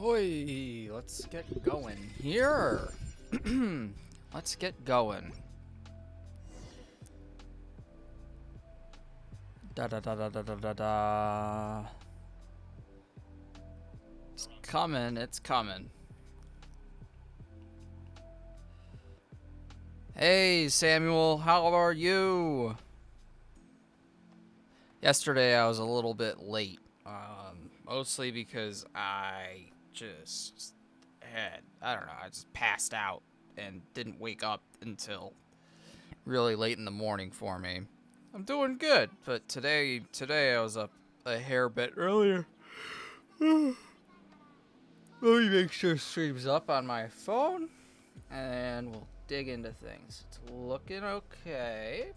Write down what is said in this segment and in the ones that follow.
Ahoy! Let's get going here. Let's get going. Da da da da da da da da. It's coming. It's coming. Hey Samuel, how are you? Yesterday I was a little bit late, mostly because I just I just passed out and didn't wake up until really late in the morning for me. I'm doing good, but today I was up a hair bit earlier. Let me make sure stream's up on my phone, and we'll dig into things. It's looking okay.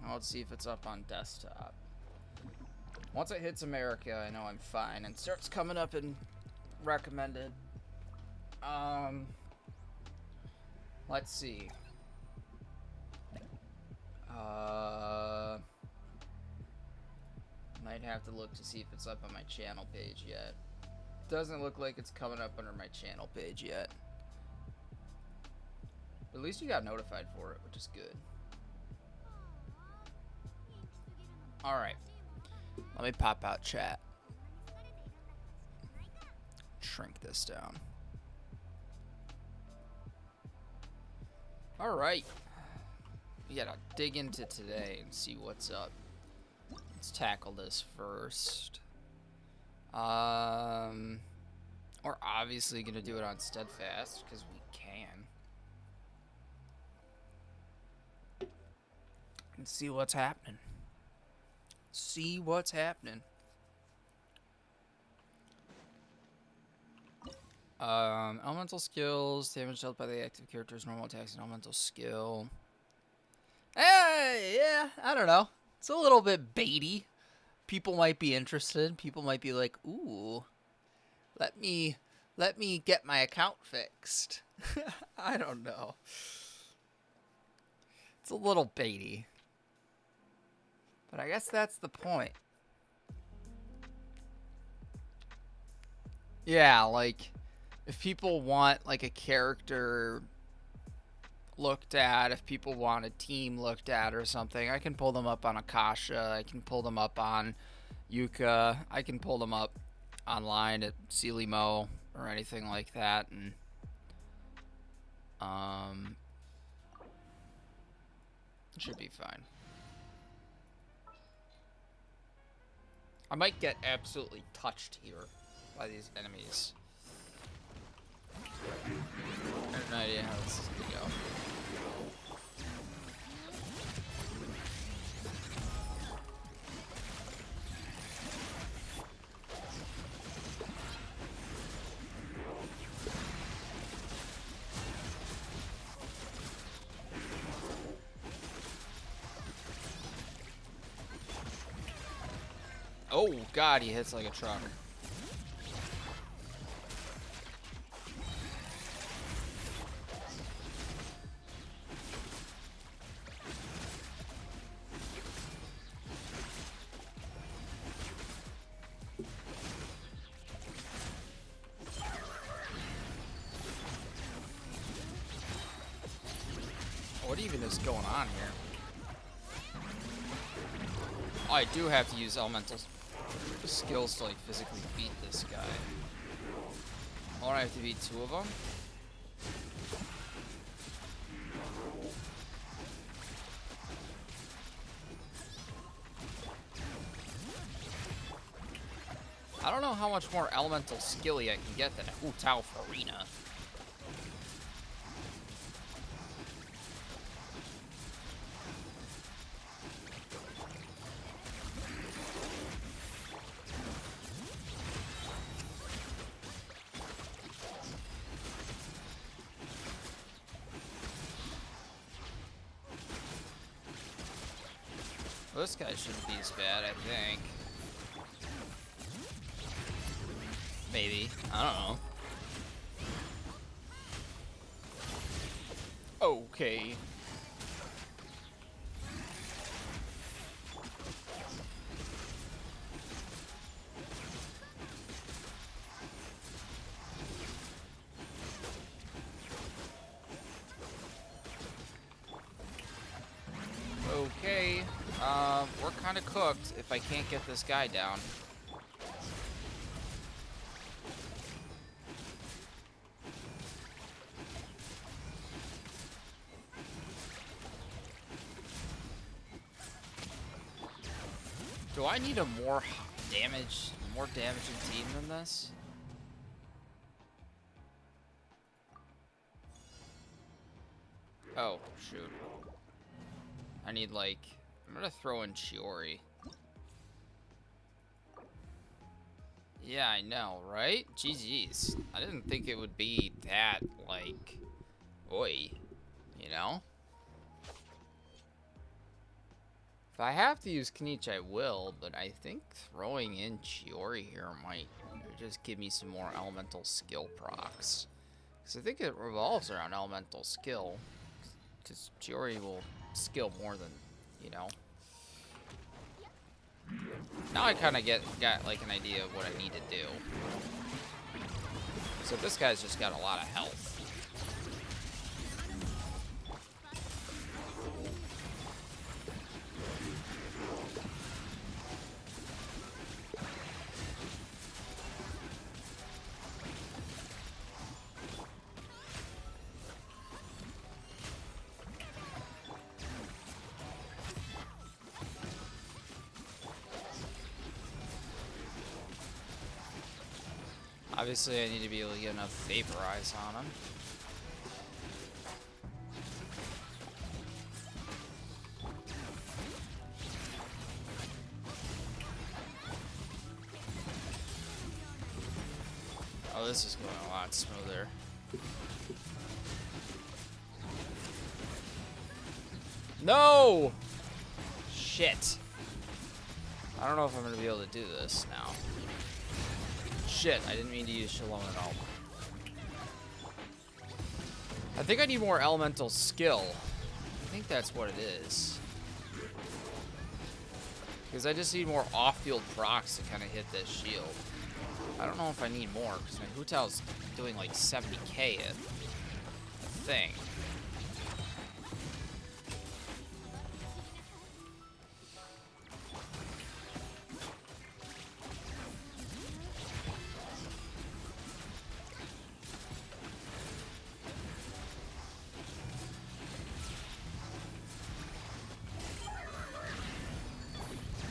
Now let's see if it's up on desktop. Once it hits America, I know I'm fine, and starts coming up in recommended. Let's see. Might have to look to see if it's up on my channel page yet. Doesn't look like it's coming up under my channel page yet. At least you got notified for it, which is good. Alright. Let me pop out chat. Shrink this down. Alright. We gotta dig into today and see what's up. Let's tackle this first. We're obviously gonna do it on Steadfast, because we can. And see what's happening. See what's happening. Elemental skills, damage dealt by the active character's normal attacks and elemental skill. Yeah, I don't know. It's a little bit baity. People might be interested. People might be like, ooh, let me get my account fixed. I don't know. It's a little baity. But I guess that's the point. Yeah, like, if people want, like, a character looked at, if people want a team looked at or something, I can pull them up on Akasha, I can pull them up on Yuka, I can pull them up online at Celimo or anything like that, and, it should be fine. I might get absolutely touched here by these enemies. I have no idea how this is gonna go. Oh god, he hits like a truck. What even is going on here? Oh, I do have to use elemental skills to, like, physically beat this guy. Oh, I have to beat two of them? I don't know how much more elemental skilly I can get than Hu Tao Farina. Well, this guy shouldn't be as bad, I think. Maybe. I don't know. Okay. We're kind of cooked if I can't get this guy down. Do I need a more damaging team than this? Oh, shoot. I need, like... I'm gonna throw in Chiori. Yeah, I know, right? GG's. I didn't think it would be that, like... Oi. You know? If I have to use Kniech, I will, but I think throwing in Chiori here might just give me some more elemental skill procs. Because I think it revolves around elemental skill. Because Chiori will skill more than, you know. Now I kind of got like an idea of what I need to do. So this guy's just got a lot of health. Obviously, I need to be able to get enough vaporize on him. Oh, this is going a lot smoother. No! Shit. I don't know if I'm going to be able to do this now. Shit, I didn't mean to use xilonen at all. I think I need more elemental skill. I think that's what it is. Because I just need more off-field procs to kind of hit this shield. I don't know if I need more, because my Hu Tao's doing like 70k a thing.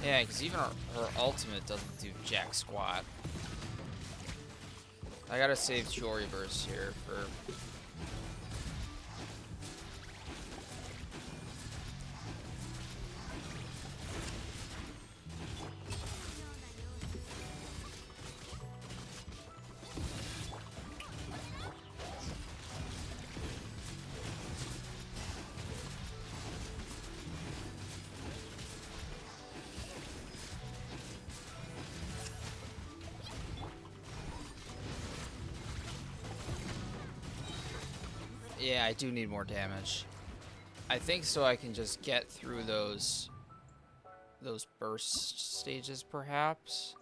Yeah, because even her ultimate doesn't do jack squat. I gotta save Chiori burst here for... Yeah, I do need more damage. I think so I can just get through those burst stages, perhaps.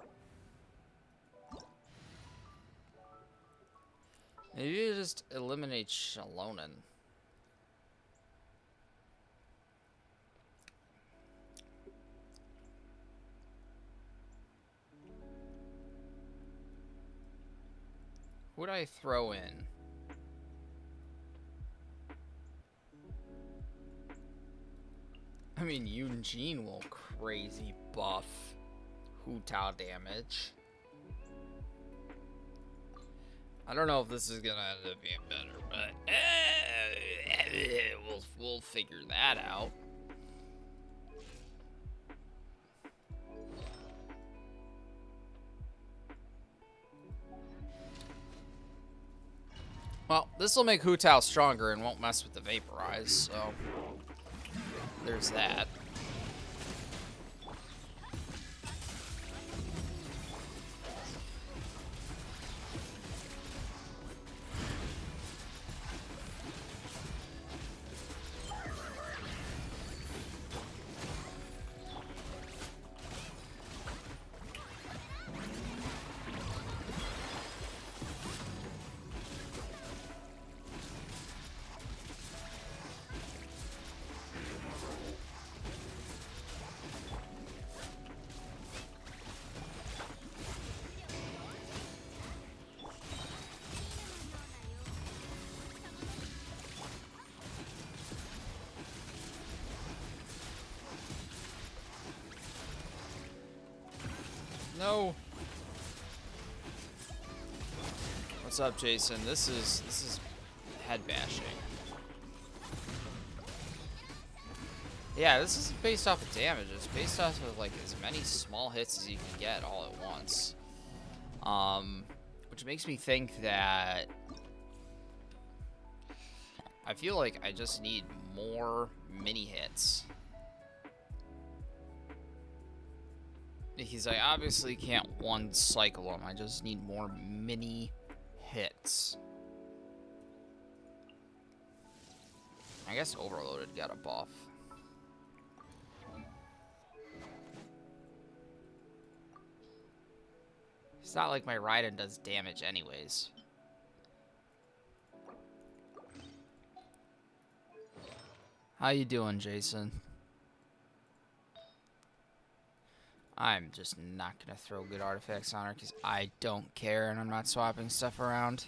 Maybe you just eliminate xilonen. Who would I throw in? I mean, Eugene will crazy buff Hu Tao damage. I don't know if this is gonna end up being better, but we'll figure that out. Well, this will make Hu Tao stronger and won't mess with the vaporize, so there's that. No. What's up, Jason? This is head bashing. Yeah, this isn't based off of damage. It's based off of like as many small hits as you can get all at once. Which makes me think that I feel like I just need more mini hits. Because I obviously can't one cycle them. I just need more mini hits. I guess Overloaded got a buff. It's not like my Raiden does damage anyways. How you doing, Jason? I'm just not gonna throw good artifacts on her because I don't care and I'm not swapping stuff around.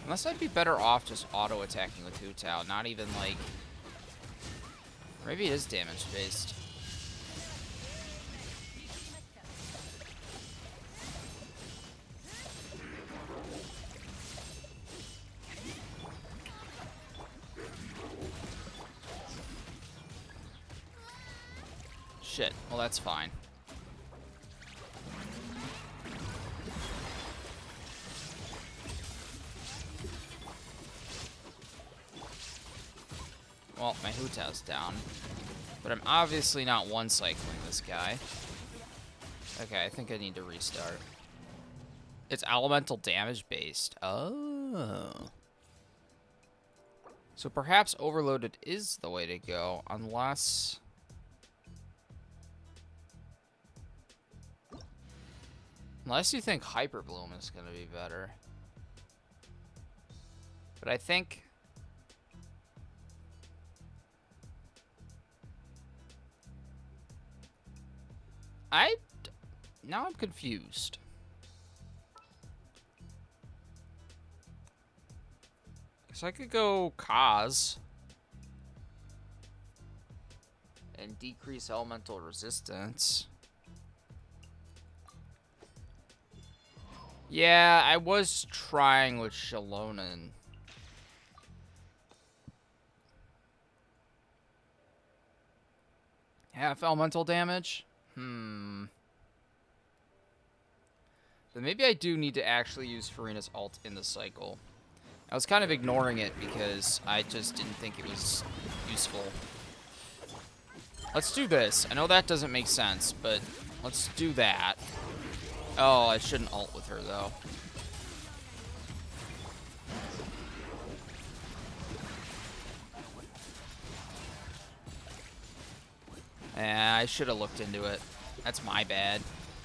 Unless I'd be better off just auto-attacking with Hu Tao, not even like... Maybe it is damage-based. Shit, well that's fine. Well, my Hu Tao's down. But I'm obviously not one-cycling this guy. Okay, I think I need to restart. It's elemental damage based. Oh. So perhaps Overloaded is the way to go, unless... Unless you think Hyper Bloom is going to be better. But I think... Now I'm confused. Guess I could go Kaz. And decrease elemental resistance. Yeah, I was trying with xilonen. Half elemental damage? Then maybe I do need to actually use Furina's ult in the cycle. I was kind of ignoring it because I just didn't think it was useful. Let's do this. I know that doesn't make sense, but let's do that. Oh, I shouldn't ult with her, though. I should have looked into it. That's my bad.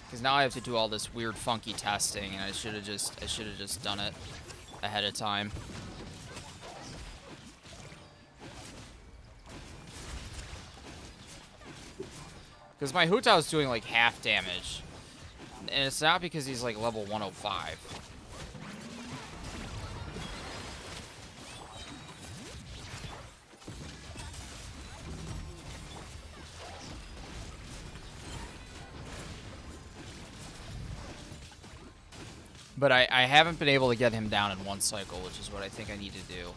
Because now I have to do all this weird, funky testing, and I should have just done it ahead of time. Because my Hu Tao is doing like half damage. And it's not because he's like level 105. But I haven't been able to get him down in one cycle, which is what I think I need to do.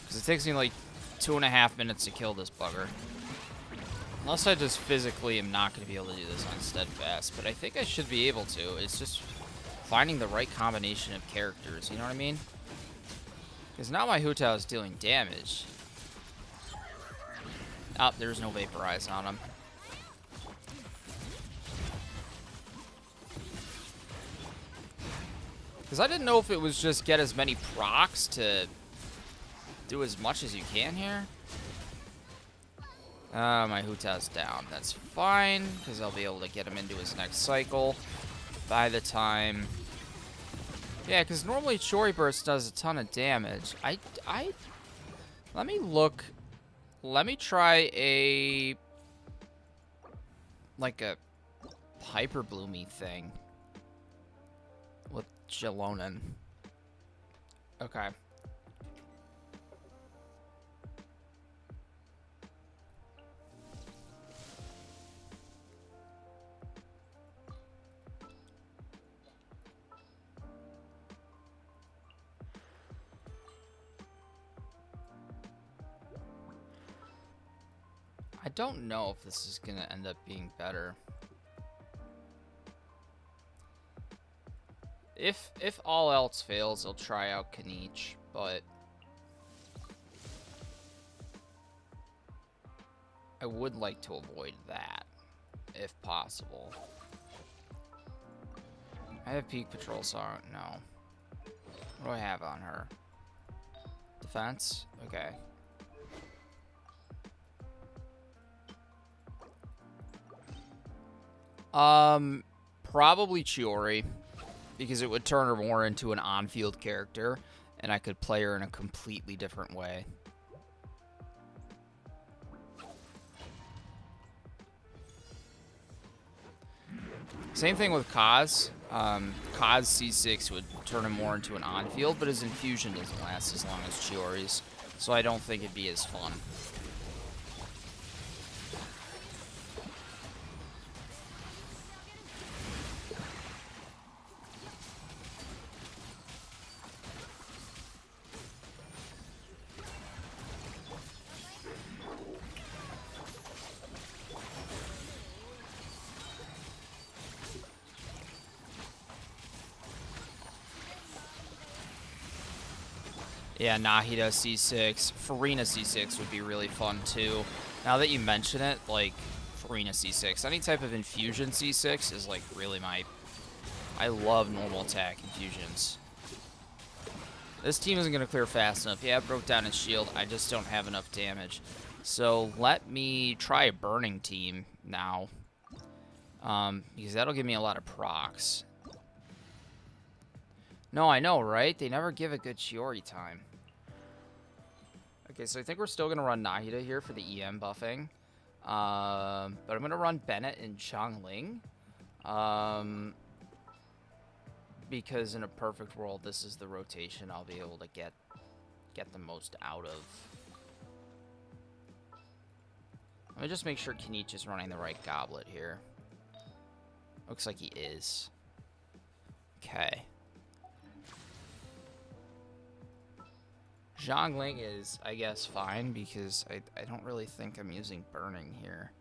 Because it takes me like 2.5 minutes to kill this bugger. Unless I just physically am not going to be able to do this on Steadfast. But I think I should be able to. It's just finding the right combination of characters, you know what I mean? Because now my Hu Tao is dealing damage. Oh, there's no Vaporize on him. Because I didn't know if it was just get as many procs to do as much as you can here. My Huta's down. That's fine, because I'll be able to get him into his next cycle by the time... Yeah, because normally Chori Burst does a ton of damage. Let me look... Let me try a... like a Hyper Bloomy thing with xilonen. Okay. I don't know if this is gonna end up being better. If all else fails, I'll try out Kniech, but I would like to avoid that, if possible. I have Peak Patrol, so no. What do I have on her? Defense? Okay. Probably Chiori, because it would turn her more into an on-field character, and I could play her in a completely different way. Same thing with Kaz. Kaz C6 would turn him more into an on-field, but his infusion doesn't last as long as Chiori's, so I don't think it'd be as fun. Yeah, Nahida C6. Farina C6 would be really fun, too. Now that you mention it, like, Farina C6. Any type of infusion C6 is, like, really my... I love normal attack infusions. This team isn't going to clear fast enough. Yeah, I broke down his shield. I just don't have enough damage. So let me try a burning team now. Because that'll give me a lot of procs. No, I know, right? They never give a good Chiori time. Okay, so I think we're still going to run Nahida here for the EM buffing. But I'm going to run Bennett and Xiangling. Because in a perfect world, this is the rotation I'll be able to get the most out of. Let me just make sure Kniech is running the right goblet here. Looks like he is. Okay. Xiangling is, I guess, fine, because I don't really think I'm using Burning here.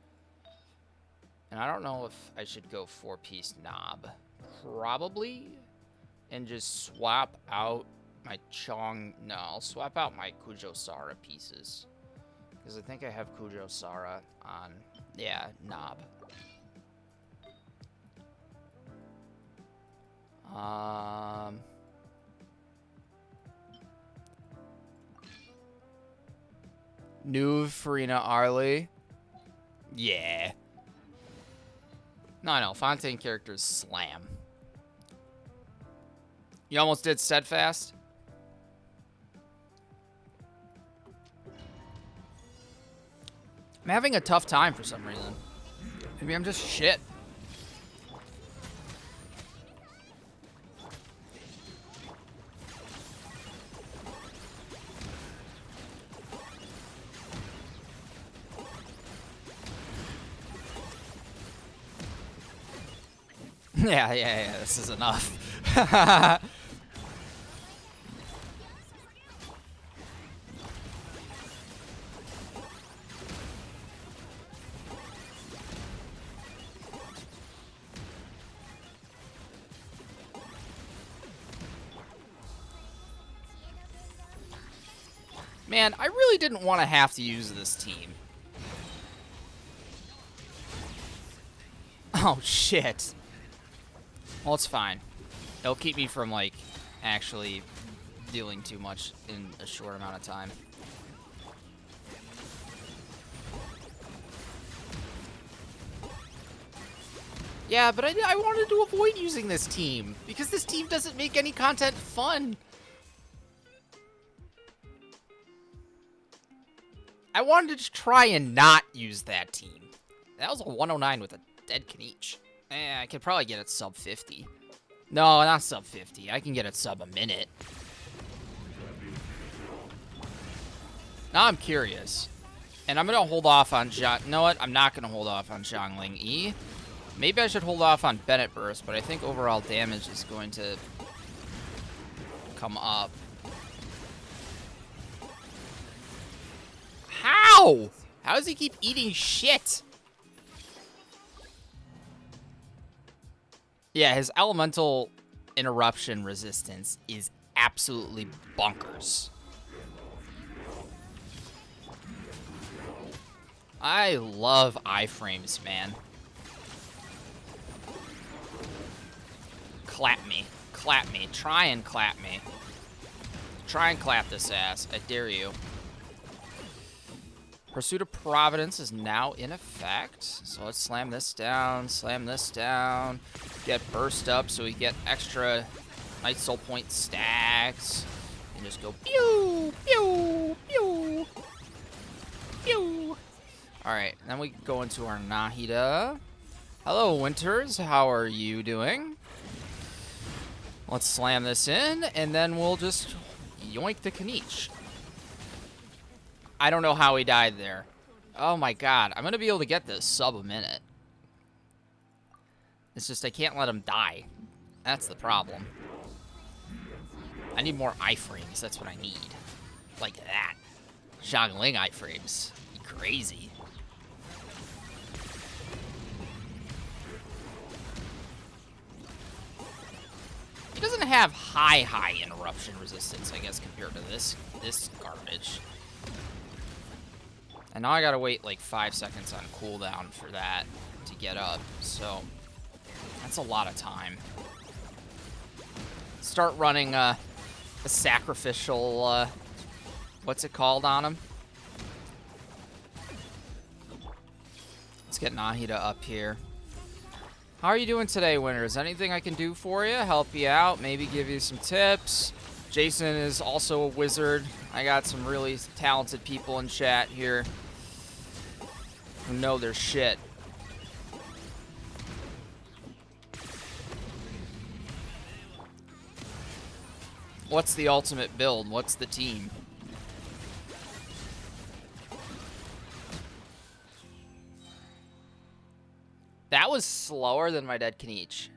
And I don't know if I should go 4-piece Knob. Probably. And just swap out my No, I'll swap out my Kujo Sara pieces. Because I think I have Kujo Sara on, yeah, Knob. Nuve, Farina, Arlie. Yeah. No, Fontaine characters slam. You almost did Steadfast? I'm having a tough time for some reason. Maybe I'm just shit. Yeah, this is enough. Man, I really didn't want to have to use this team. Oh, shit. Well, it's fine. It'll keep me from, like, actually dealing too much in a short amount of time. Yeah, but I wanted to avoid using this team, because this team doesn't make any content fun. I wanted to try and not use that team. That was a 109 with a dead Kniech. I could probably get it sub 50. No, not sub 50. I can get it sub a minute. Now I'm curious. And I'm going to hold off on you know what? I'm not going to hold off on Zhongli E. Maybe I should hold off on Bennett Burst, but I think overall damage is going to come up. How? How does he keep eating shit? Yeah, his elemental interruption resistance is absolutely bonkers. I love iframes, man. Clap me. Clap me. Try and clap me. Try and clap this ass. I dare you. Pursuit of Providence is now in effect. So let's slam this down, get burst up so we get extra Night Soul Point stacks. And just go pew, pew, pew, pew. Alright, then we go into our Nahida. Hello, Winters. How are you doing? Let's slam this in, and then we'll just yoink the Kniech. I don't know how he died there. Oh my god. I'm going to be able to get this sub a minute. It's just I can't let him die. That's the problem. I need more iframes. That's what I need. Like that. Zhongli iframes. You crazy. He doesn't have high interruption resistance, I guess, compared to this garbage. And now I gotta wait like 5 seconds on cooldown for that to get up, so that's a lot of time. Start running a sacrificial, what's it called on him? Let's get Nahida up here. How are you doing today, Winter? Is anything I can do for you? Help you out? Maybe give you some tips? Jason is also a wizard. I got some really talented people in chat here who know their shit. What's the ultimate build? What's the team? That was slower than my dead Kniech.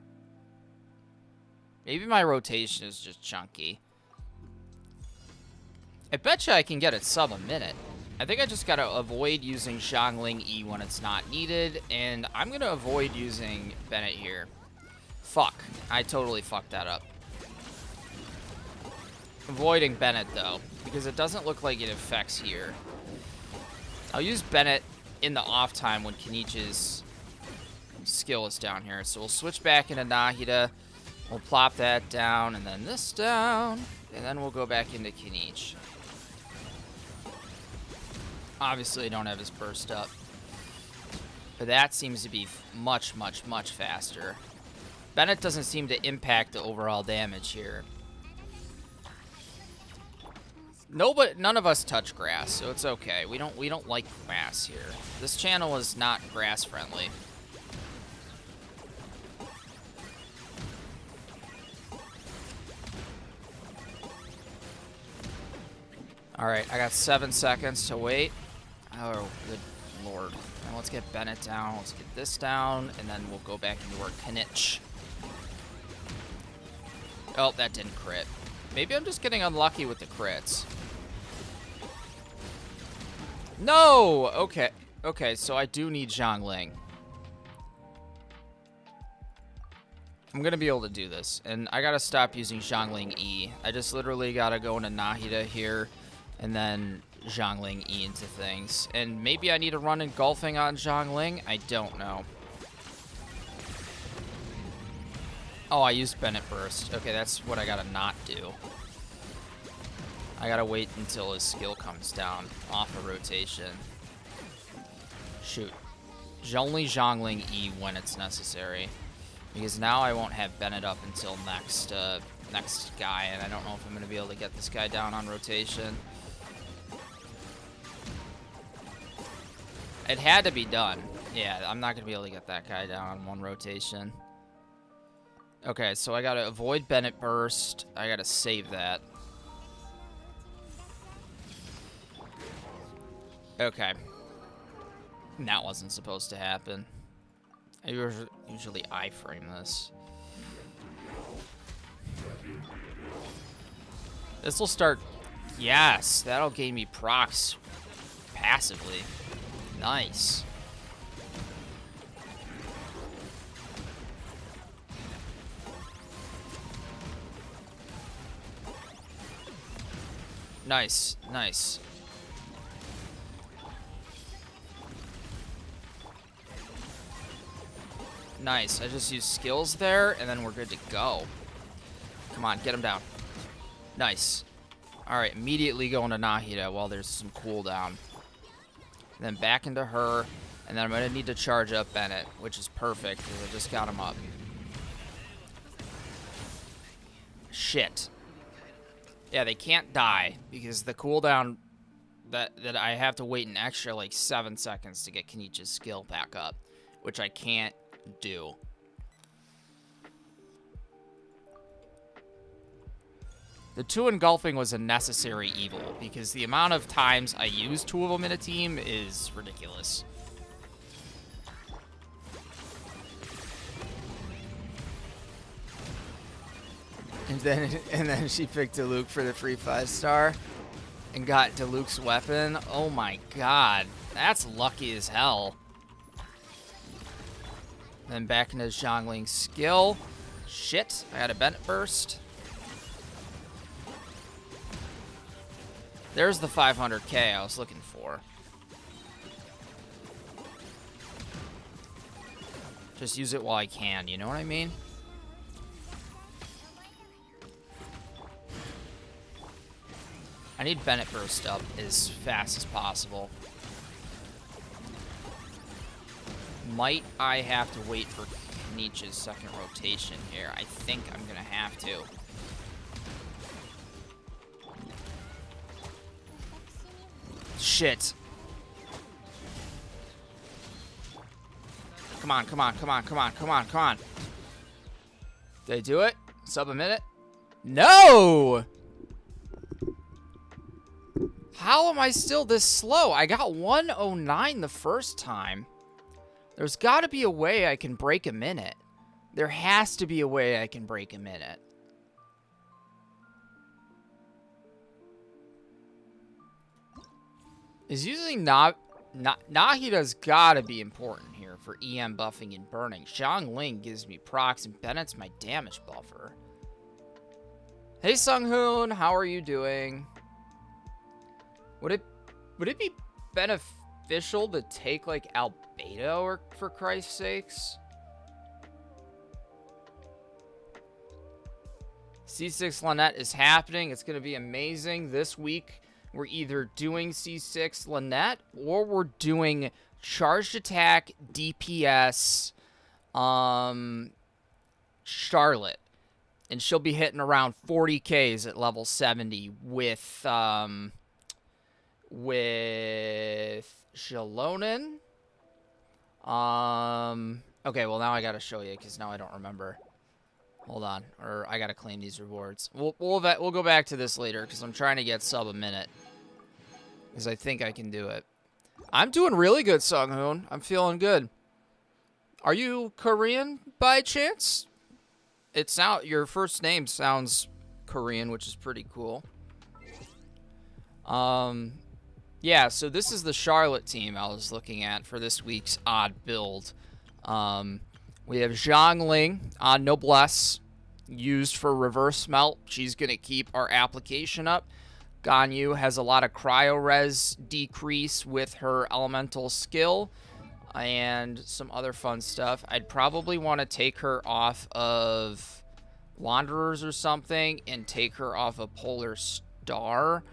Maybe my rotation is just chunky. I betcha I can get it sub a minute. I think I just gotta avoid using Zhongli E when it's not needed, and I'm gonna avoid using Bennett here. Fuck. I totally fucked that up. Avoiding Bennett, though, because it doesn't look like it affects here. I'll use Bennett in the off time when Kniech's skill is down here. So we'll switch back into Nahida. We'll plop that down, and then this down, and then we'll go back into Kniech. Obviously, I don't have his burst up, but that seems to be much, much, much faster. Bennett doesn't seem to impact the overall damage here. None of us touch grass, so it's okay. We don't like grass here. This channel is not grass friendly. Alright, I got 7 seconds to wait. Oh, good lord. Now let's get Bennett down. Let's get this down, and then we'll go back into our Kniech. Oh, that didn't crit. Maybe I'm just getting unlucky with the crits. No! Okay. Okay, so I do need Zhongli. I'm gonna be able to do this, and I gotta stop using Zhongli E. I just literally gotta go into Nahida here, and then Zhongli E into things. And maybe I need to run engulfing on Zhongli. I don't know. Oh, I used Bennett Burst. Okay, that's what I gotta not do. I gotta wait until his skill comes down off of rotation. Shoot. Only Zhongli E when it's necessary. Because now I won't have Bennett up until next guy, and I don't know if I'm going to be able to get this guy down on rotation. It had to be done. Yeah, I'm not going to be able to get that guy down on one rotation. Okay, so I got to avoid Bennett burst. I got to save that. Okay. That wasn't supposed to happen. I usually I-frame this. This will start... Yes, that'll gain me procs passively. Nice. Nice, nice. Nice. I just used skills there, and then we're good to go. Come on, get him down. Nice. Alright, immediately going to Nahida while there's some cooldown. Then back into her, and then I'm going to need to charge up Bennett, which is perfect, because I just got him up. Shit. Yeah, they can't die, because the cooldown that I have to wait an extra, like, 7 seconds to get Kenichi's skill back up, which I can't do. The 2 engulfing was a necessary evil, because the amount of times I use 2 of them in a team is ridiculous. And then she picked Diluc for the free 5-star and got Diluc's weapon. Oh my god, that's lucky as hell. Then back into Zhongling's skill. Shit, I had a Bennett burst. There's the 500k I was looking for. Just use it while I can, you know what I mean? I need Bennett burst up as fast as possible. Might I have to wait for Kenichi's second rotation here? I think I'm gonna have to. Shit. Come on, come on, come on, come on, come on, come on. Did I do it? Sub a minute? No! How am I still this slow? I got 109 the first time. There's got to be a way I can break a minute. There has to be a way I can break a minute. Is using Nahida's got to be important here for EM buffing and burning. Zhongli gives me procs and Bennett's my damage buffer. Hey Sunghoon, how are you doing? Would it be beneficial to take like Albedo, or for Christ's sakes? C6 Lynette is happening. It's going to be amazing. This week, we're either doing C6 Lynette or we're doing charged attack DPS Charlotte. And she'll be hitting around 40Ks at level 70 with xilonen. Okay, well now I gotta show you because now I don't remember. Hold on, or I gotta claim these rewards. We'll go back to this later because I'm trying to get sub a minute because I think I can do it. I'm doing really good, Sunghoon. I'm feeling good. Are you Korean by chance? Your first name sounds Korean, which is pretty cool. Yeah, so this is the Charlotte team I was looking at for this week's odd build. We have Zhongli on Noblesse, used for reverse melt. She's going to keep our application up. Ganyu has a lot of cryo res decrease with her elemental skill and some other fun stuff. I'd probably want to take her off of Wanderers or something and take her off of Polar Star.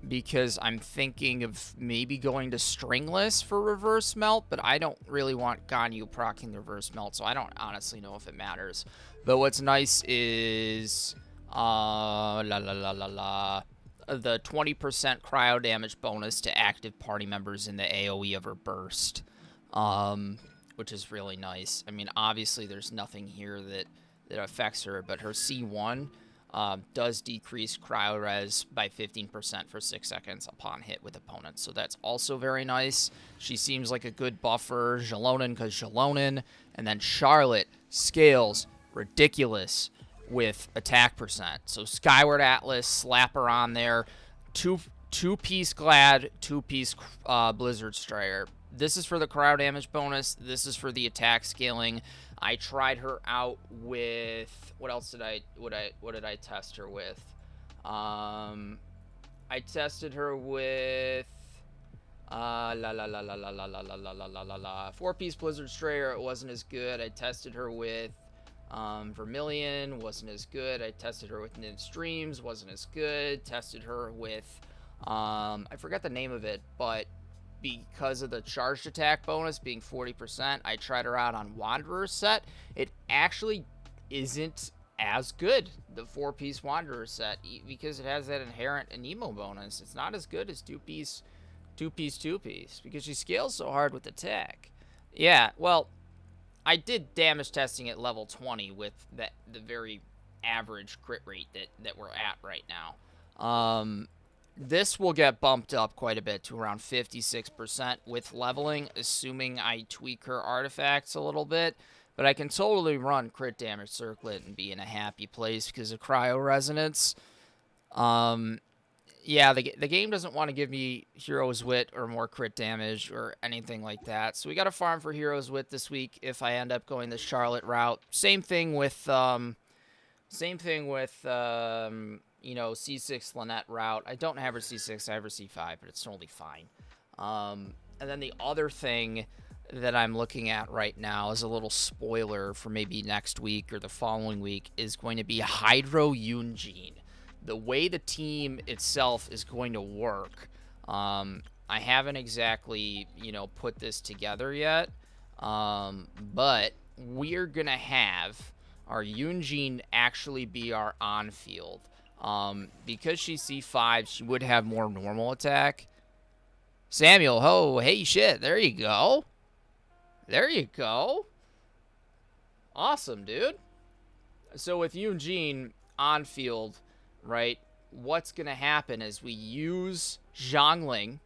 because I'm thinking of maybe going to Stringless for Reverse Melt, but I don't really want Ganyu proccing the Reverse Melt, so I don't honestly know if it matters. But what's nice is, the 20% cryo damage bonus to active party members in the AoE of her burst, which is really nice. I mean, obviously there's nothing here that affects her, but her C1 does decrease cryo res by 15% for 6 seconds upon hit with opponents, so that's also very nice. She seems like a good buffer. xilonen, because xilonen, and then Charlotte scales ridiculous with attack percent. So Skyward Atlas, slap her on there. Two-piece Glad, two-piece Blizzard Strider. This is for the cryo damage bonus. This is for the attack scaling. I tried her out with, what else did what did I test her with? I tested her with 4-piece Blizzard Strider. It wasn't as good. I tested her with Vermilion, wasn't as good. I tested her with Nin Streams, wasn't as good. Tested her with I forgot the name of it, but because of the charged attack bonus being 40%, I tried her out on Wanderer's set. It actually isn't as good, the 4-piece Wanderer set, because it has that inherent Anemo bonus. It's not as good as 2-piece, because she scales so hard with attack. Yeah, well, I did damage testing at level 20 with the very average crit rate that we're at right now. This will get bumped up quite a bit to around 56% with leveling, assuming I tweak her artifacts a little bit. But I can totally run crit damage circlet and be in a happy place because of cryo resonance. Yeah, the game doesn't want to give me Hero's Wit or more crit damage or anything like that. So we got to farm for Hero's Wit this week if I end up going the Charlotte route. Same thing with you know, C6 Lynette route. I don't have her C6, I have her C5, but it's totally fine. And then the other thing that I'm looking at right now is a little spoiler for maybe next week or the following week is going to be Hydro Yunjin. The way the team itself is going to work, I haven't exactly, you know, put this together yet, but we're going to have our Yunjin actually be our on-field. Because she's C5, she would have more normal attack. Samuel, oh, hey, shit, there you go. There you go. Awesome, dude. So with Yunjin on field, right, what's going to happen is we use zhongli,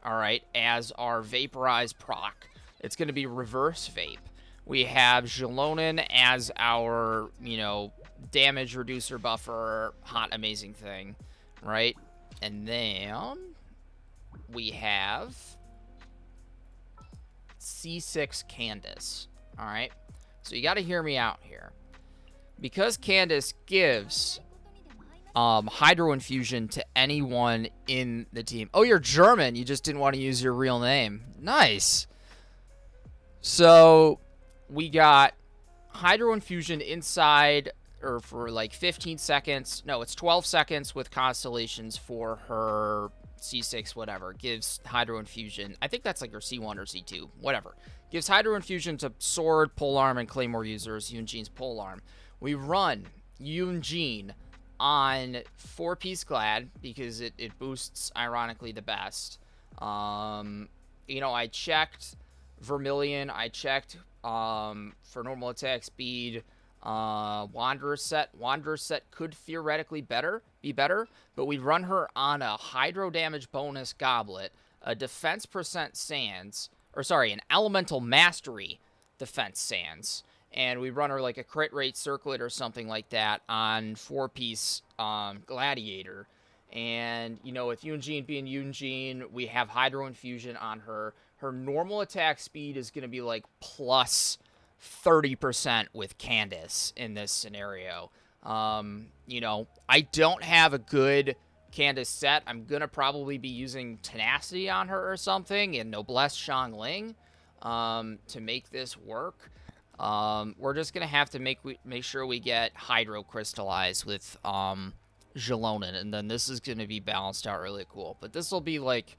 all right, as our vaporized proc. It's going to be reverse vape. We have xilonen as our, you know, damage reducer buffer, hot amazing thing, right? And then we have C6 Candace, all right? So you got to hear me out here. Because Candace gives Hydro Infusion to anyone in the team. Oh, you're German. You just didn't want to use your real name. Nice. So we got Hydro Infusion inside, or for like 15 seconds. No, it's 12 seconds with Constellations for her C6, whatever. Gives Hydro Infusion. I think that's like her C1 or C2, whatever. Gives Hydro Infusion to Sword, Polearm, and Claymore users, Yunjin's Polearm. We run Yunjin on 4-piece Glad because it boosts, ironically, the best. You know, I checked Vermilion. I checked for normal attack speed. Wanderer set could theoretically be better, but we run her on a hydro damage bonus goblet, a defense percent sands, or sorry, an elemental mastery defense sands, and we run her like a crit rate circlet or something like that on 4-piece gladiator. And you know, with Yunjin being Yunjin, we have Hydro Infusion on her. Her normal attack speed is going to be like plus 30% with Candace in this scenario. You know, I don't have a good Candace set. I'm going to probably be using Tenacity on her or something and Noblesse Xiangling to make this work. We're just going to have to make sure we get Hydro Crystallized with xilonen, and then this is going to be balanced out really cool. But this will be like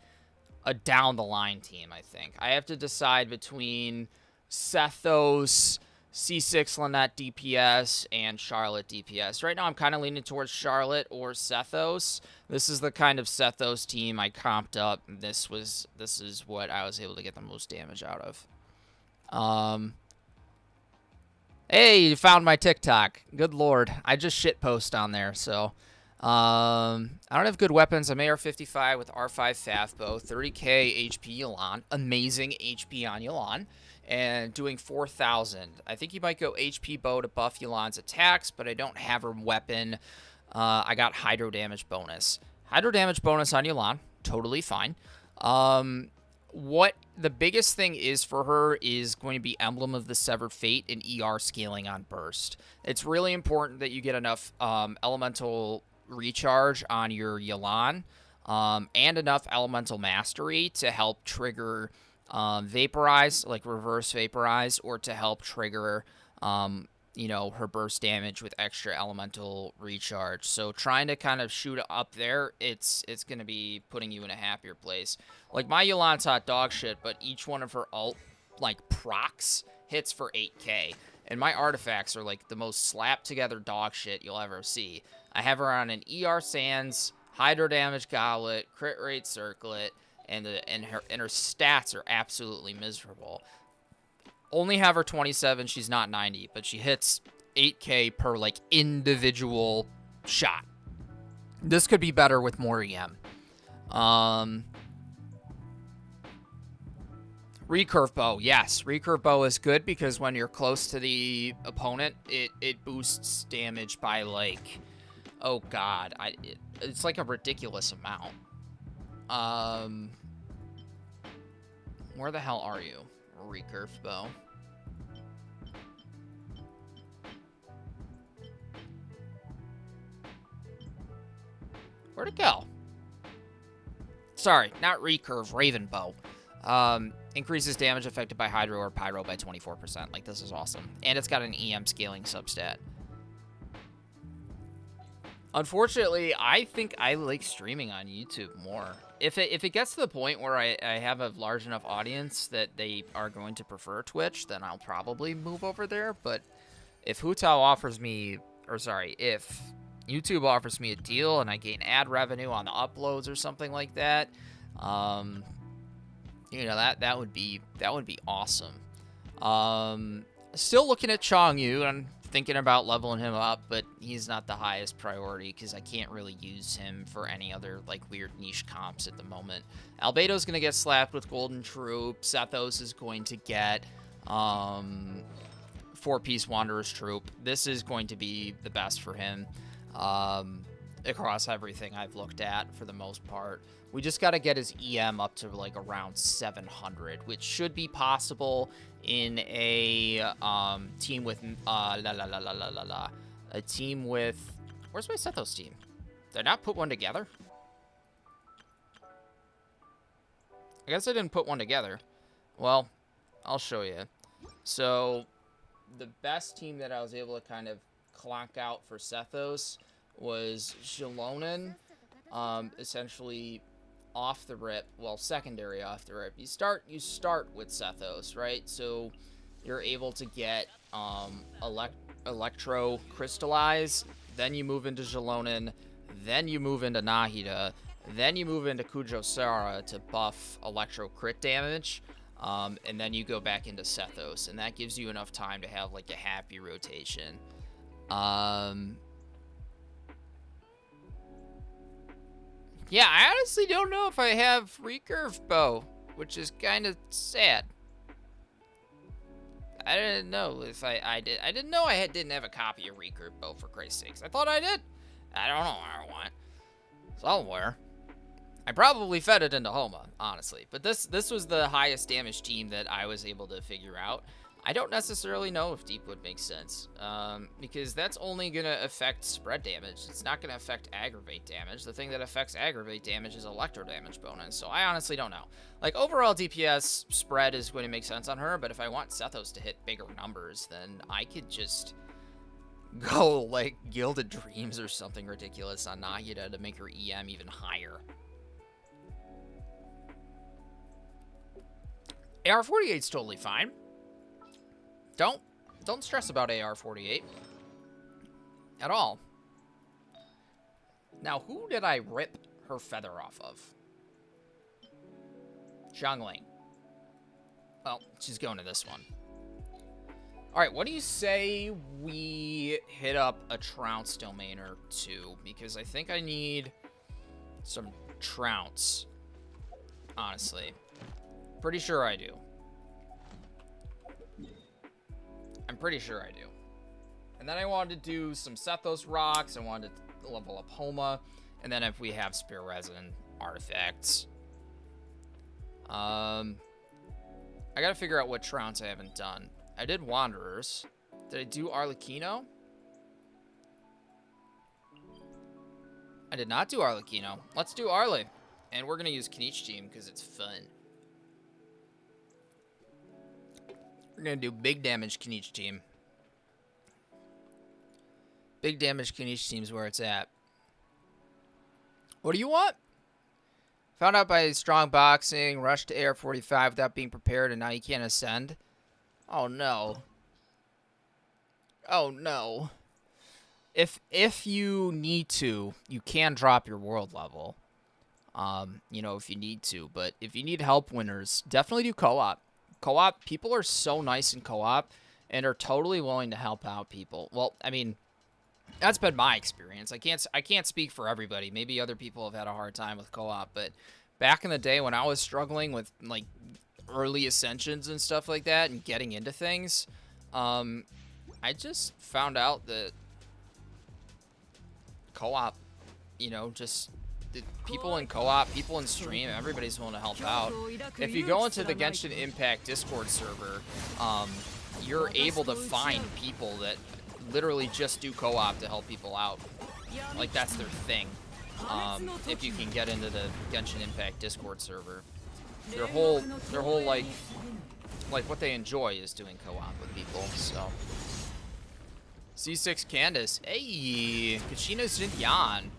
a down-the-line team, I think. I have to decide between Sethos, C6 Lynette DPS, and Charlotte DPS. Right now, I'm kind of leaning towards Charlotte or Sethos. This is the kind of Sethos team I comped up. This is what I was able to get the most damage out of. Hey, you found my TikTok. Good lord. I just shitpost on there, so... I don't have good weapons. I'm AR-55 with R5 FAF bow, 30k HP Yelan. Amazing HP on Yelan. And doing 4,000. I think you might go HP bow to buff Yelan's attacks, but I don't have her weapon. I got hydro damage bonus. Hydro damage bonus on Yelan. Totally fine. What the biggest thing is for her is going to be Emblem of the Severed Fate and ER scaling on burst. It's really important that you get enough elemental recharge on your Yelan and enough elemental mastery to help trigger vaporize, like reverse vaporize, or to help trigger you know, her burst damage with extra elemental recharge. So trying to kind of shoot up there, it's going to be putting you in a happier place. Like, my Yelan's hot dog shit, but each one of her ult, like, procs hits for 8k. And my artifacts are, like, the most slapped together dog shit you'll ever see. I have her on an ER Sands, Hydro Damage Goblet, Crit Rate Circlet, and her stats are absolutely miserable. Only have her 27, she's not 90, but she hits 8k per, like, individual shot. This could be better with more EM. Recurve bow, yes. Recurve bow is good because when you're close to the opponent, it boosts damage by, like, oh god, it's like a ridiculous amount. Where the hell are you? Recurve bow. Where'd it go? Sorry, not recurve, raven bow. Increases damage affected by hydro or pyro by 24%. Like, this is awesome. And it's got an EM scaling substat. Unfortunately, I think I like streaming on YouTube more. If it gets to the point where I have a large enough audience that they are going to prefer Twitch, then I'll probably move over there. But if Hutao offers me, or sorry, if YouTube offers me a deal and I gain ad revenue on the uploads or something like that, you know, that would be awesome. Still looking at Changyu, and thinking about leveling him up, but he's not the highest priority because I can't really use him for any other, like, weird niche comps at the moment. Albedo's going to get slapped with Golden Troop. Sethos is going to get 4-piece Wanderer's Troop. This is going to be the best for him across everything I've looked at for the most part. We just got to get his EM up to, like, around 700, which should be possible in a team with a team with, where's my Sethos team? Did I not put one together? I guess I didn't put one together. Well, I'll show you. So the best team that I was able to kind of clonk out for Sethos was xilonen, essentially off the rip, well, secondary off the rip. You start with Sethos, right? So you're able to get electro crystallize, then you move into xilonen, then you move into Nahida, then you move into Kujosara to buff electro crit damage, and then you go back into Sethos, and that gives you enough time to have, like, a happy rotation. Yeah, I honestly don't know if I have recurve bow, which is kind of sad. I didn't know if I did. I didn't know I didn't have a copy of recurve bow, for Christ's sakes. I thought I did. I don't know where I went. Somewhere. I probably fed it into Homa, honestly. But this was the highest damage team that I was able to figure out. I don't necessarily know if Deepwood makes sense, because that's only going to affect spread damage. It's not going to affect aggravate damage. The thing that affects aggravate damage is electro damage bonus, so I honestly don't know. Like, overall DPS spread is going to make sense on her, but if I want Sethos to hit bigger numbers, then I could just go, like, Gilded Dreams or something ridiculous on Nahida to make her EM even higher. AR-48's totally fine. Don't stress about AR-48 at all. Now, who did I rip her feather off of? Zhongli. Well, she's going to this one. Alright, what do you say we hit up a Trounce domain or two? Because I think I need some Trounce. Honestly. Pretty sure I do. I'm pretty sure I do. And then I wanted to do some Sethos rocks. I wanted to level up Homa. And then if we have Spear Resin artifacts. I gotta figure out what Trounce I haven't done. I did Wanderers. Did I do Arlecchino? I did not do Arlecchino. Let's do Arle. And we're gonna use Kniech Team because it's fun. We're gonna do big damage Kniech Team. Big damage Kniech Team is where it's at. What do you want? Found out by strong boxing, rushed to AR-45 without being prepared, and now you can't ascend. Oh no. Oh no. If you need to, you can drop your world level. You know, if you need to. But if you need help, winners, definitely do co-op. Co-op, people are so nice in co-op and are totally willing to help out people. Well, I mean, that's been my experience. I can't speak for everybody. Maybe other people have had a hard time with co-op, but back in the day when I was struggling with like early ascensions and stuff like that and getting into things, I just found out that co-op, you know, just the people in co-op, people in stream, everybody's willing to help out. If you go into the Genshin Impact Discord server, you're able to find people that literally just do co-op to help people out. Like, that's their thing. If you can get into the Genshin Impact Discord server. Their whole like what they enjoy is doing co-op with people, so. C6 Candace. Hey, Kachina's Jinyan.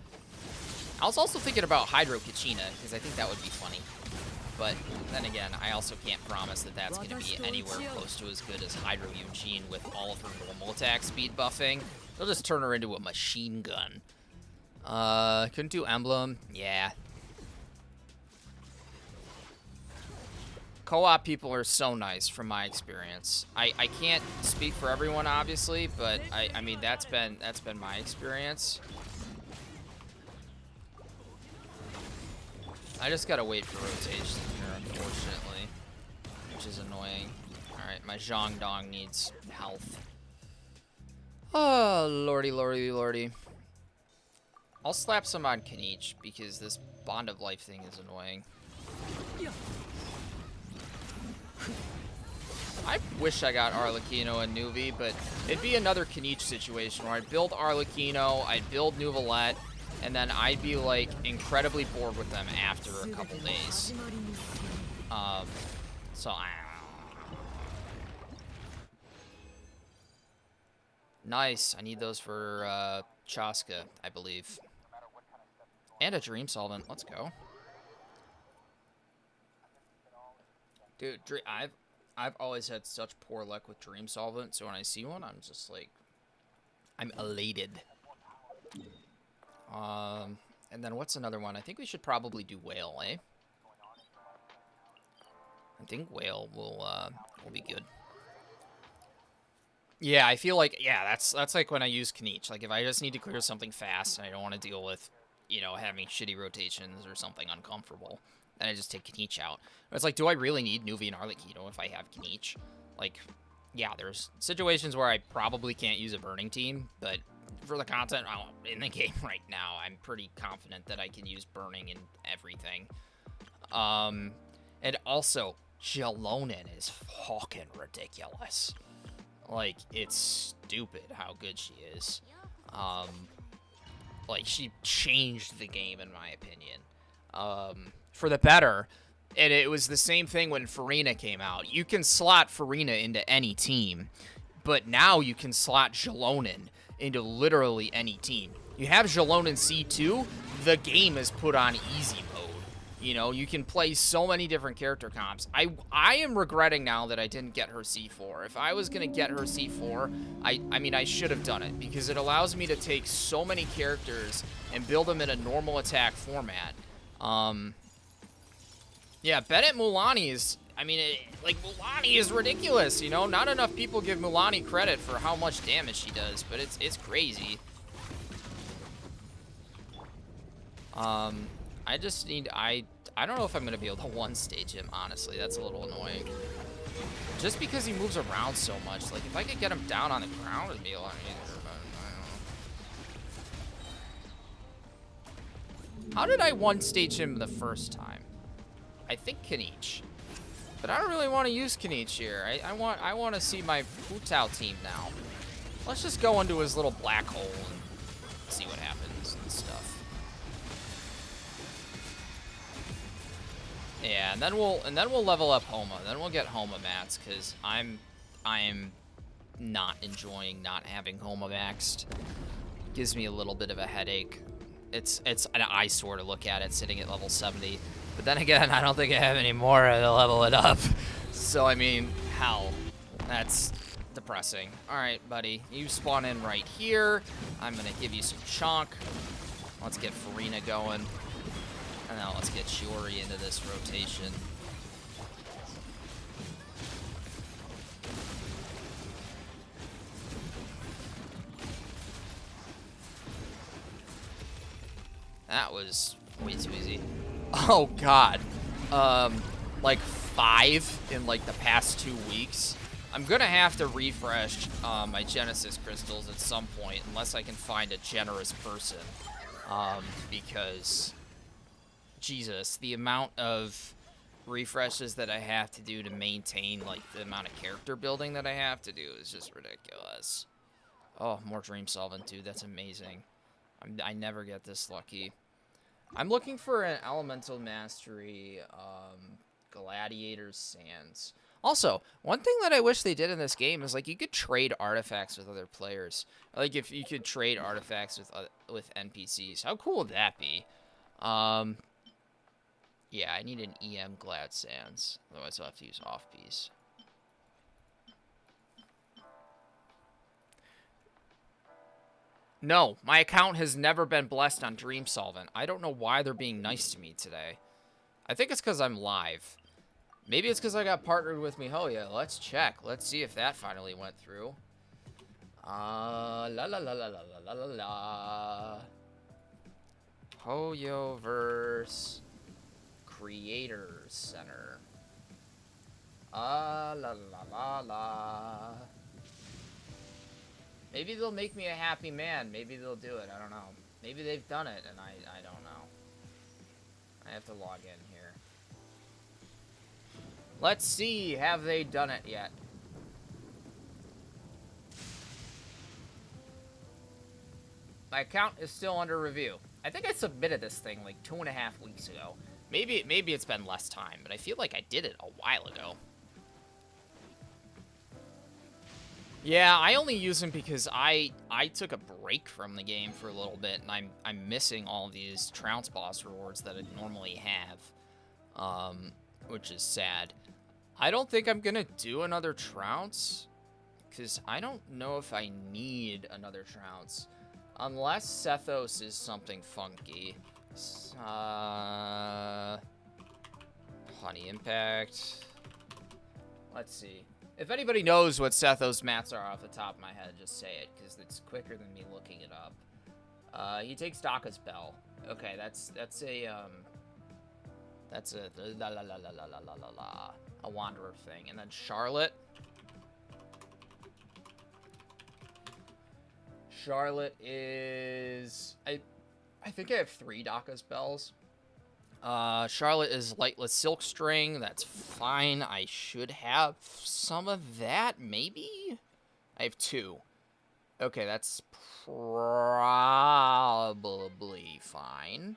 I was also thinking about Hydro Kachina, because I think that would be funny. But then again, I also can't promise that that's going to be anywhere close to as good as Hydro Eugene with all of her normal attack speed buffing. They'll just turn her into a machine gun. Couldn't do Emblem. Yeah. Co-op people are so nice from my experience. I can't speak for everyone, obviously, but I mean, that's been my experience. I just gotta wait for rotation here, unfortunately, which is annoying. Alright, my Zhongdong needs health. Oh, lordy, lordy, lordy. I'll slap some on Kniech, because this Bond of Life thing is annoying. I wish I got Arlecchino and Nuvi, but it'd be another Kniech situation where I'd build Arlecchino, I'd build Nuvolette, and then I'd be, like, incredibly bored with them after a couple days. Nice. I need those for, Chaska, I believe. And a Dream Solvent. Let's go. Dude, I've always had such poor luck with Dream Solvent, so when I see one, I'm just, like, I'm elated. And then what's another one? I think we should probably do Whale, eh? I think Whale will be good. Yeah, I feel like, yeah, that's like when I use Kniech. Like, if I just need to clear something fast and I don't want to deal with, you know, having shitty rotations or something uncomfortable, then I just take Kniech out. It's like, do I really need Nuvi and Arlecchino if I have Kniech? Like, yeah, there's situations where I probably can't use a Burning Team, but for the content in the game right now, I'm pretty confident that I can use Burning in everything. And also, xilonen is fucking ridiculous. Like, it's stupid how good she is. Like, she changed the game, in my opinion. For the better. And it was the same thing when Farina came out. You can slot Farina into any team, but now you can slot xilonen into literally any team. You have xilonen C2, the game is put on easy mode. You know, you can play so many different character comps. I am regretting now that I didn't get her C4. If I was going to get her C4, I mean, I should have done it, because it allows me to take so many characters and build them in a normal attack format. Yeah, Bennett Mulani is, I mean, like, Mulani is ridiculous, you know? Not enough people give Mulani credit for how much damage she does, but it's crazy. I just need, I don't know if I'm going to be able to one-stage him, honestly. That's a little annoying. Just because he moves around so much. Like, if I could get him down on the ground, it'd be a lot easier, but I don't know. How did I one-stage him the first time? I think Kanich. But I don't really want to use Kanich here. I want to see my Putao team now. Let's just go into his little black hole and see what happens and stuff. Yeah, and then we'll level up Homa. Then we'll get Homa mats, because I'm not enjoying not having Homa maxed. Gives me a little bit of a headache. It's an eyesore to look at it sitting at level 70. But then again, I don't think I have any more to level it up. So I mean, hell, that's depressing. All right, buddy, you spawn in right here. I'm gonna give you some chonk. Let's get Farina going. And now let's get Shiori into this rotation. That was way too easy. Oh god. Like 5 in like the past 2 weeks. I'm gonna have to refresh my Genesis crystals at some point, unless I can find a generous person. Because Jesus, the amount of refreshes that I have to do to maintain, like, the amount of character building that I have to do is just ridiculous. Oh, more dream solving, too. That's amazing. I never get this lucky. I'm looking for an Elemental Mastery, Gladiator's Sands. Also, one thing that I wish they did in this game is, like, you could trade artifacts with other players. Like, if you could trade artifacts with NPCs. How cool would that be? Yeah, I need an EM Glad Sands. Otherwise, I'll have to use off-piece. No, my account has never been blessed on Dream Solvent. I don't know why they're being nice to me today. I think it's because I'm live. Maybe it's because I got partnered with Mihoya. Let's check. Let's see if that finally went through. La la la la la la la la. Hoyoverse Creators Center. La la la la. Maybe they'll make me a happy man. Maybe they'll do it. I don't know. Maybe they've done it, and I don't know. I have to log in here. Let's see. Have they done it yet? My account is still under review. I think I submitted this thing like 2.5 weeks ago. Maybe it's been less time, but I feel like I did it a while ago. Yeah, I only use them because I took a break from the game for a little bit, and I'm missing all these Trounce boss rewards that I normally have, which is sad. I don't think I'm gonna do another Trounce, because I don't know if I need another Trounce, unless Sethos is something funky. Honey Impact. Let's see. If anybody knows what Sethos mats are off the top of my head, just say it, because it's quicker than me looking it up. He takes Daka's Bell. Okay, that's a la la la la la la la la a Wanderer thing. And then Charlotte. Charlotte is I think I have 3 Daka's Bells. Charlotte is Lightless Silk String. That's fine. I should have some of that, maybe? I have 2. Okay, that's probably fine.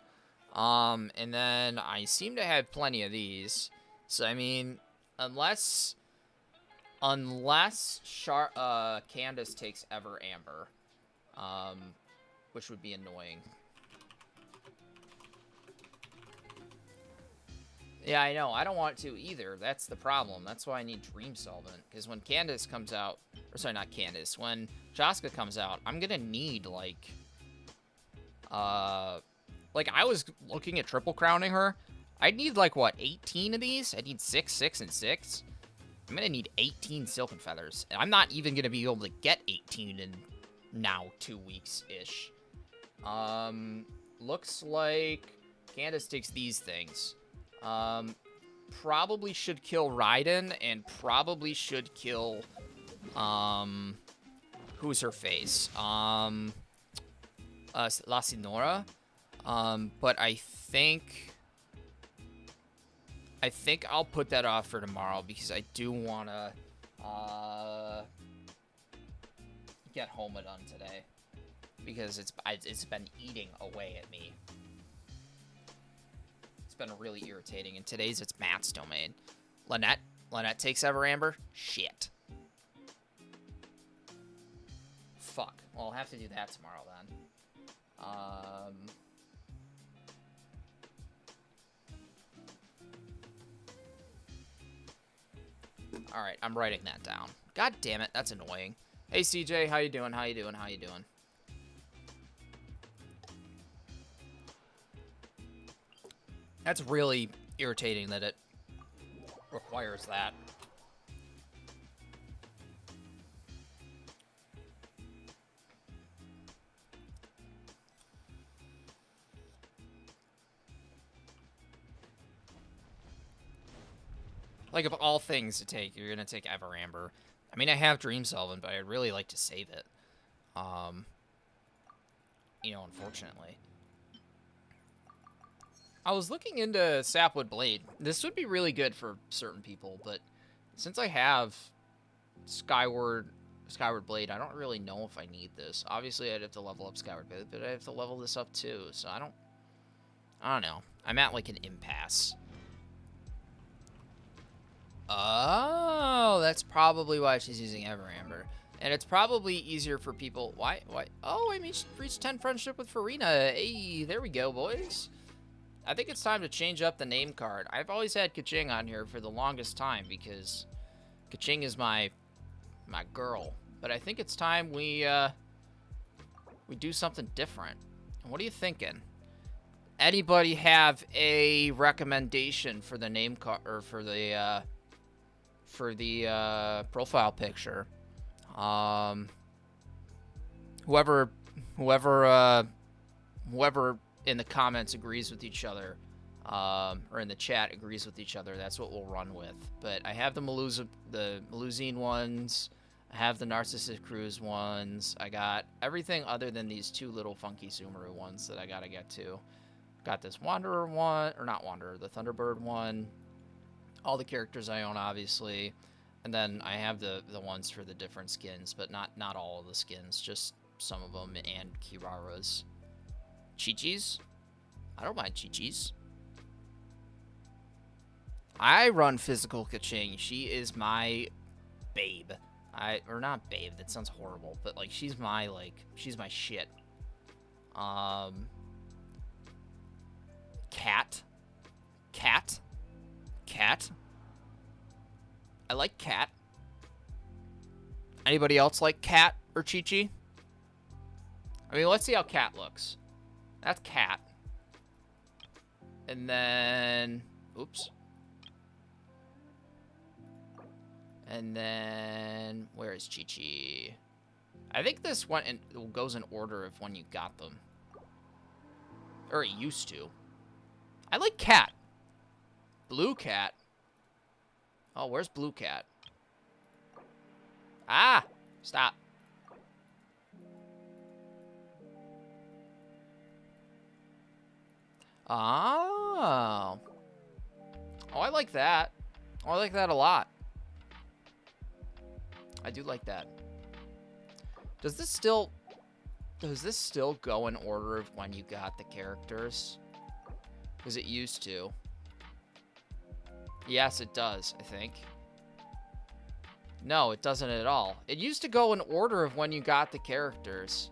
And then I seem to have plenty of these. So, I mean, unless Candace takes Ever Amber. which would be annoying. Yeah, I know. I don't want to either. That's the problem. That's why I need Dream Solvent. Because when Candace comes out... Or sorry, not Candace. When Jaska comes out, I'm going to need, like... Like, I was looking at triple crowning her. I'd need, like, what, 18 of these? I need 6, 6, and 6. I'm going to need 18 Silken Feathers. And I'm not even going to be able to get 18 in now 2 weeks-ish. Looks like Candace takes these things. Probably should kill Raiden, and probably should kill, who's her face? La Sinora. But I think I'll put that off for tomorrow, because I do wanna, get Homa done today. Because it's been eating away at me. Been really irritating, and today's it's Matt's domain. Lynette takes Ever Amber. Shit. Fuck. Well, I'll have to do that tomorrow then. All right, I'm writing that down. God damn it, that's annoying. Hey CJ, how you doing? How you doing? How you doing? That's really irritating that it requires that. Like, of all things to take, you're gonna take Ever Amber. I mean, I have Dream Solvent, but I'd really like to save it. You know, unfortunately. I was looking into Sapwood Blade. This would be really good for certain people, but since I have Skyward Blade, I don't really know if I need this. Obviously, I'd have to level up Skyward Blade, but I have to level this up too, so I don't know. I'm at, like, an impasse. Oh, that's probably why she's using Ever Amber. And it's probably easier for people... Why? Oh, I mean, she reached 10 friendship with Farina. Hey, there we go, boys. I think it's time to change up the name card. I've always had Kaching on here for the longest time because Kaching is my girl. But I think it's time we do something different. What are you thinking? Anybody have a recommendation for the name card or for the profile picture? Whoever in the comments agrees with each other, or in the chat agrees with each other, that's what we'll run with. But I have the Melusine ones, I have the Narcissus Cruise ones, I got everything other than these two little funky Sumeru ones that I gotta get to. Got this Wanderer one, or not Wanderer, the Thunderbird one, all the characters I own, obviously, and then I have the ones for the different skins, but not all of the skins, just some of them, and Kirara's. Chi-Chi's? I don't mind Chi-Chi's. I run physical Kaching. She is my babe. Or not babe, that sounds horrible, but, like, she's my shit. Cat. I like Cat. Anybody else like Cat or Chi-Chi? I mean, let's see how Cat looks. That's Cat. And then... Oops. And then... Where is Chi-Chi? I think this goes in order of when you got them. Or it used to. I like Cat. Blue Cat. Oh, where's Blue Cat? Ah! Stop. Oh. Oh, I like that. Oh, I like that a lot. I do like that. Does this still go in order of when you got the characters? Because it used to. Yes, it does, I think. No, it doesn't at all. It used to go in order of when you got the characters.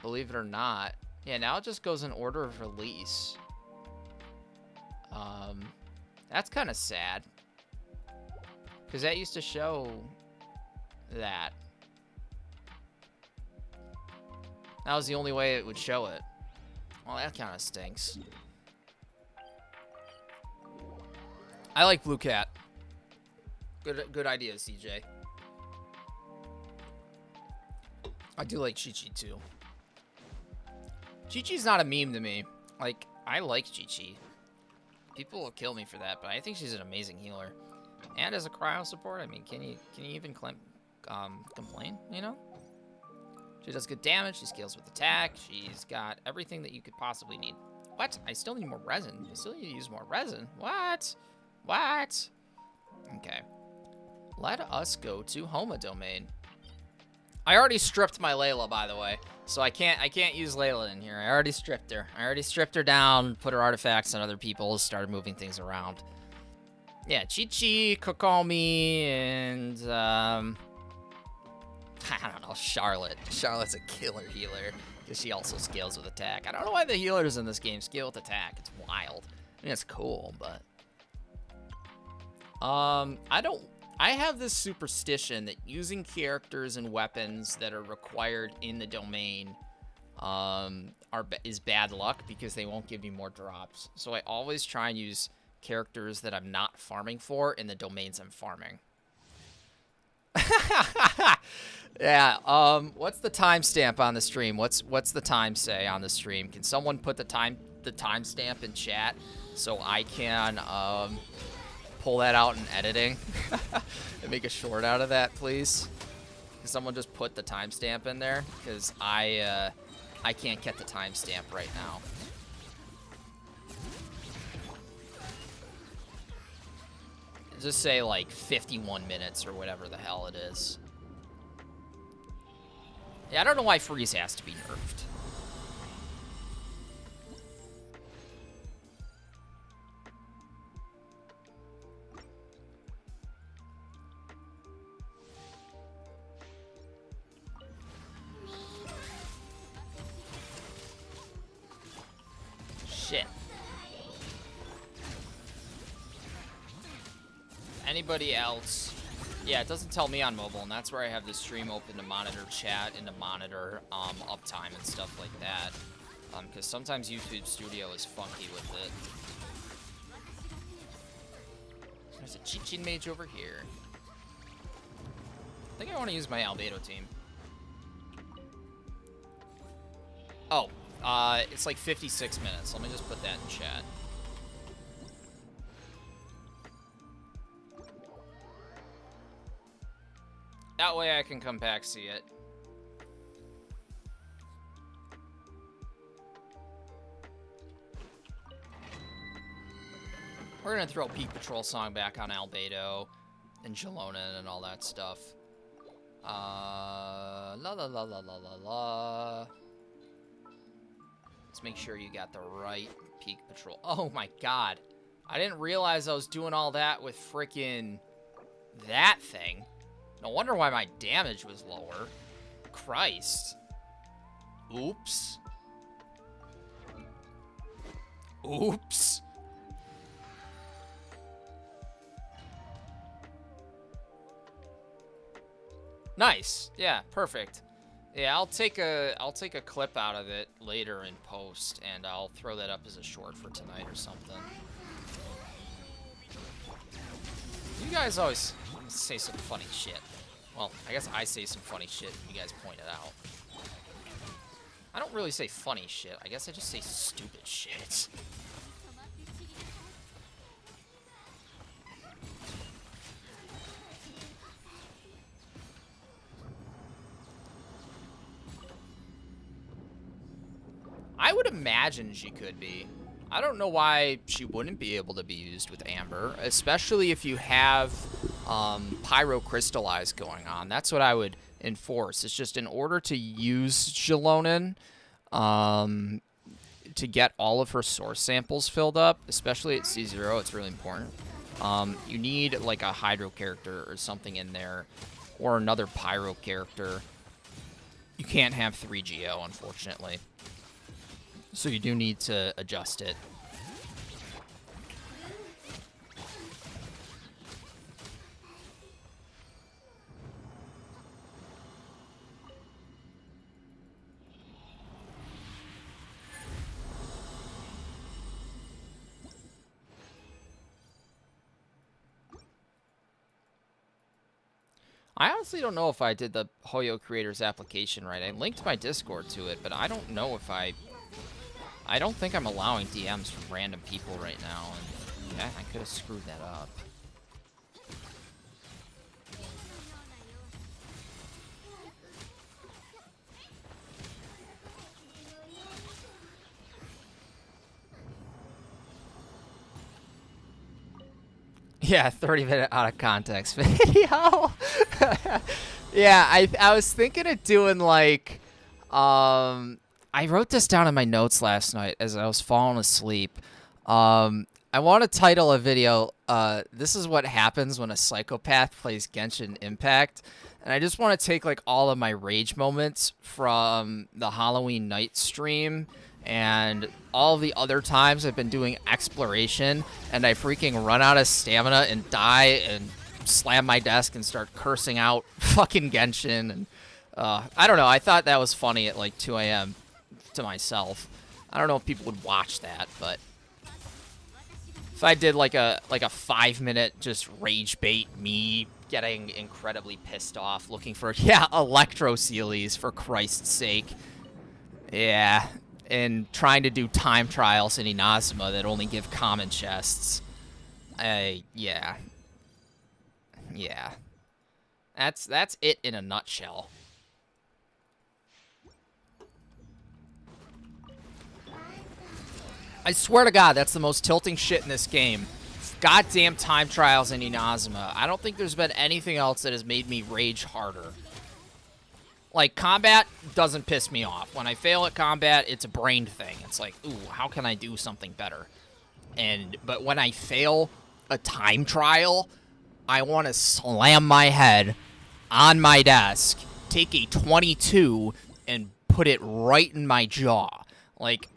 Believe it or not. Yeah, now it just goes in order of release. That's kind of sad. Because that used to show that. That was the only way it would show it. Well, that kind of stinks. I like Blue Cat. Good idea, CJ. I do like Chi-Chi too. Chi-Chi's not a meme to me. Like, I like Chi-Chi. People will kill me for that, but I think she's an amazing healer. And as a cryo support, I mean, can you even complain, you know? She does good damage, she scales with attack, she's got everything that you could possibly need. What? I still need more resin. I still need to use more resin. What? What? Okay. Let us go to Homa Domain. I already stripped my Layla, by the way, so I can't use Layla in here. I already stripped her. I already stripped her down, put her artifacts on other people, started moving things around. Yeah, Chi-Chi, Kokomi, and I don't know, Charlotte. Charlotte's a killer healer because she also scales with attack. I don't know why the healers in this game scale with attack. It's wild. I mean, it's cool, but I have this superstition that using characters and weapons that are required in the domain is bad luck because they won't give you more drops. So I always try and use characters that I'm not farming for in the domains I'm farming. Yeah, what's the timestamp on the stream? What's the time say on the stream? Can someone put the timestamp in chat so I can pull that out in editing and make a short out of that, please? Can someone just put the timestamp in there? Because I can't get the timestamp right now. Just say like 51 minutes or whatever the hell it is. Yeah, I don't know why freeze has to be nerfed. Shit. Anybody else? Yeah, it doesn't tell me on mobile, and that's where I have the stream open to monitor chat and to monitor uptime and stuff like that. Because sometimes YouTube Studio is funky with it. There's a Chi-Chi mage over here. I think I want to use my Albedo team. Oh, it's like 56 minutes. Let me just put that in chat. That way I can come back, see it. We're gonna throw Peak Patrol song back on Albedo and xilonen and all that stuff. La la la la la la la. Let's make sure you got the right Peak Patrol. Oh my god. I didn't realize I was doing all that with frickin' that thing. No wonder why my damage was lower. Christ. Oops. Oops. Nice. Yeah, perfect. Yeah, I'll take a clip out of it later in post, and I'll throw that up as a short for tonight or something. You guys always say some funny shit. Well, I guess I say some funny shit and you guys point it out. I don't really say funny shit. I guess I just say stupid shit. I would imagine she could be. I don't know why she wouldn't be able to be used with Amber, especially if you have Pyro Crystallize going on. That's what I would enforce. It's just in order to use xilonen, to get all of her source samples filled up, especially at C0, it's really important. You need like a Hydro character or something in there, or another Pyro character. You You can't have 3 Geo, unfortunately. So you do need to adjust it. I honestly don't know if I did the Hoyo Creators application right. I linked my Discord to it, but I don't know if I don't think I'm allowing DMs from random people right now. And yeah, I could have screwed that up. Yeah, 30-minute out of context video. Yeah, I was thinking of doing like, I wrote this down in my notes last night as I was falling asleep. I want to title a video, this is what happens when a psychopath plays Genshin Impact. And I just want to take like all of my rage moments from the Halloween night stream and all the other times I've been doing exploration and I freaking run out of stamina and die and slam my desk and start cursing out fucking Genshin. And I don't know. I thought that was funny at like 2 a.m. to myself. I don't know if people would watch that, but if I did like a 5-minute just rage bait me getting incredibly pissed off looking for, yeah, Electro Sealies, for Christ's sake. Yeah. And trying to do time trials in Inazuma that only give common chests. Yeah. Yeah. That's it in a nutshell. I swear to God, that's the most tilting shit in this game. Goddamn time trials in Inazuma. I don't think there's been anything else that has made me rage harder. Like, combat doesn't piss me off. When I fail at combat, it's a brain thing. It's like, ooh, how can I do something better? But when I fail a time trial, I want to slam my head on my desk, take a 22, and put it right in my jaw. Like,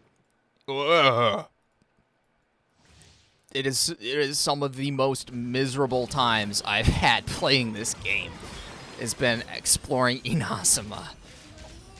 ugh. It is some of the most miserable times I've had playing this game. Has been exploring Inazuma.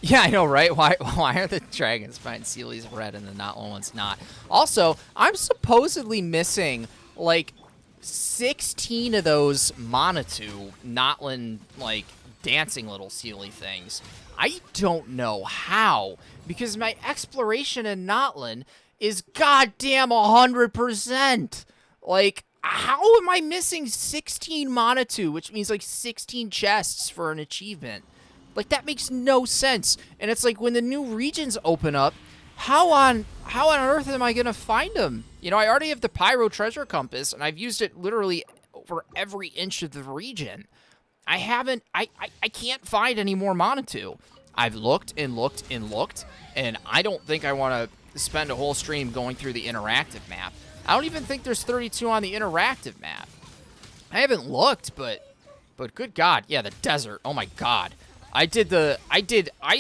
Yeah, I know, right? Why are the Dragon Spine Sealies red and the Notland one's not? Also, I'm supposedly missing, like, 16 of those Monatu Notland, like, dancing little Sealy things. I don't know how, because my exploration in Notland is goddamn 100%. Like, how am I missing 16 Monatu, which means like 16 chests for an achievement? Like, that makes no sense. And it's like, when the new regions open up, how on earth am I gonna find them? You know, I already have the Pyro Treasure Compass, and I've used it literally over every inch of the region. I can't find any more Monatu. I've looked and looked and looked, and I don't think I want to spend a whole stream going through the interactive map. I don't even think there's 32 on the interactive map. I haven't looked, but good God, yeah, the desert. Oh my God, I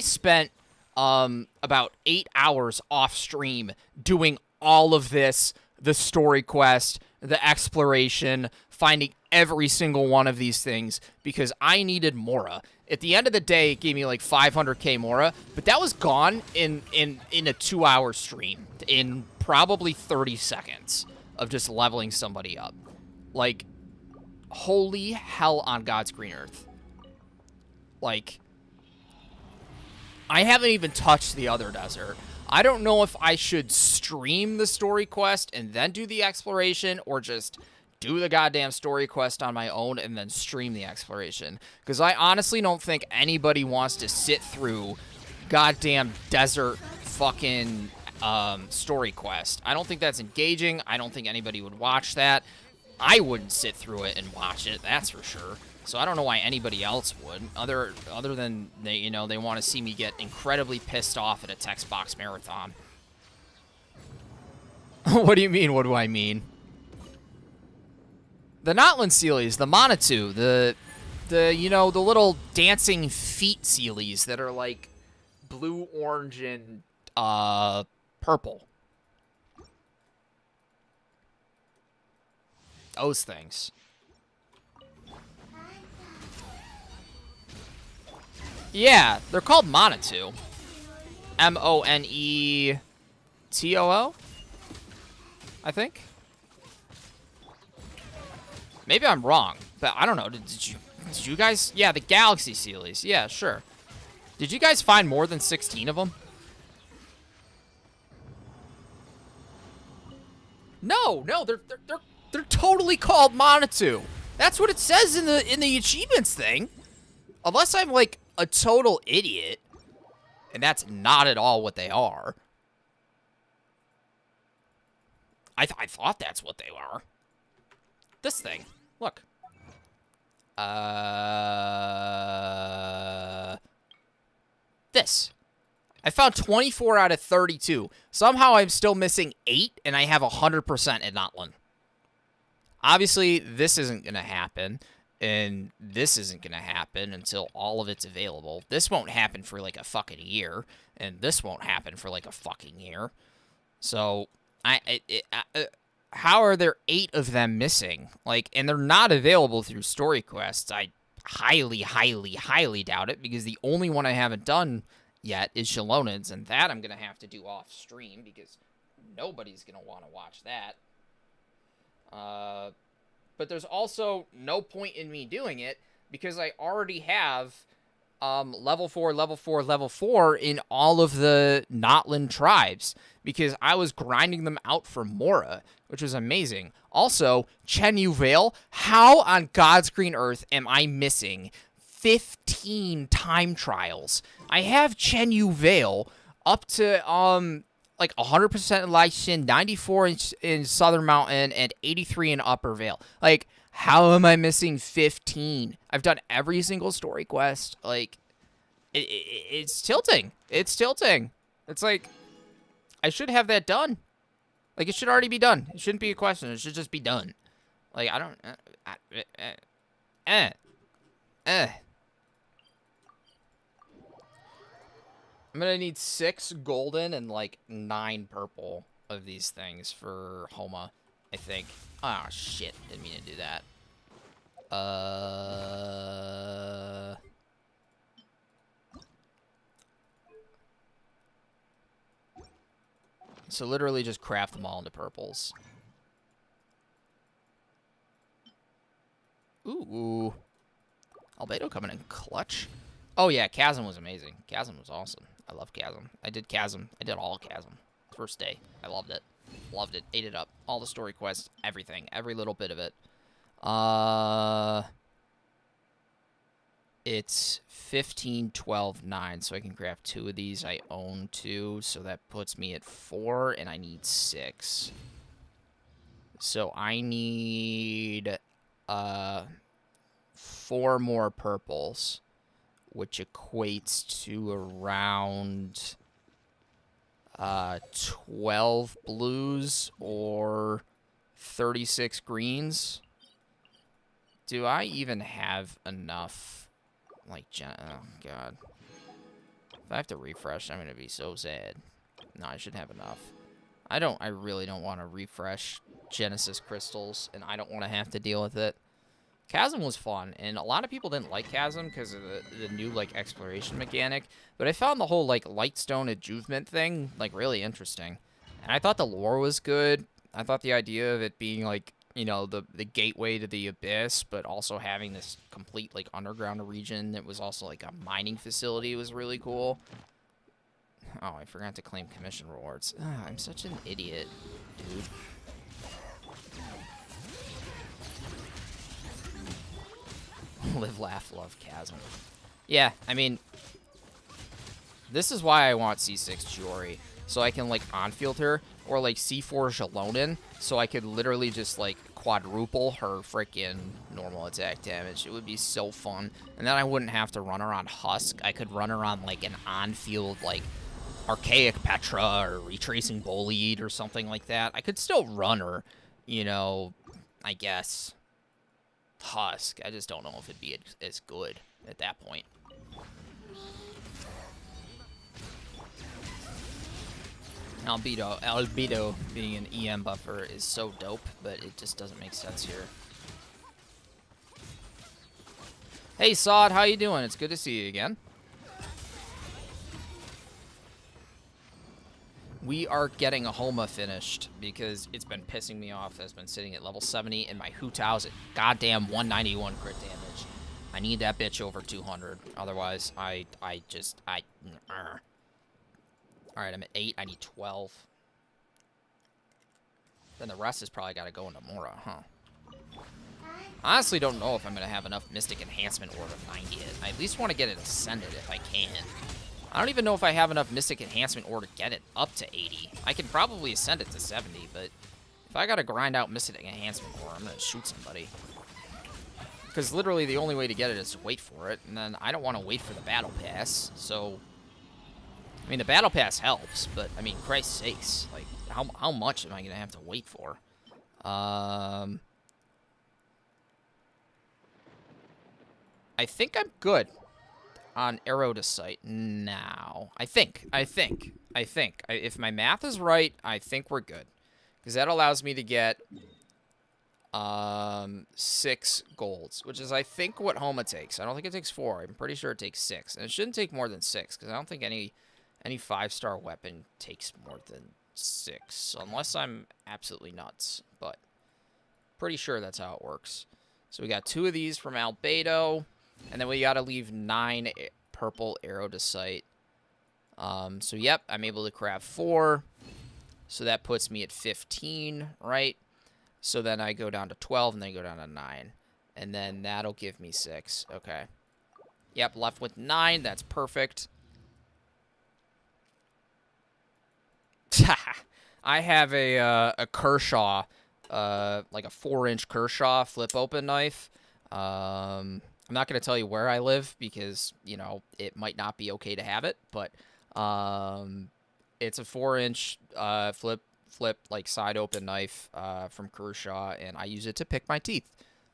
spent about 8 hours off stream doing all of this, the story quest, the exploration, finding every single one of these things because I needed Mora. At the end of the day, it gave me like 500k Mora, but that was gone in a 2-hour stream in probably 30 seconds of just leveling somebody up. Like, holy hell on God's green earth. Like, I haven't even touched the other desert. I don't know if I should stream the story quest and then do the exploration, or just do the goddamn story quest on my own and then stream the exploration. Because I honestly don't think anybody wants to sit through goddamn desert fucking story quest. I don't think that's engaging. I don't think anybody would watch that. I wouldn't sit through it and watch it, that's for sure. So I don't know why anybody else would, other than they want to see me get incredibly pissed off at a text box marathon. What do you mean? What do I mean? The Notland Sealies, the Monatu, the little dancing feet Sealies that are like blue, orange, and purple. Those things. Yeah, they're called Monetoo. Monetoo, I think. Maybe I'm wrong, but I don't know. Did you guys? Yeah, the Galaxy Sealies. Yeah, sure. Did you guys find more than 16 of them? No, they're totally called Monetoo. That's what it says in the achievements thing. Unless I'm like a total idiot, and that's not at all what they are. I thought that's what they are. This thing. Look. This. I found 24 out of 32. Somehow I'm still missing 8, and I have 100% in Notland. Obviously, this isn't going to happen, and this isn't going to happen until all of it's available. This won't happen for like a fucking year, and this won't happen for like a fucking year. So, how are there 8 of them missing? Like, and they're not available through story quests. I highly, highly, highly doubt it, because the only one I haven't done yet is Xilonen's, and that I'm going to have to do off stream, because nobody's going to want to watch that. But there's also no point in me doing it, because I already have level 4, level 4, level 4 in all of the Notland tribes, because I was grinding them out for Mora, which was amazing. Also, Chen Yu Vale, how on God's green earth am I missing 15 time trials? I have Chen Yu Vale up to like 100% in Lyshin, 94 in Southern Mountain, and 83 in Upper Vale. Like, how am I missing 15? I've done every single story quest. Like, it's tilting. It's tilting. It's like, I should have that done. Like, it should already be done. It shouldn't be a question. It should just be done. Like, I don't... I'm gonna need 6 golden and, like, 9 purple of these things for Homa, I think. Oh, shit. Didn't mean to do that. So literally just craft them all into purples. Ooh. Albedo coming in clutch. Oh, yeah, Chasm was amazing. Chasm was awesome. I love Chasm. I did Chasm. I did all Chasm. First day. I loved it. Loved it. Ate it up. All the story quests. Everything. Every little bit of it. It's 15, 12, 9. So I can craft 2 of these. I own 2. So that puts me at 4. And I need 6. So I need 4 more purples, which equates to around 12 blues or 36 greens. Do I even have enough? Like, oh, God. If I have to refresh, I'm going to be so sad. No, I should have enough. I really don't want to refresh Genesis crystals, and I don't want to have to deal with it. Chasm was fun, and a lot of people didn't like Chasm because of the new, like, exploration mechanic, but I found the whole, like, Lightstone Adjuvement thing, like, really interesting. And I thought the lore was good. I thought the idea of it being, like, you know, the gateway to the Abyss, but also having this complete, like, underground region that was also, like, a mining facility was really cool. Oh, I forgot to claim commission rewards. Ah, I'm such an idiot, dude. Live, laugh, love, Chasm. Yeah, I mean, this is why I want C6 Chiori, so I can, like, on-field her, or, like, C4 Xilonen, so I could literally just, like, quadruple her freaking normal attack damage. It would be so fun. And then I wouldn't have to run her on Husk. I could run her on, like, an on-field, like, Archaic Petra or Retracing Bolide or something like that. I could still run her, you know, I guess, Husk. I just don't know if it'd be as good at that point. Albedo being an EM buffer is so dope, but it just doesn't make sense here. Hey, Sod, how you doing? It's good to see you again. We are getting a Homa finished because it's been pissing me off. It's been sitting at level 70, and my Hu Tao's at goddamn 191 crit damage. I need that bitch over 200. Otherwise, I. Alright, I'm at 8. I need 12. Then the rest has probably got to go into Mora, huh? I honestly don't know if I'm going to have enough Mystic Enhancement Ore to 90 it. I at least want to get it Ascended if I can. I don't even know if I have enough Mystic Enhancement Ore to get it up to 80. I can probably ascend it to 70, but if I got to grind out Mystic Enhancement Ore, I'm going to shoot somebody. Because literally the only way to get it is to wait for it, and then I don't want to wait for the Battle Pass, so... I mean, the Battle Pass helps, but, I mean, Christ's sakes, like, how much am I going to have to wait for? I think I'm good on arrow to sight now. I think. If my math is right, I think we're good. Because that allows me to get 6 golds, which is, I think, what Homa takes. I don't think it takes 4. I'm pretty sure it takes 6. And it shouldn't take more than 6, because I don't think any 5-star weapon takes more than 6, unless I'm absolutely nuts. But pretty sure that's how it works. So we got 2 of these from Albedo, and then we got to leave 9 purple arrow to sight. So yep, I'm able to craft 4. So that puts me at 15, right? So then I go down to 12, and then I go down to 9. And then that'll give me 6. Okay. Yep, left with 9. That's perfect. I have a Kershaw, like a 4-inch Kershaw flip open knife. I'm not going to tell you where I live because, you know, it might not be okay to have it, but it's a 4-inch flip like side open knife from Kershaw, and I use it to pick my teeth.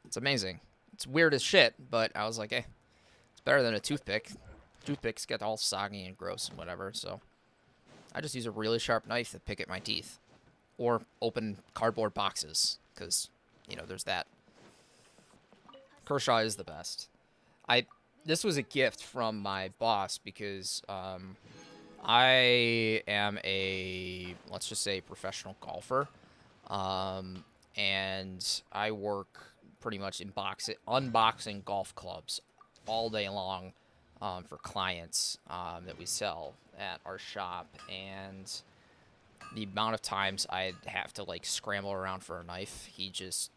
It's amazing. It's weird as shit, but I was like, hey, it's better than a toothpick. Toothpicks get all soggy and gross and whatever, so I just use a really sharp knife to pick at my teeth. Or open cardboard boxes, because, you know, there's that. Kershaw is the best. This was a gift from my boss because I am a, let's just say, professional golfer. And I work pretty much unboxing golf clubs all day long for clients that we sell at our shop. And the amount of times I'd have to, like, scramble around for a knife, he just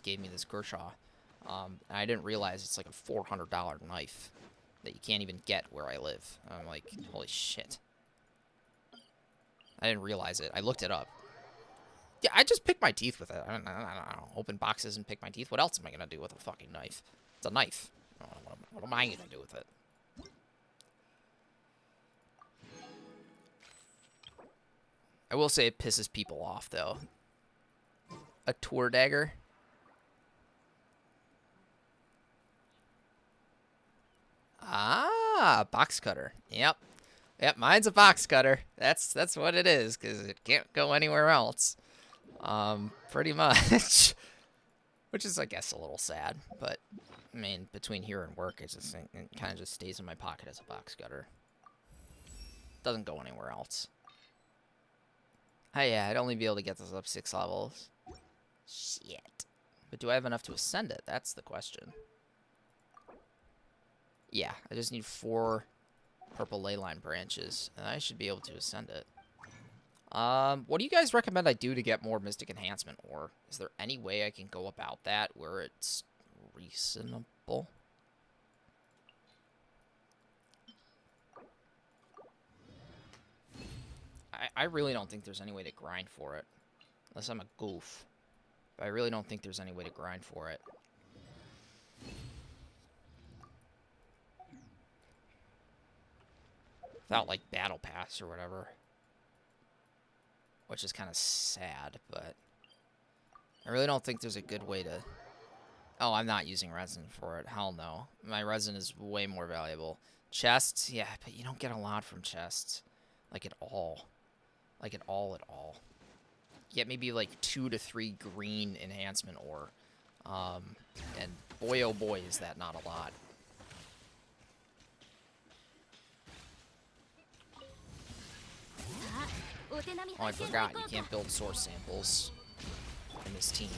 gave me this Kershaw. And I didn't realize it's like a $400 knife that you can't even get where I live. I'm like, holy shit. I didn't realize it. I looked it up. Yeah, I just pick my teeth with it. I don't know. Open boxes and pick my teeth. What else am I going to do with a fucking knife? It's a knife. What am I going to do with it? I will say it pisses people off, though. A tour dagger. Ah, box cutter. Yep. Yep, mine's a box cutter. That's what it is, because it can't go anywhere else. Pretty much. Which is, I guess, a little sad. But, I mean, between here and work, it kind of just stays in my pocket as a box cutter. Doesn't go anywhere else. Oh, yeah, I'd only be able to get this up 6 levels. Shit. But do I have enough to ascend it? That's the question. Yeah, I just need 4 purple ley line branches, and I should be able to ascend it. What do you guys recommend I do to get more Mystic Enhancement Ore? Is there any way I can go about that where it's reasonable? I really don't think there's any way to grind for it. Unless I'm a goof. But I really don't think there's any way to grind for it. Without, like, Battle Pass or whatever. Which is kind of sad, but I really don't think there's a good way to... Oh, I'm not using resin for it. Hell no. My resin is way more valuable. Chests? Yeah, but you don't get a lot from chests. Like, at all. Like, at all. Get maybe, like, 2 to 3 green enhancement ore. And boy, oh boy, is that not a lot. Oh, I forgot. You can't build source samples in this team.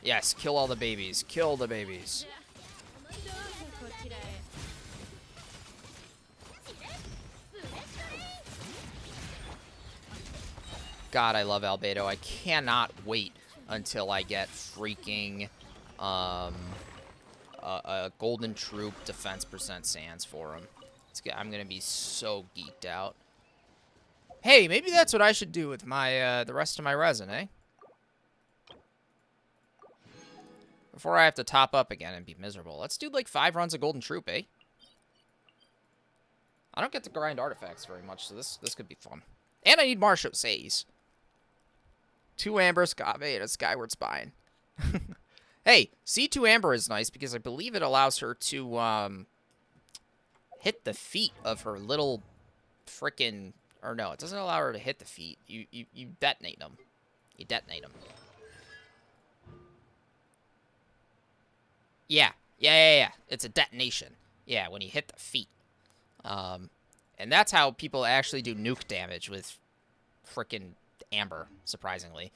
Yes, kill all the babies. Kill the babies. God, I love Albedo. I cannot wait until I get freaking a golden troop defense percent sands for him. I'm gonna be so geeked out. Hey, maybe that's what I should do with my the rest of my resin, eh? Before I have to top up again and be miserable. Let's do like 5 runs of golden troop, eh? I don't get to grind artifacts very much, so this could be fun. And I need Marshal Says. 2 Amber, Scave, and a Skyward Spine. Hey, C2 Amber is nice because I believe it allows her to hit the feet of her little frickin'... Or no, it doesn't allow her to hit the feet. You detonate them. You detonate them. Yeah. It's a detonation. Yeah, when you hit the feet. And that's how people actually do nuke damage with frickin' Amber, surprisingly.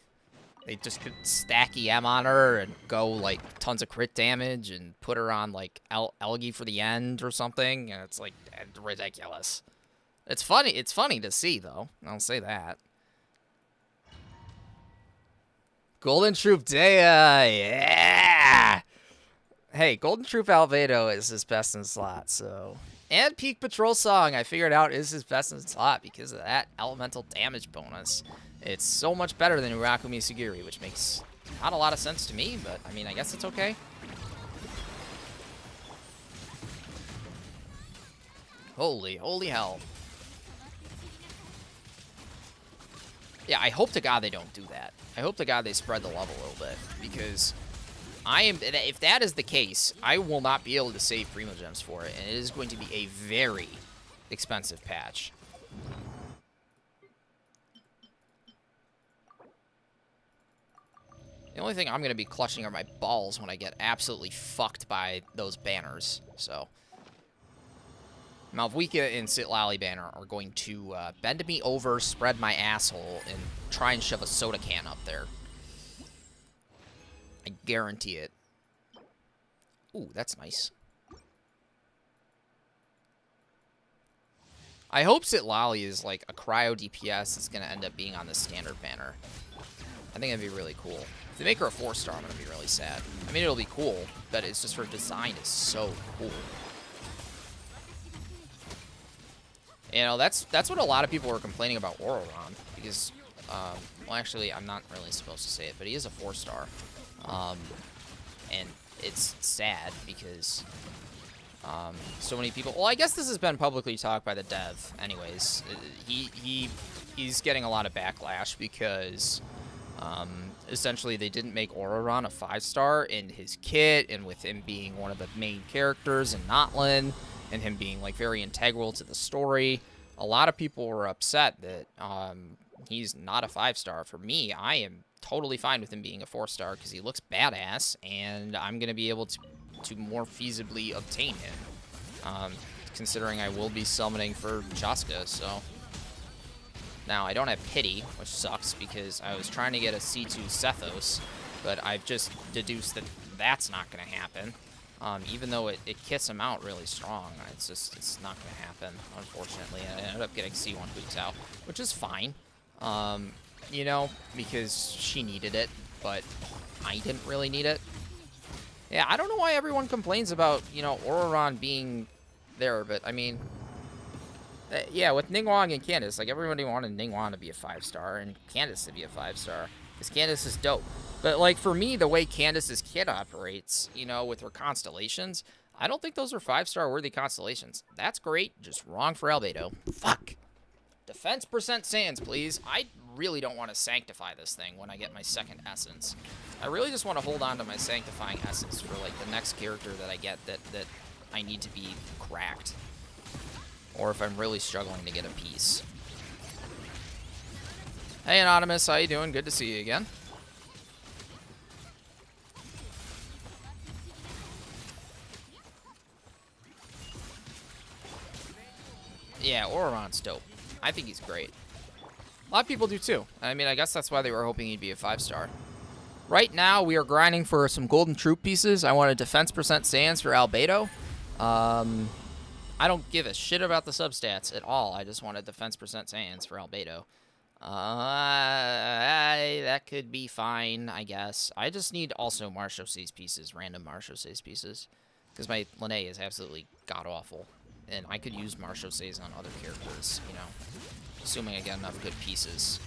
They just could stack EM on her and go, like, tons of crit damage and put her on, like, Algae for the end or something. And it's, like, ridiculous. It's funny to see, though. I'll say that. Golden Troop Dea, yeah! Hey, Golden Troop Albedo is his best in slot, so... And Peak Patrol Song, I figured out, is his best in slot because of that elemental damage bonus. It's so much better than Uraku Misugiri, which makes not a lot of sense to me, but, I mean, I guess it's okay. Holy hell. Yeah, I hope to God they don't do that. I hope to God they spread the love a little bit, because if that is the case, I will not be able to save Primogems for it, and it is going to be a very expensive patch. The only thing I'm going to be clutching are my balls when I get absolutely fucked by those banners, so... Malvika and Sitlali banner are going to bend me over, spread my asshole, and try and shove a soda can up there. I guarantee it. Ooh, that's nice. I hope Sitlali is like a cryo DPS that's going to end up being on the standard banner. I think that'd be really cool. If they make her a 4-star, I'm going to be really sad. I mean, it'll be cool, but it's just her design is so cool. You know, that's what a lot of people were complaining about Ororon, because, well, actually, I'm not really supposed to say it, but he is a 4-star. And it's sad because so many people... Well, I guess this has been publicly talked by the dev anyways. He's getting a lot of backlash because essentially they didn't make Ororon a 5-star in his kit, and with him being one of the main characters in Notlin, and him being, like, very integral to the story. A lot of people were upset that he's not a 5-star. For me, I am totally fine with him being a 4-star because he looks badass, and I'm going to be able to more feasibly obtain him, considering I will be summoning for Chaska, so... Now, I don't have Pity, which sucks, because I was trying to get a C2 Sethos, but I've just deduced that that's not going to happen. Even though it kits him out really strong, it's not going to happen, unfortunately. I ended up getting C1 Hutao, which is fine, you know, because she needed it, but I didn't really need it. Yeah, I don't know why everyone complains about, you know, Ororon being there, but, I mean, yeah, with Ningguang and Candace, like, everybody wanted Ningguang to be a 5-star and Candace to be a 5-star, because Candace is dope. But, like, for me, the way Candace's kit operates, you know, with her constellations, I don't think those are 5-star worthy constellations. That's great, just wrong for Albedo. Fuck! Defense percent sands, please. I really don't want to sanctify this thing when I get my second essence. I really just want to hold on to my sanctifying essence for, like, the next character that I get that I need to be cracked. or if I'm really struggling to get a piece. Hey, Anonymous, how you doing? Good to see you again. Yeah, Ororon's dope. I think he's great. A lot of people do too. I mean, I guess that's why they were hoping he'd be a 5-star. Right now, we are grinding for some golden troop pieces. I want a defense percent sands for Albedo. I don't give a shit about the substats at all. I just want a defense percent sands for Albedo. That could be fine, I guess. I just need also Marchaussées pieces, random Marchaussées pieces. Because my Linné is absolutely god-awful. And I could use Marchaussées on other characters, you know. Assuming I get enough good pieces.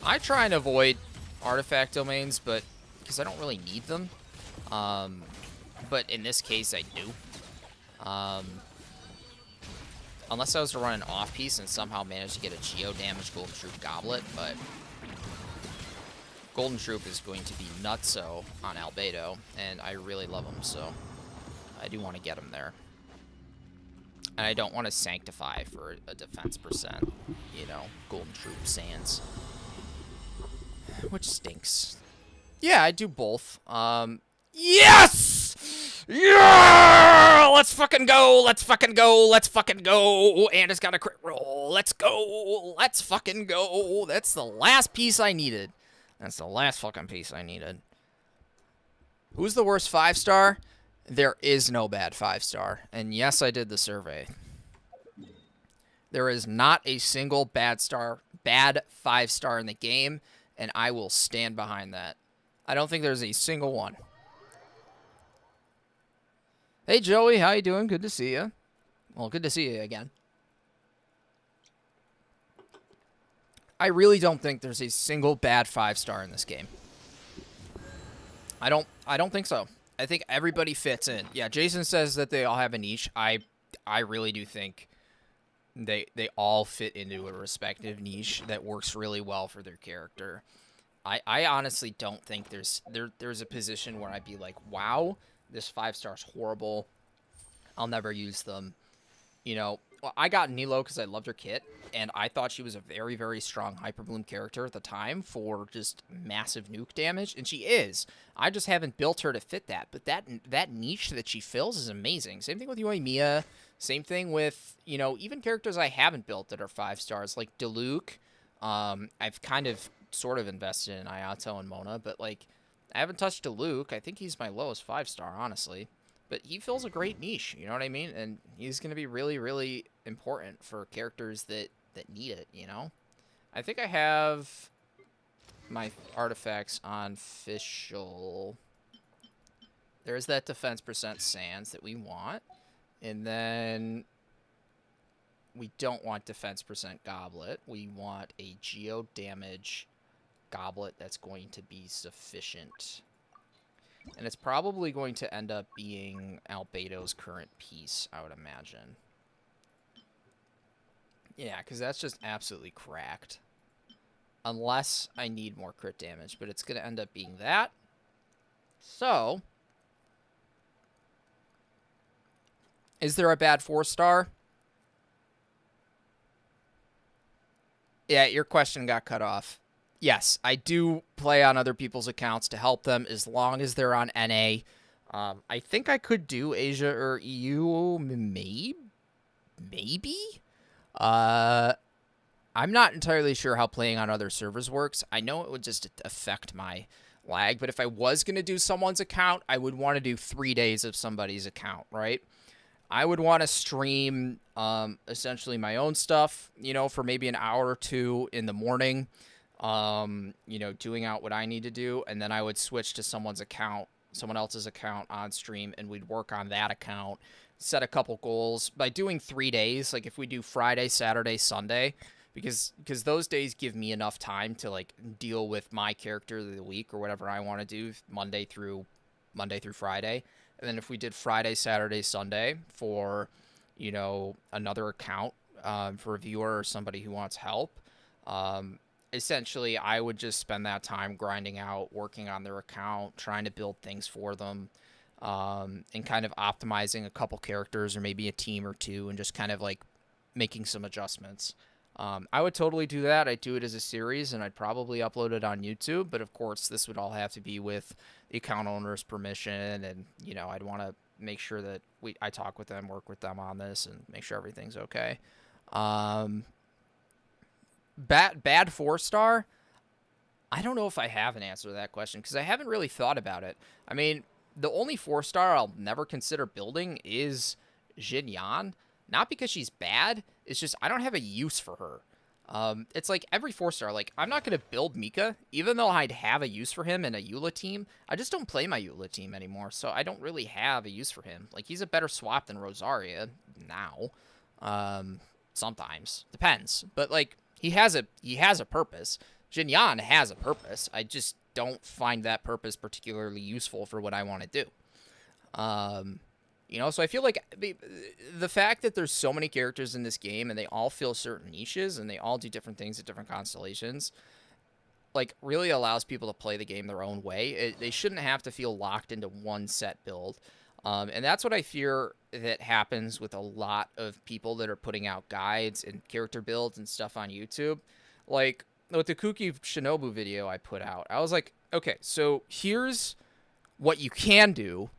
I try and avoid artifact domains, but because I don't really need them. But in this case, I do. Unless I was to run an off-piece and somehow manage to get a geo-damage Golden Troop Goblet, but Golden Troop is going to be nutso on Albedo, and I really love him, so I do want to get him there. And I don't want to Sanctify for a defense percent, you know, Golden Troop Sands. Which stinks. Yeah, I do both. Yes! Yeah! Let's fucking go! Let's fucking go! Let's fucking go! And it's got a crit roll. Let's go! Let's fucking go! That's the last piece I needed. That's the last fucking piece I needed. Who's the worst 5-star? There is no bad 5-star. And yes, I did the survey. There is not a single bad 5-star in the game, and I will stand behind that. I don't think there's a single one. Hey, Joey, how you doing? Good to see you. Well, good to see you again. I really don't think there's a single bad 5-star in this game. I don't think so. I think everybody fits in. Yeah, Jason says that they all have a niche. I really do think they all fit into a respective niche that works really well for their character. I honestly don't think there's a position where I'd be like, wow, this 5-star's horrible. I'll never use them. You know, well, I got Nilo because I loved her kit, and I thought she was a very, very strong Hyperbloom character at the time for just massive nuke damage, and she is. I just haven't built her to fit that, but that niche that she fills is amazing. Same thing with Yoimiya. Same thing with, you know, even characters I haven't built that are 5-stars, like Diluc. I've kind of sort of invested in Ayato and Mona, but, like, I haven't touched Diluc. I think he's my lowest 5-star, honestly. But he fills a great niche, you know what I mean? And he's going to be really, really important for characters that need it, you know? I think I have my artifacts on official. There's that defense percent sands that we want. And then we don't want defense percent goblet. We want a geo damage goblet that's going to be sufficient. And it's probably going to end up being Albedo's current piece, I would imagine. Yeah, because that's just absolutely cracked. Unless I need more crit damage, but it's going to end up being that. So, is there a bad 4-star? Yeah, your question got cut off. Yes, I do play on other people's accounts to help them as long as they're on NA. I think I could do Asia or EU, maybe? I'm not entirely sure how playing on other servers works. I know it would just affect my lag, but if I was going to do someone's account, I would want to do 3 days of somebody's account, right? I would want to stream essentially my own stuff, you know, for maybe an hour or two in the morning. You know, doing out what I need to do, and then I would switch to someone else's account on stream, and we'd work on that account, set a couple goals. By doing 3 days, like if we do Friday, Saturday, Sunday, because those days give me enough time to like deal with my character of the week or whatever I want to do Monday through Friday. And then if we did Friday, Saturday, Sunday for, you know, another account for a viewer or somebody who wants help, essentially, I would just spend that time grinding out, working on their account, trying to build things for them. and kind of optimizing a couple characters or maybe a team or two and just kind of like making some adjustments. I would totally do that. I'd do it as a series, and I'd probably upload it on YouTube. But of course, this would all have to be with the account owner's permission, and I'd want to make sure that I talk with them, work with them on this, and make sure everything's okay. Bad 4-star. I don't know if I have an answer to that question because I haven't really thought about it. I mean, the only 4-star I'll never consider building is Jin Yan. Not because she's bad, it's just I don't have a use for her. It's like every 4-star, like I'm not going to build Mika, even though I'd have a use for him in a Eula team. I just don't play my Eula team anymore, so I don't really have a use for him. Like he's a better swap than Rosaria now. Sometimes. Depends. But like he has a purpose. Jin Yan has a purpose. I just don't find that purpose particularly useful for what I want to do. So I feel like the fact that there's so many characters in this game and they all fill certain niches and they all do different things at different constellations, like really allows people to play the game their own way. They shouldn't have to feel locked into one set build. And that's what I fear that happens with a lot of people that are putting out guides and character builds and stuff on YouTube. Like with the Kuki Shinobu video I put out, I was like, okay, so here's what you can do,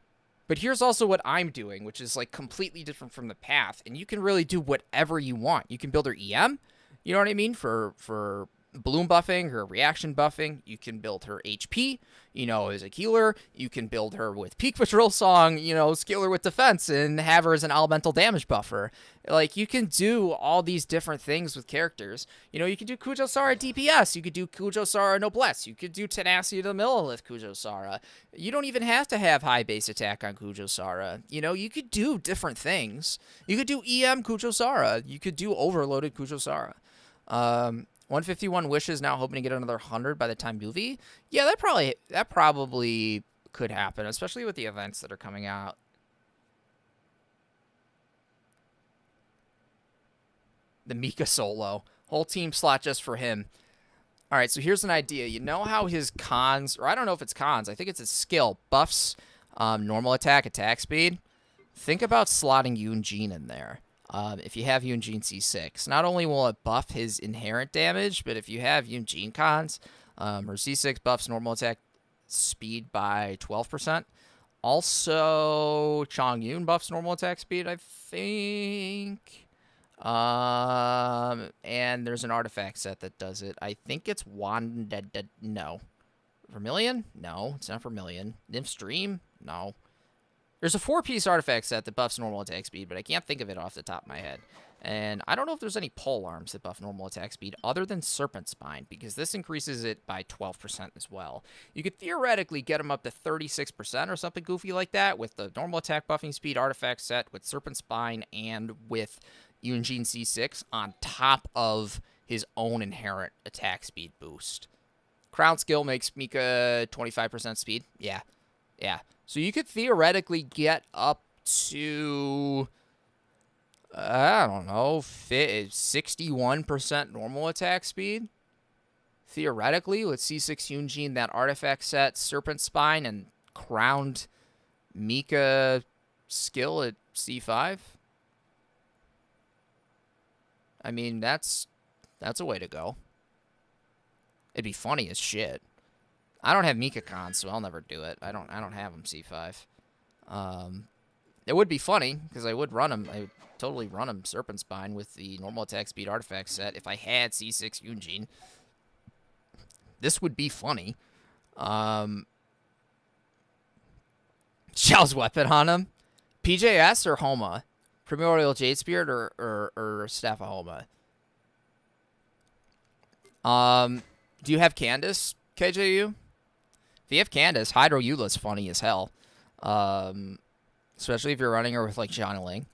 but here's also what I'm doing, which is like completely different from the path. And you can really do whatever you want. You can build her EM, you know what I mean, for bloom buffing, her reaction buffing. You can build her HP, as a healer. You can build her with Peak Patrol Song, skill her with defense and have her as an elemental damage buffer. Like, you can do all these different things with characters. You can do Kujo Sara DPS. You could do Kujo Sara Noblesse. You could do Tenacity to the Millilith Kujo Sara. You don't even have to have high base attack on Kujo Sara. You could do different things. You could do EM Kujo Sara. You could do overloaded Kujo Sara. 151 wishes, now hoping to get another 100 by the time UV. Yeah, that probably could happen, especially with the events that are coming out. The Mika solo. Whole team slot just for him. All right, so here's an idea. You know how his cons, or I don't know if it's cons, I think it's his skill, buffs normal attack speed? Think about slotting Yunjin in there. If you have Yunjin C6, not only will it buff his inherent damage, but if you have Yunjin cons, her C6 buffs normal attack speed by 12%. Also, Chongyun buffs normal attack speed, I think. And there's an artifact set that does it. I think it's no. Vermilion? No, it's not Vermilion. Nymph's Dream? No. There's a 4-piece artifact set that buffs normal attack speed, but I can't think of it off the top of my head. And I don't know if there's any pole arms that buff normal attack speed other than Serpent Spine, because this increases it by 12% as well. You could theoretically get them up to 36% or something goofy like that with the normal attack buffing speed artifact set, with Serpent Spine, and with Yunjin C6 on top of his own inherent attack speed boost. Crown skill makes Mika 25% speed. Yeah. So you could theoretically get up to, I don't know, 61% normal attack speed. Theoretically, with C6 Yunjin, that artifact set, Serpent Spine, and crowned Mika skill at C5. I mean, that's a way to go. It'd be funny as shit. I don't have Mika cons, so I'll never do it. I don't have him C5. It would be funny because I would run him. I would totally run him Serpent Spine with the normal attack speed artifact set if I had C6 Yunjin. This would be funny. Shell's weapon on him. PJS or Homa? Primordial Jade Spirit or Staff of Homa? Do you have Candace, KJU? If you have Candace, Hydro Eula's funny as hell. Especially if you're running her with, like, Xiaoling.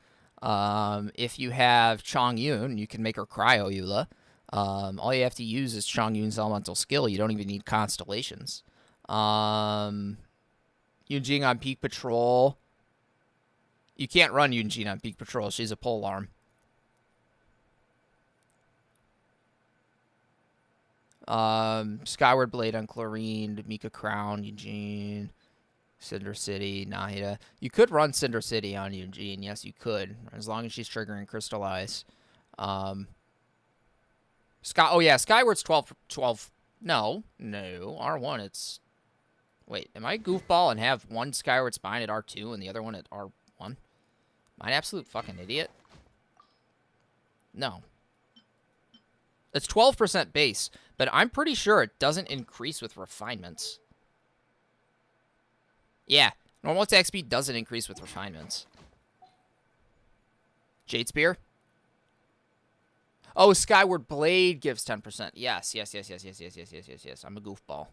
If you have Chongyun, you can make her Cryo Eula. All you have to use is Chongyun's elemental skill. You don't even need constellations. Yunjin on Peak Patrol. You can't run Yunjin on Peak Patrol. She's a pole arm. Skyward Blade on Chlorine, Mika Crown, Eugene, Cinder City, Nahida. You could run Cinder City on Eugene. Yes, you could, as long as she's triggering Crystallize. Oh, yeah, Skyward's 12. No. R1, it's... Wait, am I goofball and have one Skyward Spine at R2 and the other one at R1? Am I an absolute fucking idiot? No. It's 12% base, but I'm pretty sure it doesn't increase with refinements. Yeah, normal attack speed doesn't increase with refinements. Jade Spear? Oh, Skyward Blade gives 10%. Yes. I'm a goofball.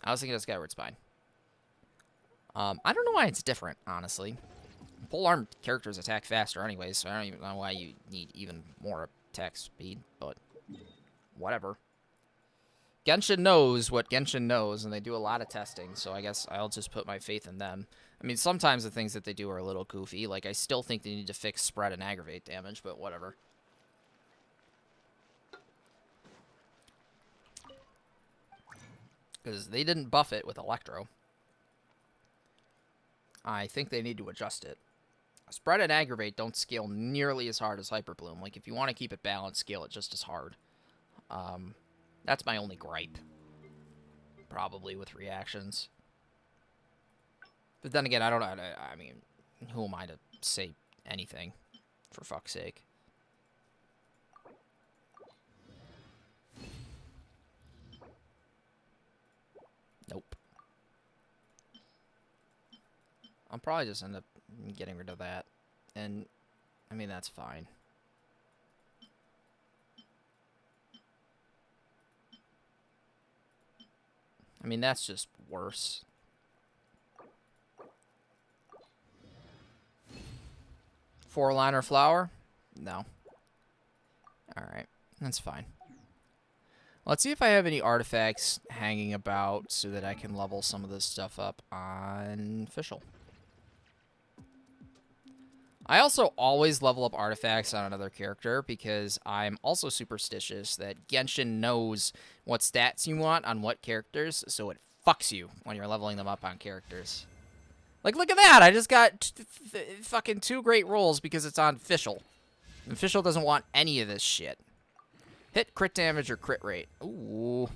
I was thinking of Skyward Spine. I don't know why it's different, honestly. Polearm characters attack faster anyways, so I don't even know why you need even more attack speed, but whatever. Genshin knows what Genshin knows, and they do a lot of testing, so I guess I'll just put my faith in them. I mean, sometimes the things that they do are a little goofy. Like, I still think they need to fix spread and aggravate damage, but whatever. Because they didn't buff it with Electro. I think they need to adjust it. Spread and aggravate don't scale nearly as hard as Hyper Bloom. Like, if you want to keep it balanced, scale it just as hard. That's my only gripe. Probably with reactions. But then again, I don't know. I mean, who am I to say anything? For fuck's sake. Nope. I'll probably just end up getting rid of that. And, I mean, that's fine. I mean, that's just worse. Four-liner flower? No. Alright, that's fine. Let's see if I have any artifacts hanging about so that I can level some of this stuff up on Official. I also always level up artifacts on another character because I'm also superstitious that Genshin knows what stats you want on what characters, so it fucks you when you're leveling them up on characters. Like, look at that! I just got fucking 2 great rolls because it's on Official. Official doesn't want any of this shit. Hit, crit damage, or crit rate. Ooh.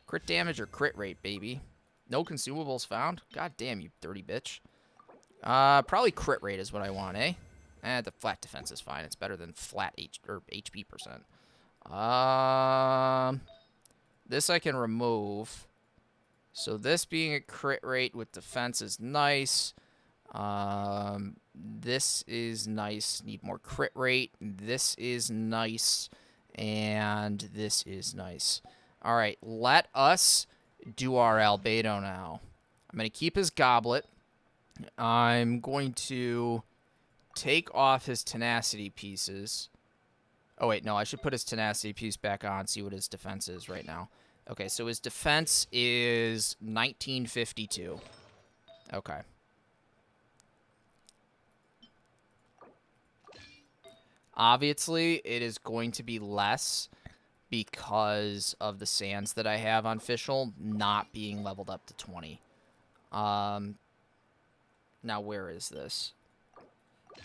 Crit damage or crit rate, baby. No consumables found? God damn, you dirty bitch. Probably crit rate is what I want, eh? The flat defense is fine. It's better than flat HP percent. This I can remove. So this being a crit rate with defense is nice. This is nice. Need more crit rate. This is nice. And this is nice. Alright, let us do our Albedo now. I'm going to keep his goblet. I'm going to take off his tenacity pieces. Oh, wait, no, I should put his tenacity piece back on, see what his defense is right now. Okay, so his defense is 1952. Okay. Obviously, it is going to be less because of the sands that I have on Official not being leveled up to 20. Now, where is this?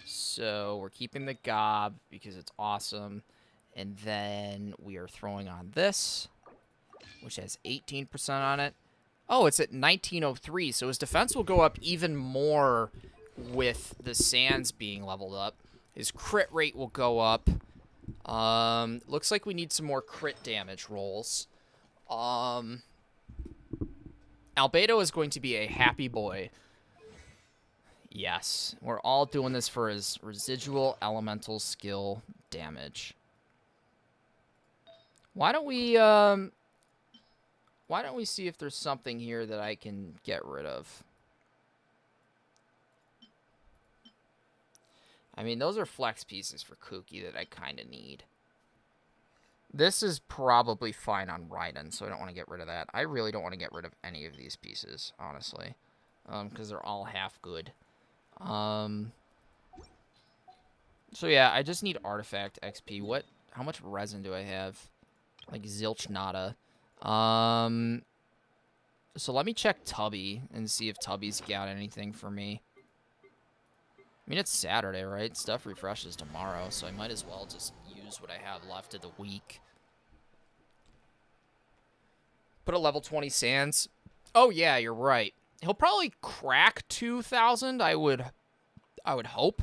So, we're keeping the gob because it's awesome. And then we are throwing on this, which has 18% on it. Oh, it's at 1903, so his defense will go up even more with the sands being leveled up. His crit rate will go up. Looks like we need some more crit damage rolls. Albedo is going to be a happy boy. Yes, we're all doing this for his residual elemental skill damage. Why don't we see if there's something here that I can get rid of? I mean, those are flex pieces for Kuki that I kind of need. This is probably fine on Raiden, so I don't want to get rid of that. I really don't want to get rid of any of these pieces, honestly, because they're all half good. So yeah, I just need artifact XP. How much resin do I have? Like zilch nada. So let me check Tubby and see if Tubby's got anything for me. I mean, it's Saturday, right? Stuff refreshes tomorrow, so I might as well just use what I have left of the week. Put a level 20 Sands. Oh, yeah, you're right. He'll probably crack 2,000, I would hope.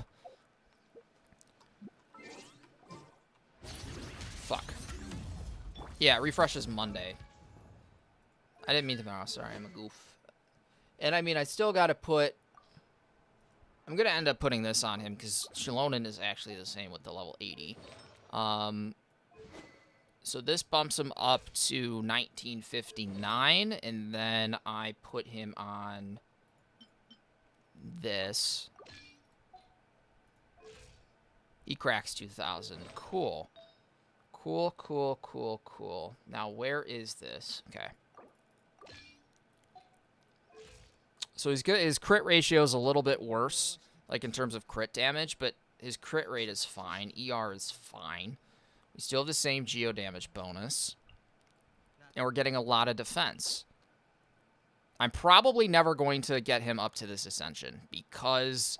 Fuck. Yeah, it refreshes Monday. I didn't mean tomorrow. Sorry, I'm a goof. And I mean, I still got to put... I'm going to end up putting this on him because xilonen is actually the same with the level 80. So this bumps him up to 1959, and then I put him on this. He cracks 2,000. Cool. Cool, cool, cool, cool. Now, where is this? Okay. So he's good. His crit ratio is a little bit worse, like in terms of crit damage, but his crit rate is fine. ER is fine. We still have the same geo damage bonus. And we're getting a lot of defense. I'm probably never going to get him up to this ascension because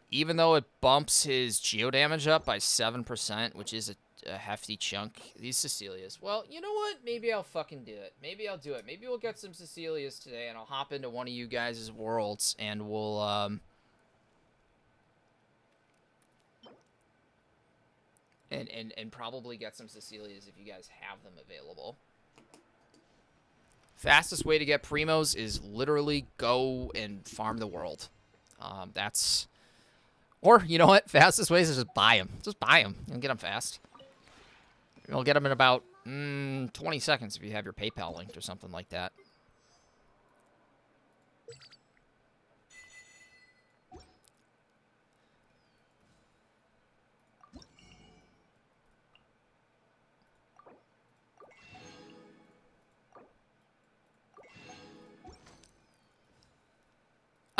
even though it bumps his geo damage up by 7%, which is a hefty chunk, these Cecilias, well, you know what? Maybe I'll fucking do it. Maybe I'll do it. Maybe we'll get some Cecilias today and I'll hop into one of you guys' worlds and we'll, and probably get some Cecilias if you guys have them available. Fastest way to get primos is literally go and farm the world. That's... Or, you know what? Fastest way is just buy them. Just buy them. You'll get them fast. You'll get them in about 20 seconds if you have your PayPal linked or something like that.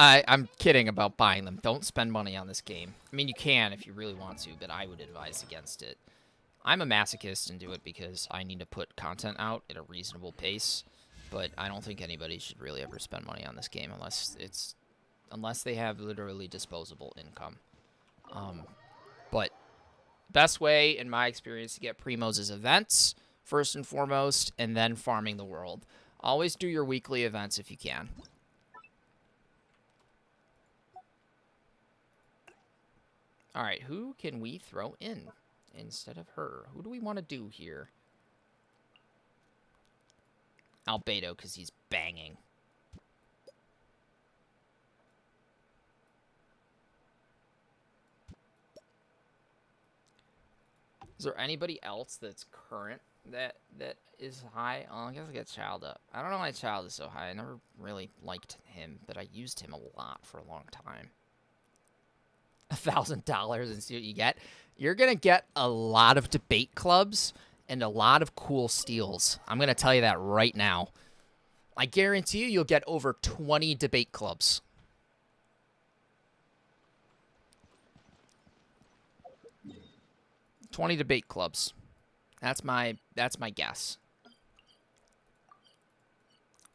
I'm kidding about buying them. Don't spend money on this game. I mean, you can if you really want to, but I would advise against it. I'm a masochist and do it because I need to put content out at a reasonable pace, but I don't think anybody should really ever spend money on this game unless they have literally disposable income. But best way, in my experience, to get primos is events, first and foremost, and then farming the world. Always do your weekly events if you can. All right, who can we throw in instead of her? Who do we want to do here? Albedo, because he's banging. Is there anybody else that's current that is high? Oh, I guess I get Child up. I don't know why Child is so high. I never really liked him, but I used him a lot for a long time. $1,000 and see what you get. You're going to get a lot of debate clubs and a lot of cool steals. I'm going to tell you that right now. I guarantee you you'll get over 20 debate clubs. $20 debate clubs. That's my guess.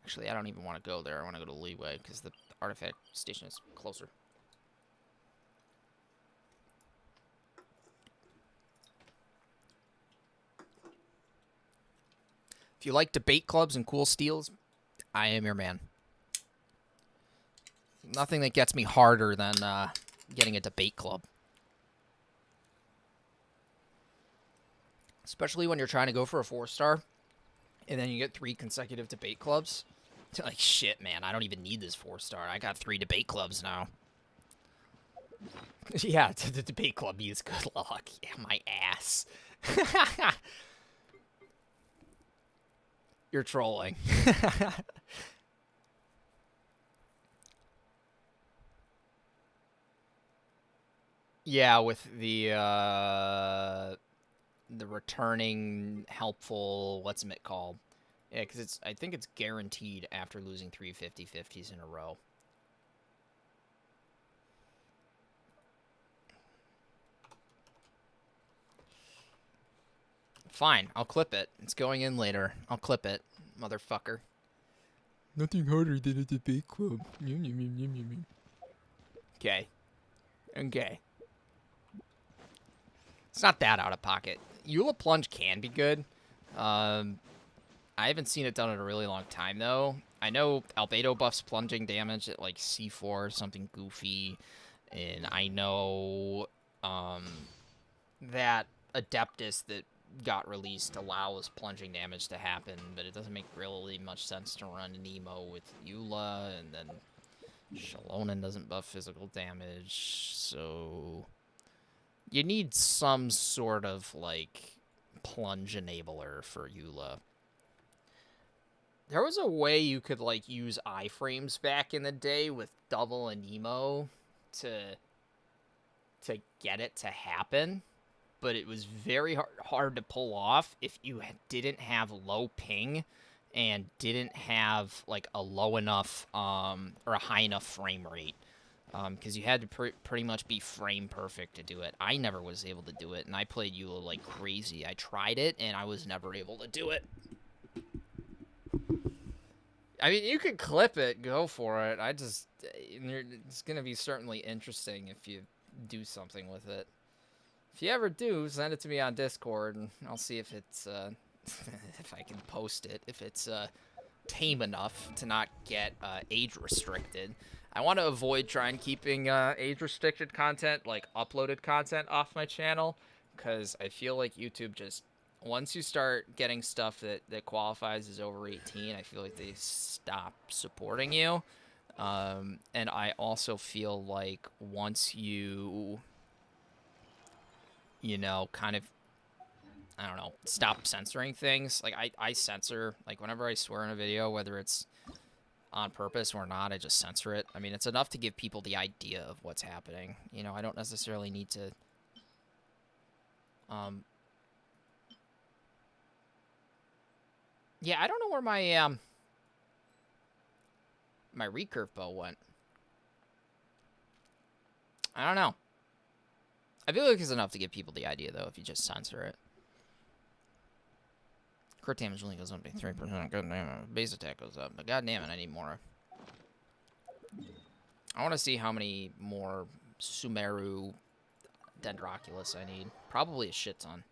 Actually, I don't even want to go there. I want to go to Leeway because the artifact station is closer. If you like debate clubs and cool steals, I am your man. Nothing that gets me harder than getting a debate club. Especially when you're trying to go for a 4-star, and then you get 3 consecutive debate clubs. It's like, shit, man, I don't even need this 4-star. I got 3 debate clubs now. Yeah, the debate club means good luck. Yeah, my ass. You're trolling. Yeah, with the returning helpful, what's it called? Yeah, because I think it's guaranteed after losing 3 50-50s in a row. Fine, I'll clip it. It's going in later. I'll clip it, motherfucker. Nothing harder than a debate club. Okay. Okay. It's not that out of pocket. Eula Plunge can be good. I haven't seen it done in a really long time, though. I know Albedo buffs plunging damage at, like, C4 or something goofy. And I know that Adeptus that got released allows plunging damage to happen, but it doesn't make really much sense to run an emo with Eula, and then xilonen doesn't buff physical damage, so you need some sort of, like, plunge enabler for Eula. There was a way you could, like, use iframes back in the day with double and emo to get it to happen, but it was very hard to pull off if you didn't have low ping and didn't have, like, a low enough or a high enough frame rate, because you had to pretty much be frame perfect to do it. I never was able to do it, and I played Eula like crazy. I tried it, and I was never able to do it. I mean, you could clip it, go for it. It's going to be certainly interesting if you do something with it. If you ever do, send it to me on Discord, and I'll see if it's, if I can post it, if it's, tame enough to not get, age-restricted. I want to avoid trying keeping, age-restricted content, like uploaded content, off my channel, because I feel like YouTube just, once you start getting stuff that qualifies as over 18, I feel like they stop supporting you. And I also feel like once you know, kind of, I don't know, stop censoring things. Like, I censor, like, whenever I swear in a video, whether it's on purpose or not, I just censor it. I mean, it's enough to give people the idea of what's happening. You know, I don't necessarily need to, yeah, I don't know where my, my recurve bow went. I don't know. I feel like it's enough to give people the idea, though, if you just censor it. Crit damage only goes up to 3%. God damn it. Base attack goes up. But god damn it, I need more. I want to see how many more Sumeru Dendroculus I need. Probably a shit ton.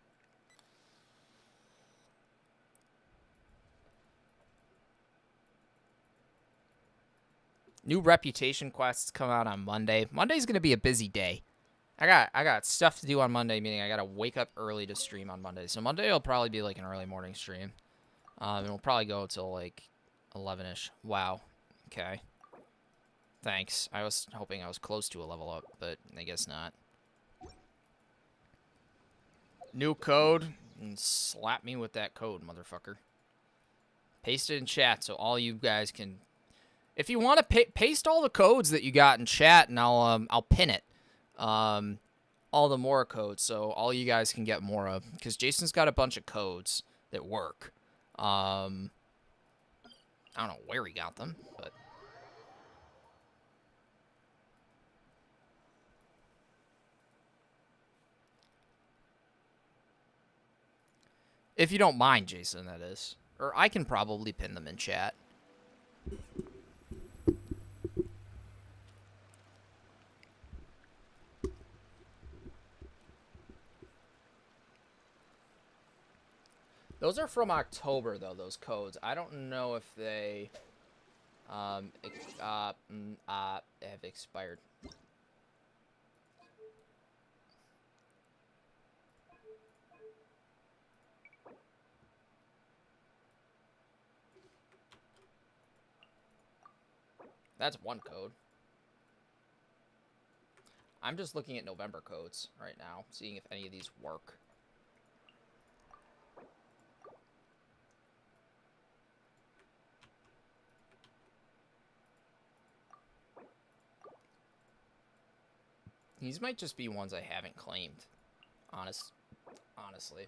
New reputation quests come out on Monday. Monday's going to be a busy day. I got stuff to do on Monday, meaning I got to wake up early to stream on Monday. So Monday will probably be like an early morning stream. And we'll probably go until like 11-ish. Wow. Okay. Thanks. I was hoping I was close to a level up, but I guess not. New code. And slap me with that code, motherfucker. Paste it in chat so all you guys can... If you want to paste all the codes that you got in chat, and I'll pin it. All the more codes, so all you guys can get more of. Because Jason's got a bunch of codes that work. I don't know where he got them, but... If you don't mind, Jason, that is. Or I can probably pin them in chat. Those are from October, though, those codes. I don't know if they have expired. That's one code. I'm just looking at November codes right now, seeing if any of these work. These might just be ones I haven't claimed. Honestly.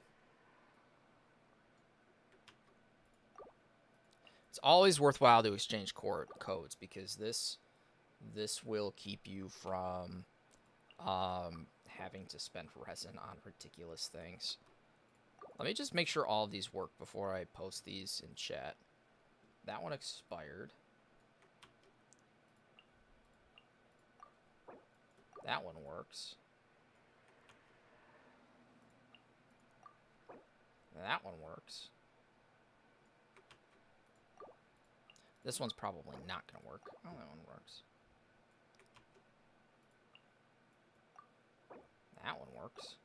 It's always worthwhile to exchange codes because this will keep you from having to spend resin on ridiculous things. Let me just make sure all of these work before I post these in chat. That one expired. That one works. That one works. This one's probably not going to work. Oh, that one works. That one works.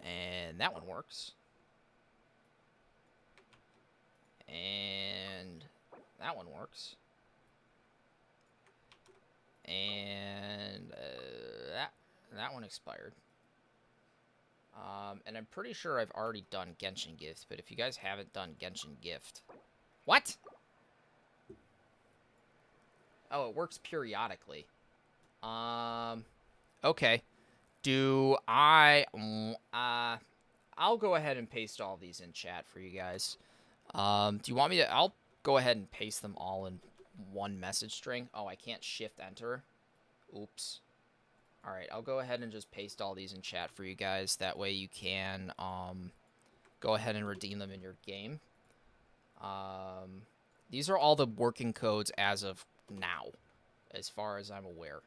And that one works. And that one works. And that one expired. And I'm pretty sure I've already done Genshin Gift, but if you guys haven't done Genshin Gift... What? Oh, it works periodically. Okay. I'll go ahead and paste all these in chat for you guys. Do you want me to... I'll go ahead and paste them all in one message string. Oh, I can't shift enter. Oops. Alright, I'll go ahead and just paste all these in chat for you guys. That way you can go ahead and redeem them in your game. These are all the working codes as of now, as far as I'm aware.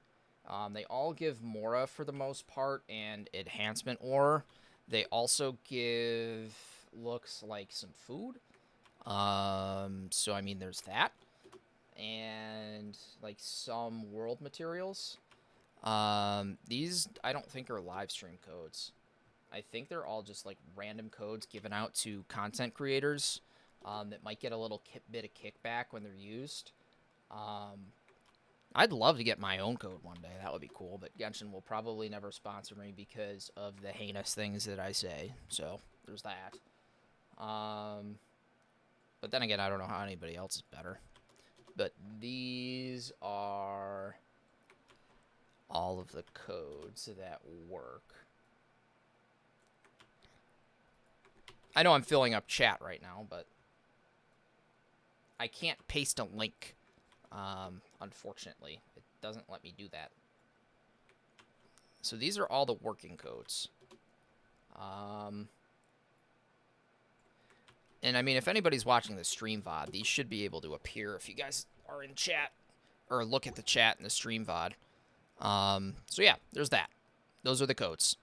They all give Mora for the most part and enhancement ore. They also give, looks like, some food. So, I mean, there's that. And, like, some world materials. These, I don't think are live stream codes. I think they're all just, like, random codes given out to content creators that might get a little bit of kickback when they're used. I'd love to get my own code one day. That would be cool, but Genshin will probably never sponsor me because of the heinous things that I say. So, there's that. But then again, I don't know how anybody else is better. But these are all of the codes that work. I know I'm filling up chat right now, but I can't paste a link, unfortunately. It doesn't let me do that. So these are all the working codes. And I mean, if anybody's watching the stream VOD, these should be able to appear if you guys are in chat or look at the chat in the stream VOD. So yeah, there's that. Those are the codes.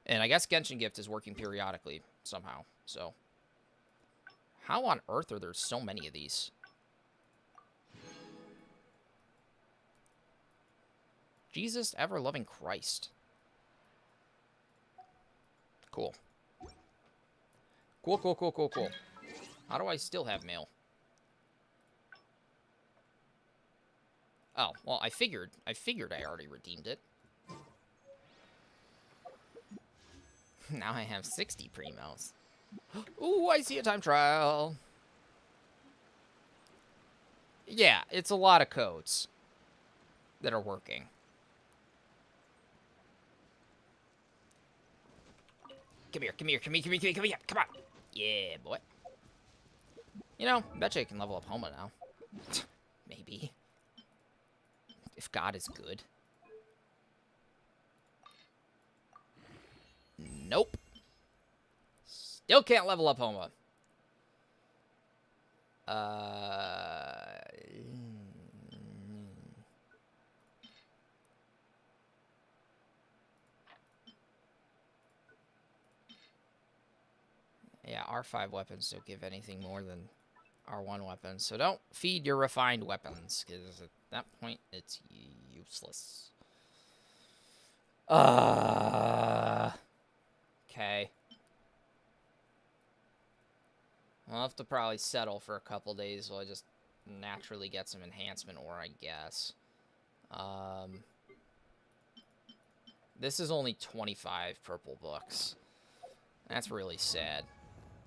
And I guess Genshin Gift is working periodically somehow. So how on earth are there so many of these? Jesus ever-loving Christ. Cool. Cool, cool, cool, cool, cool. How do I still have mail? Oh, well, I figured I already redeemed it. Now I have 60 primos. Ooh, I see a time trial. Yeah, it's a lot of codes that are working. Come here, come here, come here, come here, come here, come here. Come on. Yeah, boy. You know, I bet you I can level up Homa now. Maybe. If God is good. Nope. Still can't level up Homa. Yeah, R5 weapons don't give anything more than R1 weapons. So don't feed your refined weapons, because at that point, it's useless. Okay. I'll have to probably settle for a couple days while I just naturally get some enhancement ore, I guess. This is only 25 purple books. That's really sad.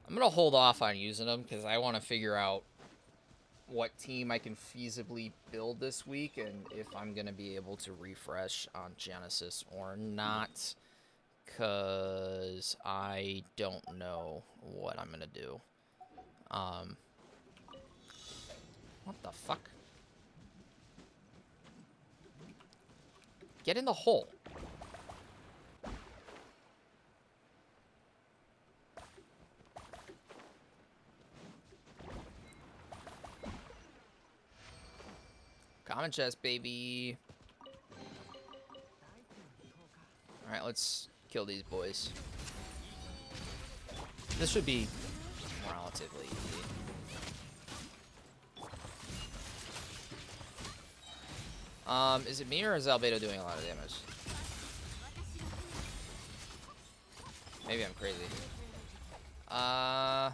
I'm going to hold off on using them because I want to figure out what team I can feasibly build this week and if I'm going to be able to refresh on Genesis or not, because I don't know what I'm going to do. What the fuck? Get in the hole. Common chest, baby. Alright, let's kill these boys. This should be relatively easy. Is it me or is Albedo doing a lot of damage? Maybe I'm crazy. I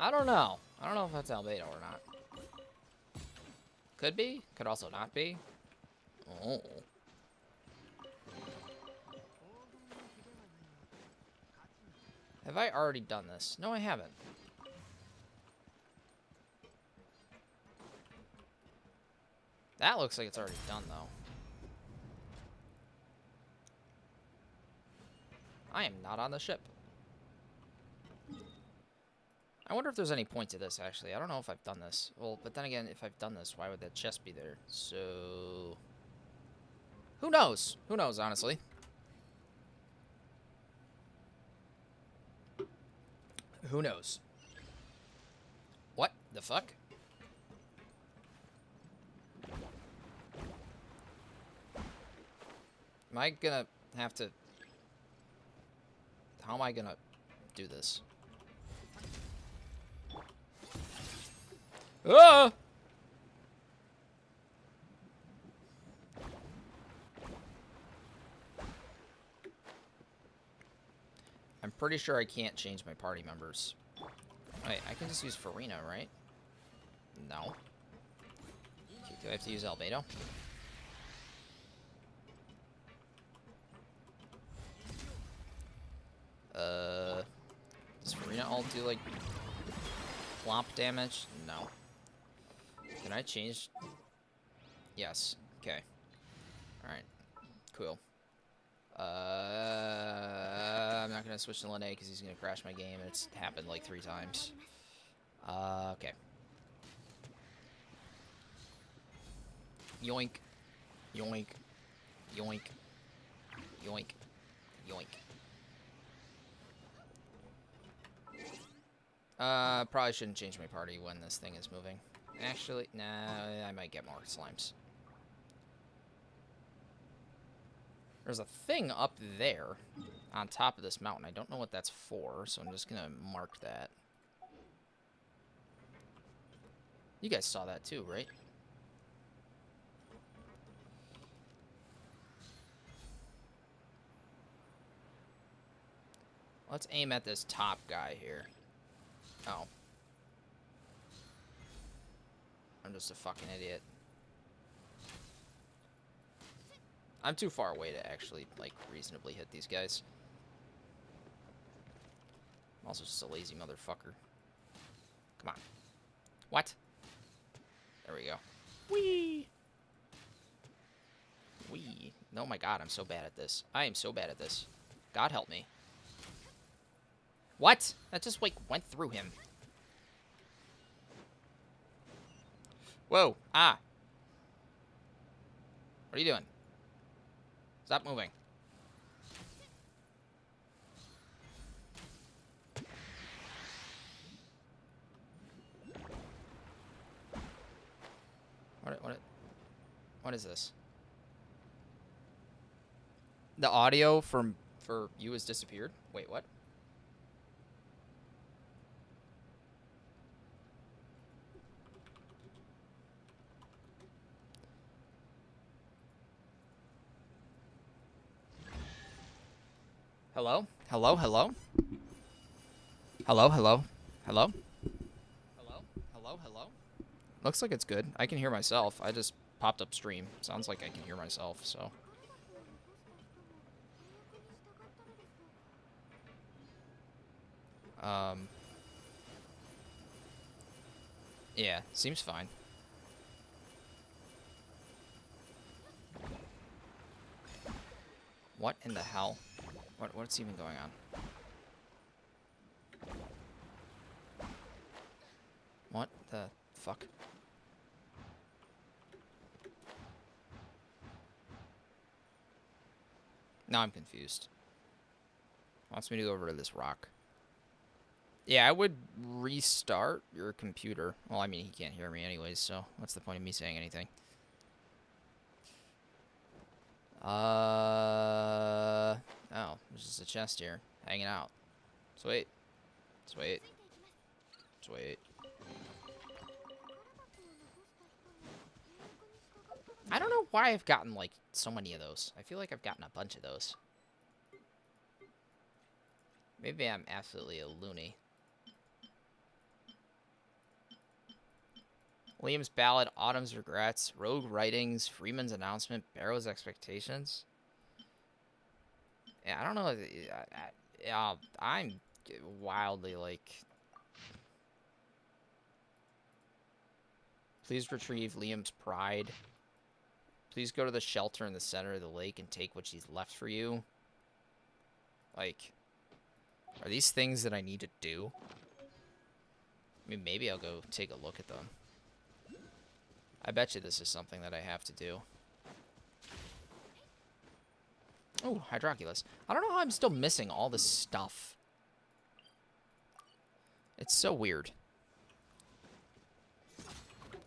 don't know. I don't know if that's Albedo or not. Could be. Could also not be. Oh. Have I already done this? No, I haven't. That looks like it's already done, though. I am not on the ship. I wonder if there's any point to this, actually. I don't know if I've done this. Well, but then again, if I've done this, why would that chest be there? So... who knows? Who knows, honestly? Who knows? What the fuck? Am I gonna have to... how am I gonna do this? Ah! I'm pretty sure I can't change my party members. Wait, I can just use Farina, right? No. Okay, do I have to use Albedo? Does Farina all do, like, plomp damage? No. Can I change? Yes. Okay. Alright. Cool. I'm not gonna switch to Lene because he's gonna crash my game. It's happened like 3 times. Okay. Yoink. Yoink. Yoink. Yoink. Yoink. Probably shouldn't change my party when this thing is moving. Actually, nah, I might get more slimes. There's a thing up there on top of this mountain. I don't know what that's for, so I'm just gonna mark that. You guys saw that too, right? Let's aim at this top guy here. Oh. I'm just a fucking idiot. I'm too far away to actually, like, reasonably hit these guys. I'm also just a lazy motherfucker. Come on. What? There we go. Whee! Whee. Oh my god, I'm so bad at this. I am so bad at this. God help me. What? That just, like, went through him. Whoa. Ah. What are you doing? Stop moving. What is this? The audio for you has disappeared? Wait, what? Hello? Hello? Hello? Hello? Hello? Hello? Hello? Hello? Hello? Looks like it's good. I can hear myself. I just popped up stream. Sounds like I can hear myself, so. Yeah, seems fine. What in the hell? What's even going on? What the fuck? Now I'm confused. Wants me to go over to this rock. Yeah, I would restart your computer. Well, I mean, he can't hear me anyways, so what's the point of me saying anything? Oh, there's just a chest here, hanging out. Sweet. Sweet. Sweet. I don't know why I've gotten, like, so many of those. I feel like I've gotten a bunch of those. Maybe I'm absolutely a loony. Liam's Ballad, Autumn's Regrets, Rogue Writings, Freeman's Announcement, Barrow's Expectations. Yeah, I don't know. I'm wildly, like... Please retrieve Liam's pride. Please go to the shelter in the center of the lake and take what she's left for you. Like, are these things that I need to do? I mean, maybe I'll go take a look at them. I bet you this is something that I have to do. Oh, Hydroculus. I don't know how I'm still missing all this stuff. It's so weird.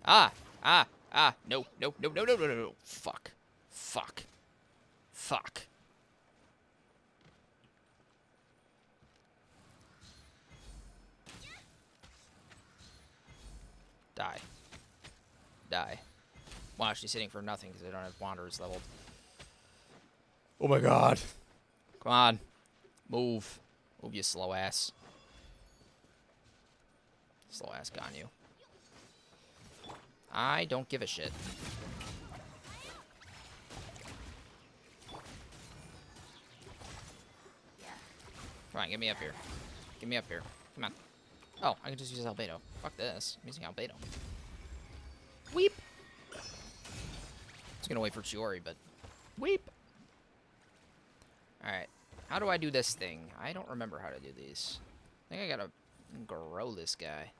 No, no, no, no, no, no, no. Fuck. Fuck. Fuck. Die. Die. Wow, she's hitting for nothing because I don't have Wanderers leveled. Oh my god. Come on. Move. Move, you slow ass. Slow ass gone you. I don't give a shit. Come on, get me up here. Get me up here. Come on. Oh, I can just use Albedo. Fuck this. I'm using Albedo. Weep! I was gonna wait for Chiori, but... Weep! Alright. How do I do this thing? I don't remember how to do these. I think I gotta grow this guy.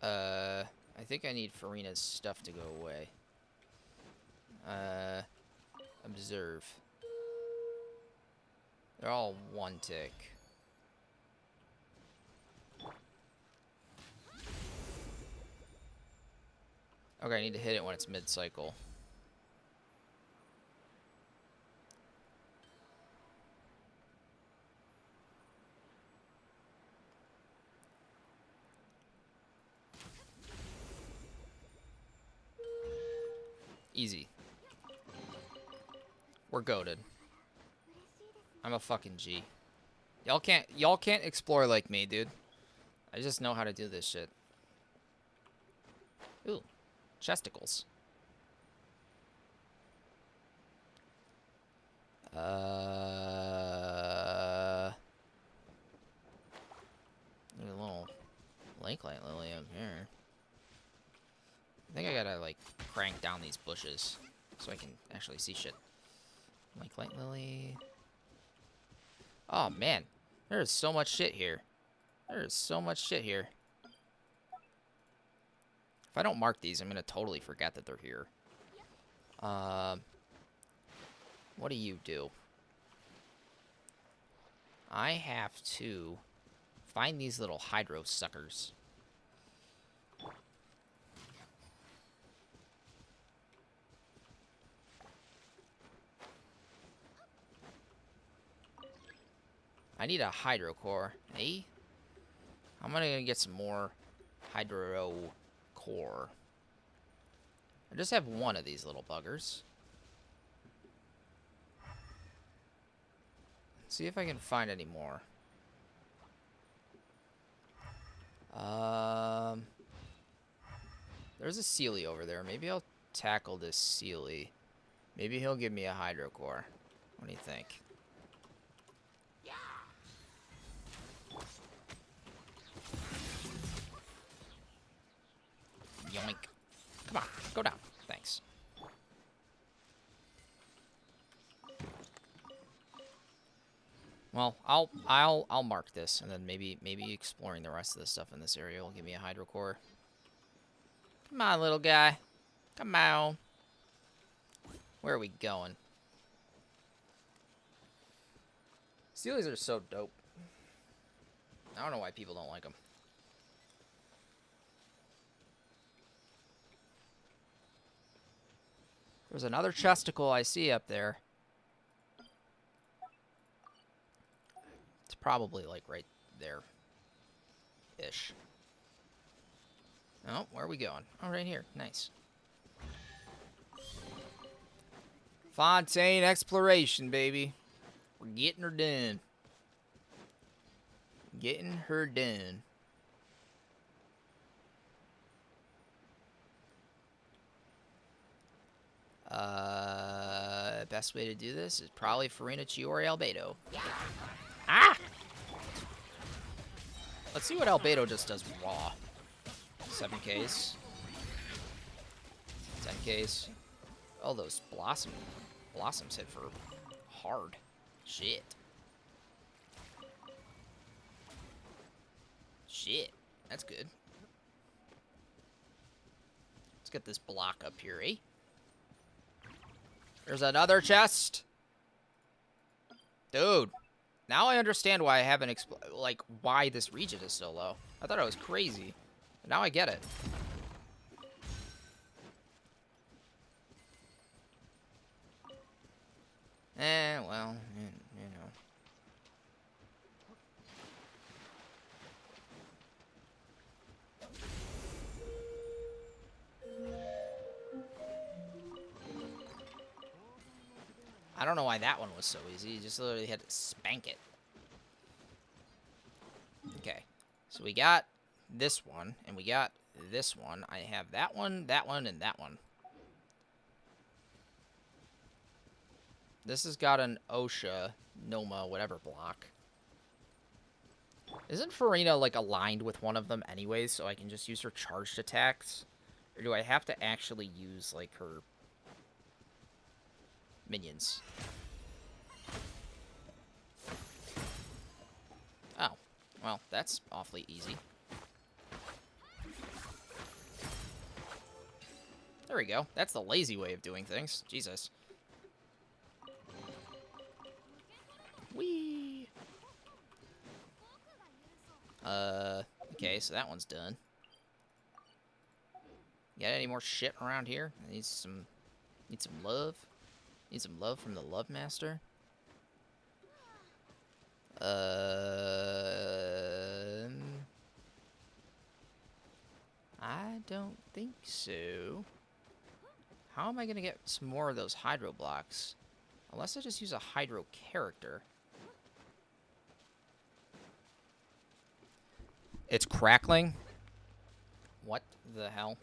I think I need Farina's stuff to go away. Observe. They're all one tick. Okay, I need to hit it when it's mid-cycle. Easy. We're goated. I'm a fucking G. Y'all can't explore like me, dude. I just know how to do this shit. Ooh. Chesticles. There's a little lake light lily up here. I think I gotta, like, crank down these bushes so I can actually see shit. Lake light lily. Oh, man. There's so much shit here. There's so much shit here. If I don't mark these, I'm gonna totally forget that they're here. What do you do? I have to find these little hydro suckers. I need a hydro core. Hey? I'm gonna get some more hydro core. I just have one of these little buggers. Let's see if I can find any more. There's a Sealy over there. Maybe I'll tackle this Sealy. Maybe he'll give me a hydro core. What do you think? Yoink. Come on, go down. Thanks. Well, I'll mark this, and then maybe exploring the rest of the stuff in this area will give me a hydro core. Come on, little guy. Come on. Where are we going? Steelies are so dope. I don't know why people don't like them. There's another chesticle I see up there. It's probably, like, right there-ish. Oh, where are we going? Oh, right here. Nice. Fontaine exploration, baby. We're getting her done. Getting her done. Best way to do this is probably Farina Chiori Albedo. Ah! Let's see what Albedo just does raw. 7Ks. 10Ks. Oh, those blossoms hit for hard. Shit. Shit. That's good. Let's get this block up here, eh? There's another chest. Dude. Now I understand why I haven't like, why this region is so low. I thought I was crazy. But now I get it. Well, you know. I don't know why that one was so easy. You just literally had to spank it. Okay. So we got this one, and we got this one. I have that one, and that one. This has got an OSHA, Noma, whatever block. Isn't Farina, like, aligned with one of them anyways, so I can just use her charged attacks? Or do I have to actually use, like, her minions? Oh. Well, that's awfully easy. There we go. That's the lazy way of doing things. Jesus. Whee! Okay, so that one's done. Got any more shit around here? Need some love? Need some love from the Love Master? I don't think so. How am I gonna get some more of those hydro blocks? Unless I just use a hydro character. It's crackling? What the hell?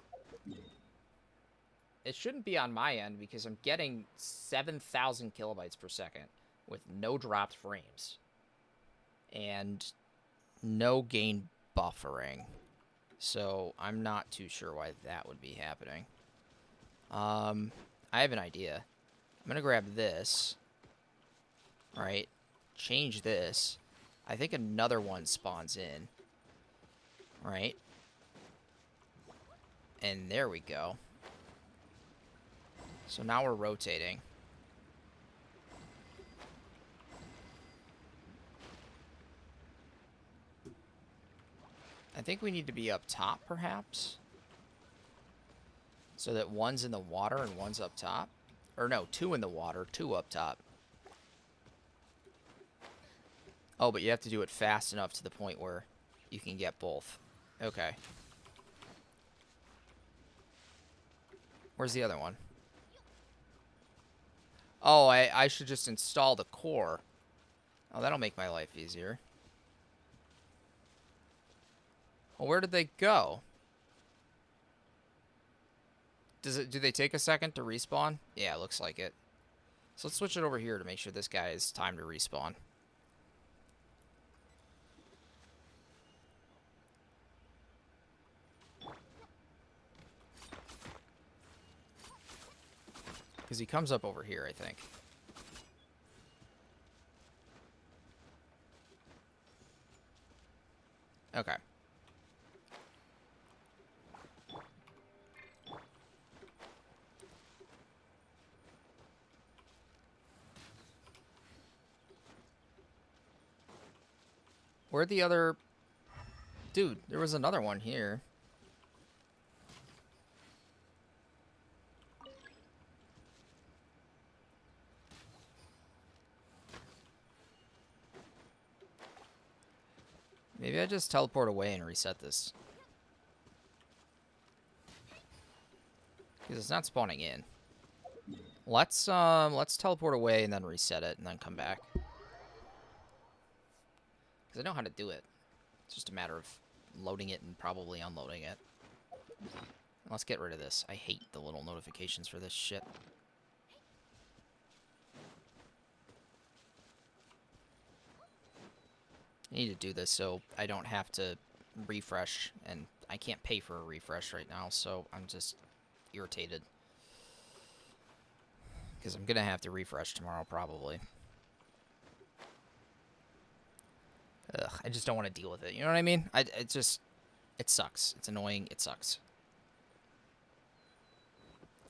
It shouldn't be on my end because I'm getting 7,000 kilobytes per second with no dropped frames. And no gain buffering. So I'm not too sure why that would be happening. I have an idea. I'm gonna grab this. Right? Change this. I think another one spawns in. Right? And there we go. So now we're rotating. I think we need to be up top, perhaps. So that one's in the water and one's up top. Or no, 2 in the water, 2 up top. Oh, but you have to do it fast enough to the point where you can get both. Okay. Where's the other one? Oh, I should just install the core. Oh, that'll make my life easier. Well, where did they go? Do they take a second to respawn? Yeah, it looks like it. So let's switch it over here to make sure this guy is timed to respawn. Because he comes up over here, I think. Okay. Where'd the other... Dude, there was another one here. Maybe I just teleport away and reset this. Because it's not spawning in. Let's teleport away and then reset it and then come back. Because I know how to do it. It's just a matter of loading it and probably unloading it. Let's get rid of this. I hate the little notifications for this shit. I need to do this so I don't have to refresh, and I can't pay for a refresh right now, so I'm just irritated. Because I'm going to have to refresh tomorrow, probably. Ugh, I just don't want to deal with it. You know what I mean? It sucks. It's annoying. It sucks.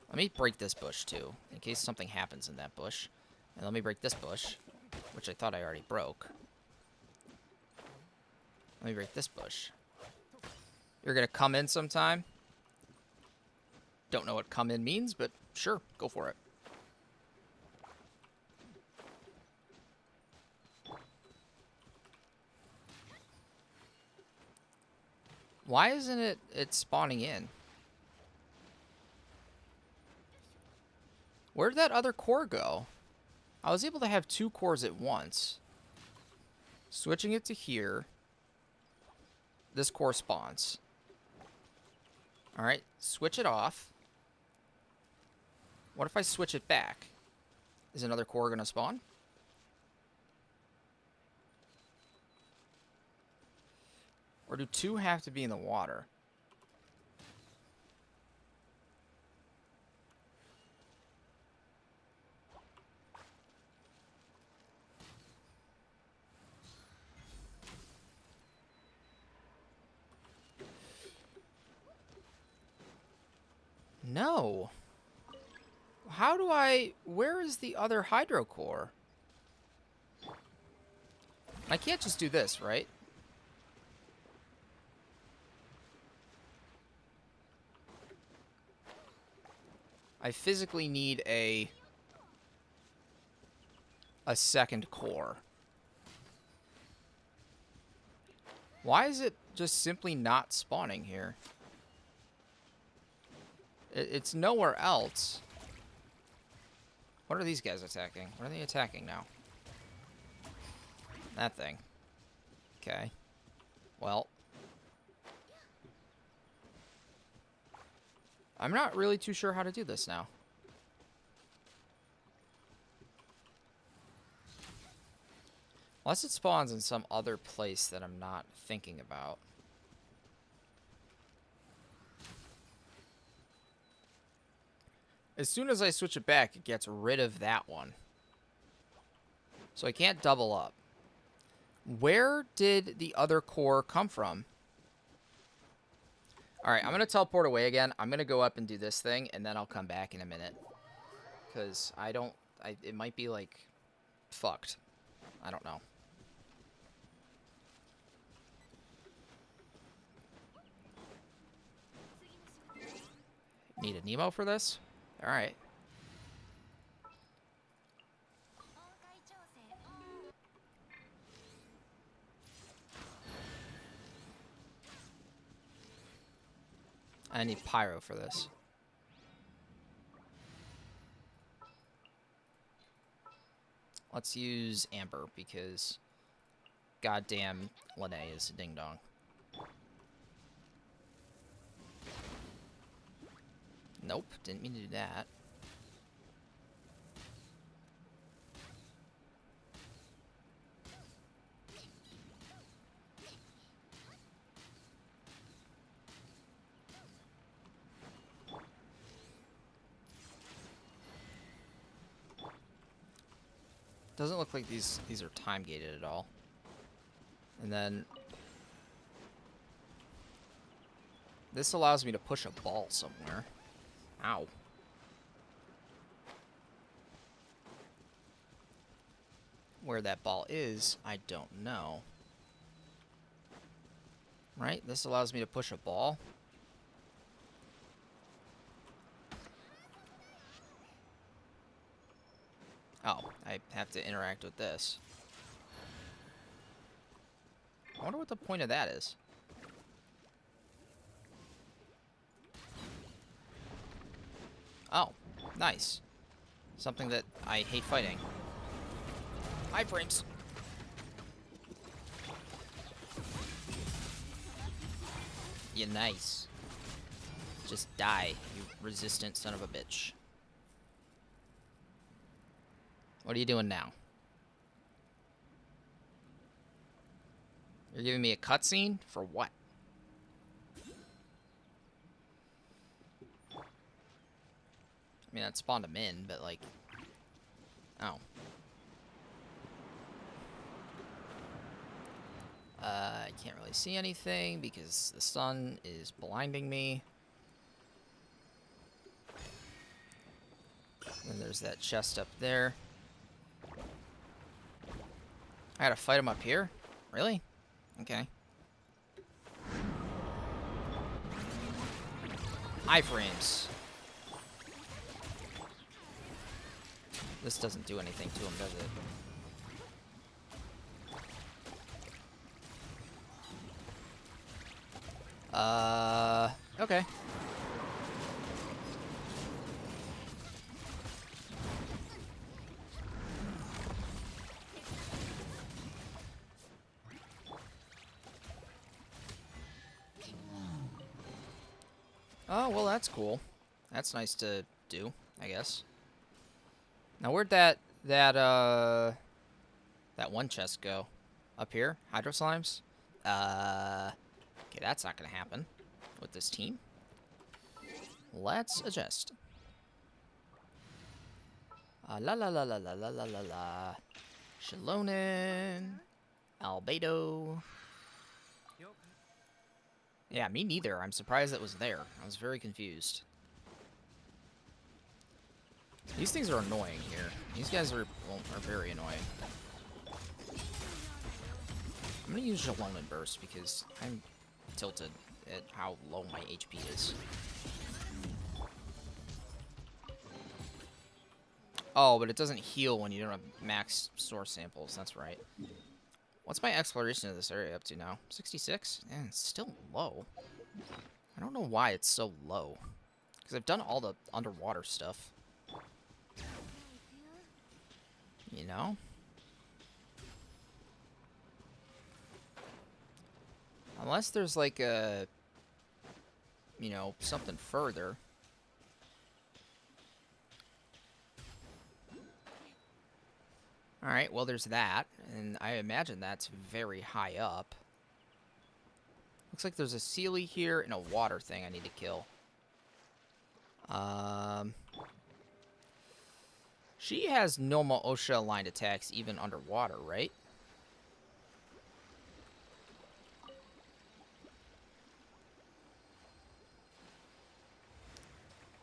Let me break this bush, too, in case something happens in that bush. And let me break this bush, which I thought I already broke. Let me break this bush. You're going to come in sometime? Don't know what come in means, but sure, go for it. Why isn't it spawning in? Where'd that other core go? I was able to have 2 cores at once. Switching it to here. This core spawns. Alright, switch it off. What if I switch it back? Is another core going to spawn? Or do 2 have to be in the water? No. How do I... Where is the other hydro core? I can't just do this, right? I physically need a second core. Why is it just simply not spawning here? It's nowhere else. What are these guys attacking? What are they attacking now? That thing. Okay. Well. I'm not really too sure how to do this now. Unless it spawns in some other place that I'm not thinking about. As soon as I switch it back, it gets rid of that one. So I can't double up. Where did the other core come from? Alright, I'm going to teleport away again. I'm going to go up and do this thing, and then I'll come back in a minute. Because it might be, like, fucked. I don't know. Need a Nemo for this? Alright. I need Pyro for this. Let's use Amber because goddamn Lene is ding dong. Nope, didn't mean to do that. Doesn't look like these are time gated at all. And then this allows me to push a ball somewhere. Ow. Where that ball is, I don't know. Right? This allows me to push a ball. Oh, I have to interact with this. wonder what the point of that is. Oh, nice. Something that I hate fighting. Iframes. Yeah, nice. Just die, you resistant son of a bitch. What are you doing now? You're giving me a cutscene? For what? I mean, that spawned him in, but like... Oh. I can't really see anything because the sun is blinding me. And there's that chest up there. I gotta fight him up here? Really? Okay. Iframes. This doesn't do anything to him, does it? Okay. Oh, well, that's cool. That's nice to do, I guess. Now, where'd that one chest go? Up here? Hydro Slimes? Okay, that's not gonna happen with this team. Let's adjust. La la la la la la la la la. Xilonen. Albedo. Yeah, me neither. I'm surprised it was there. I was very confused. These things are annoying here. These guys are very annoying. I'm gonna use xilonen burst because I'm tilted at how low my HP is. Oh, but it doesn't heal when you don't have max source samples. That's right. What's my exploration of this area up to now? 66? Man, it's still low. I don't know why it's so low. Because I've done all the underwater stuff. You know? Unless there's like a... You know, something further. Alright, well there's that, and I imagine that's very high up. Looks like there's a Sealy here and a water thing I need to kill. She has normal OSHA-aligned attacks even underwater, right?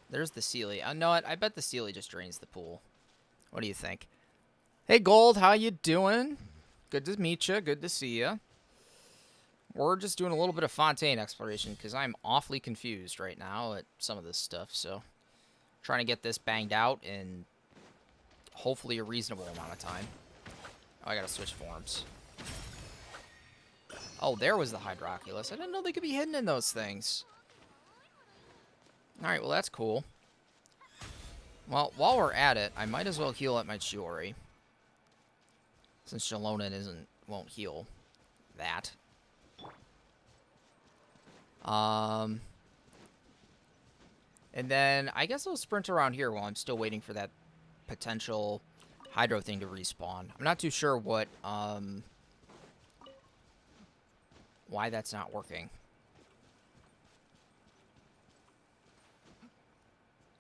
There's the Sealy. Know what? I bet the Sealy just drains the pool. What do you think? Hey, Gold, how you doing? Good to meet you. Good to see you. We're just doing a little bit of Fontaine exploration because I'm awfully confused right now at some of this stuff. So, trying to get this banged out in hopefully a reasonable amount of time. Oh, I gotta switch forms. Oh, there was the Hydroculus. I didn't know they could be hidden in those things. Alright, well, that's cool. Well, while we're at it, I might as well heal at my Chiori. Since xilonen won't heal that. And then I guess I'll sprint around here while I'm still waiting for that potential hydro thing to respawn. I'm not too sure what why that's not working.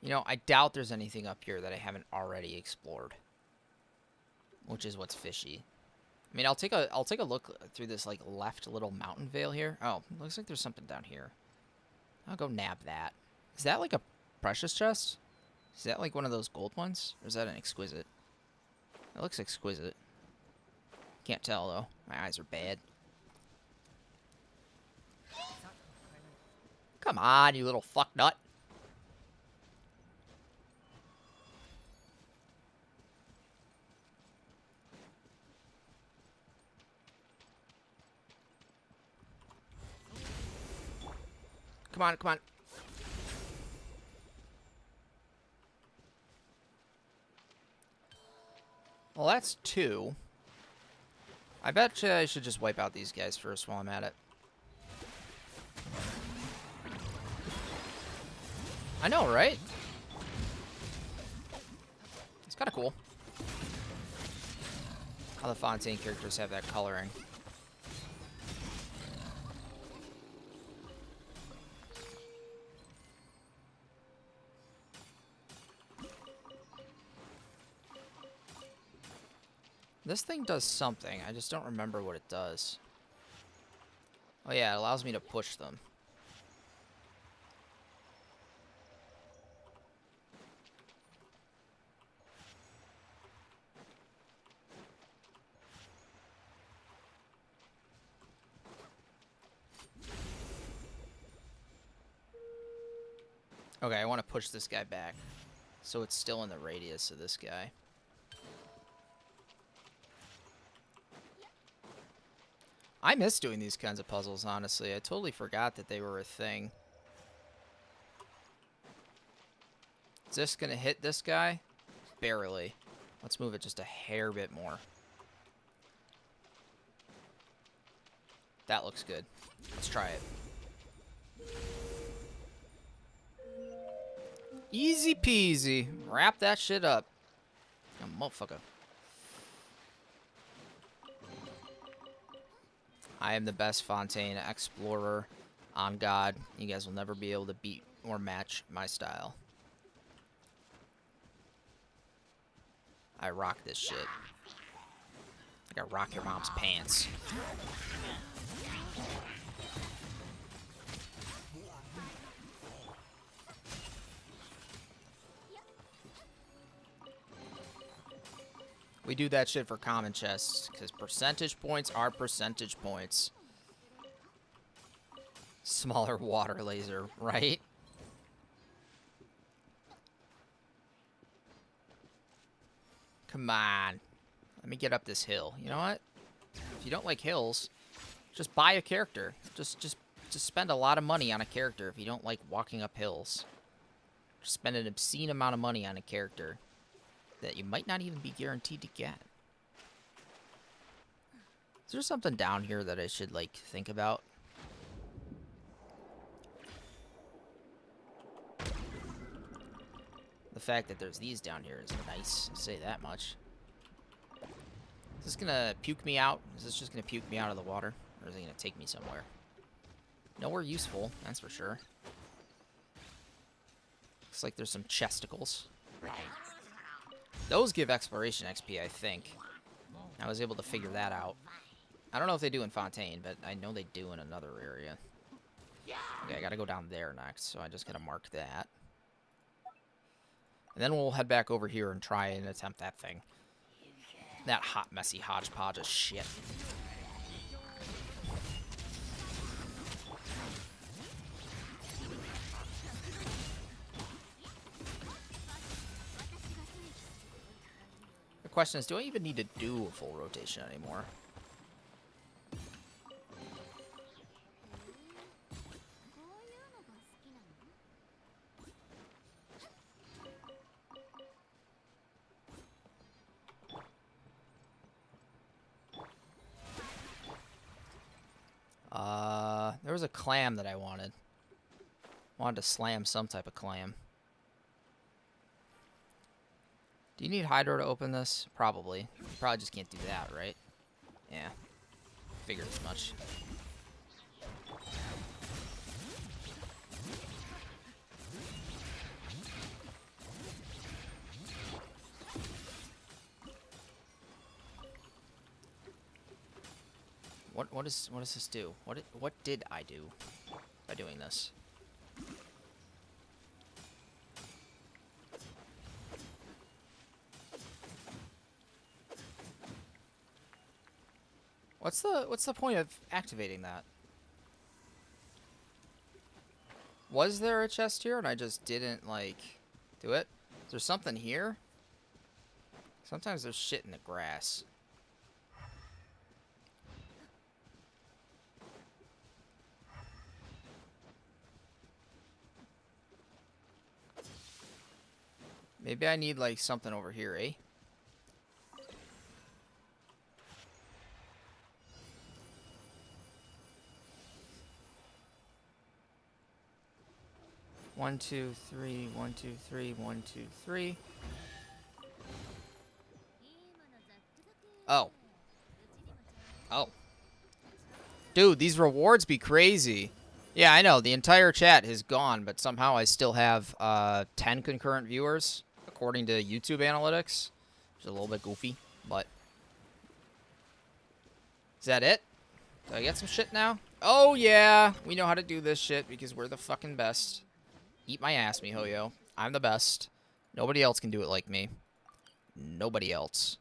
You know, I doubt there's anything up here that I haven't already explored. Which is what's fishy. I mean, I'll take a look through this like left little mountain veil here. Oh, looks like there's something down here. I'll go nab that. Is that like a precious chest? Is that like one of those gold ones? Or is that an exquisite? It looks exquisite. Can't tell though. My eyes are bad. Come on, you little fucknut. Come on, come on. Well, that's 2. I bet you I should just wipe out these guys first while I'm at it. I know, right? It's kind of cool how the Fontaine characters have that coloring. This thing does something. I just don't remember what it does. Oh yeah, it allows me to push them. Okay, I want to push this guy back, so it's still in the radius of this guy. I miss doing these kinds of puzzles, honestly. I totally forgot that they were a thing. Is this going to hit this guy? Barely. Let's move it just a hair bit more. That looks good. Let's try it. Easy peasy. Wrap that shit up. Oh, motherfucker. I am the best Fontaine explorer on God. You guys will never be able to beat or match my style. I rock this shit. Like I rock your mom's pants. We do that shit for common chests, because percentage points are percentage points. Smaller water laser, right? Come on. Let me get up this hill. You know what? If you don't like hills, just buy a character. Just spend a lot of money on a character if you don't like walking up hills. Just spend an obscene amount of money on a character that you might not even be guaranteed to get. Is there something down here that I should, like, think about? The fact that there's these down here is nice, I'll say that much. Is this gonna puke me out? Is this just gonna puke me out of the water? Or is it gonna take me somewhere? Nowhere useful, that's for sure. Looks like there's some chesticles. Those give exploration XP, I think. I was able to figure that out. I don't know if they do in Fontaine, but I know they do in another area. Okay, I gotta go down there next, so I just gotta mark that. And then we'll head back over here and try and attempt that thing. That hot, messy hodgepodge of shit. The question is, do I even need to do a full rotation anymore? There was a clam that I wanted. Wanted to slam some type of clam. Do you need Hydro to open this? Probably. You probably just can't do that, right? Yeah. Figured as much. What does this do? What did I do by doing this? What's the point of activating that? Was there a chest here and I just didn't, like, do it? Is there something here? Sometimes there's shit in the grass. Maybe I need, like, something over here, eh? One, two, three, 1, 2, 3, 1, 2, 3. Oh. Oh. Dude, these rewards be crazy. Yeah, I know. The entire chat has gone, but somehow I still have 10 concurrent viewers, according to YouTube analytics. Which is a little bit goofy, but... Is that it? Do I get some shit now? Oh, yeah. We know how to do this shit because we're the fucking best. Eat my ass, miHoYo. I'm the best. Nobody else can do it like me. Nobody else.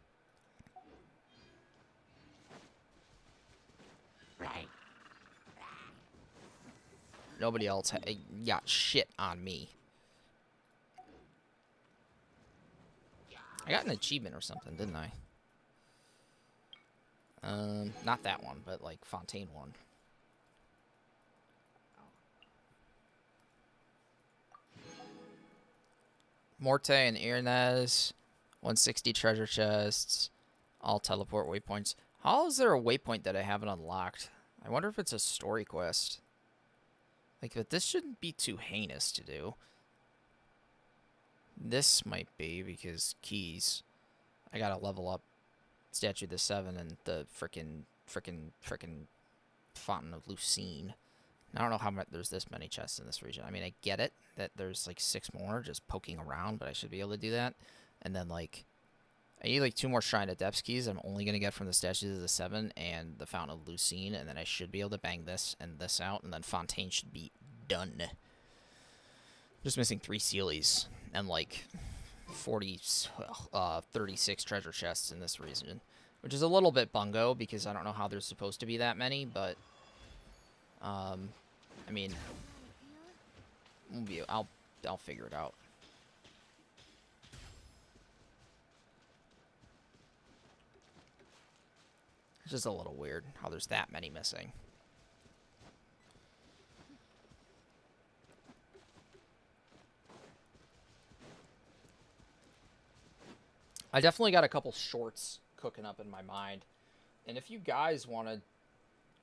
Nobody else got shit on me. I got an achievement or something, didn't I? Not that one, but like Fontaine one. Morte and Irnez, 160 treasure chests, all teleport waypoints. How is there a waypoint that I haven't unlocked? I wonder if it's a story quest. Like, but this shouldn't be too heinous to do. This might be, because keys. I gotta level up Statue of the Seven and the frickin' Fountain of Lucine. I don't know how much there's this many chests in this region. I mean, I get it that there's like 6 more just poking around, but I should be able to do that. And then like, I need like 2 more Shrine of Depths keys. I'm only gonna get from the Statues of the Seven and the Fountain of Lucine, and then I should be able to bang this and this out, and then Fontaine should be done. Just missing 3 Sealies and like 36 treasure chests in this region, which is a little bit bungo because I don't know how there's supposed to be that many, but I mean, I'll figure it out. It's just a little weird how there's that many missing. I definitely got a couple shorts cooking up in my mind. And if you guys want to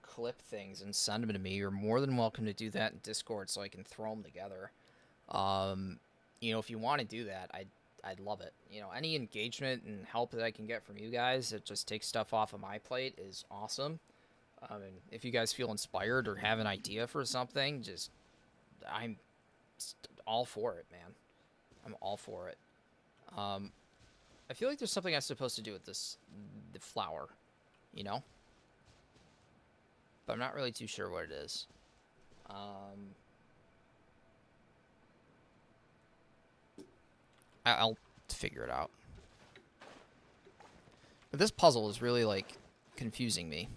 clip things and send them to me, you're more than welcome to do that in Discord so I can throw them together. You know, if you want to do that, I'd love it. You know, any engagement and help that I can get from you guys that just takes stuff off of my plate is awesome. And if you guys feel inspired or have an idea for something, just, I'm all for it, man. I'm all for it. I feel like there's something I'm supposed to do with the flower, you know? But I'm not really too sure what it is. I'll figure it out. But this puzzle is really, like, confusing me.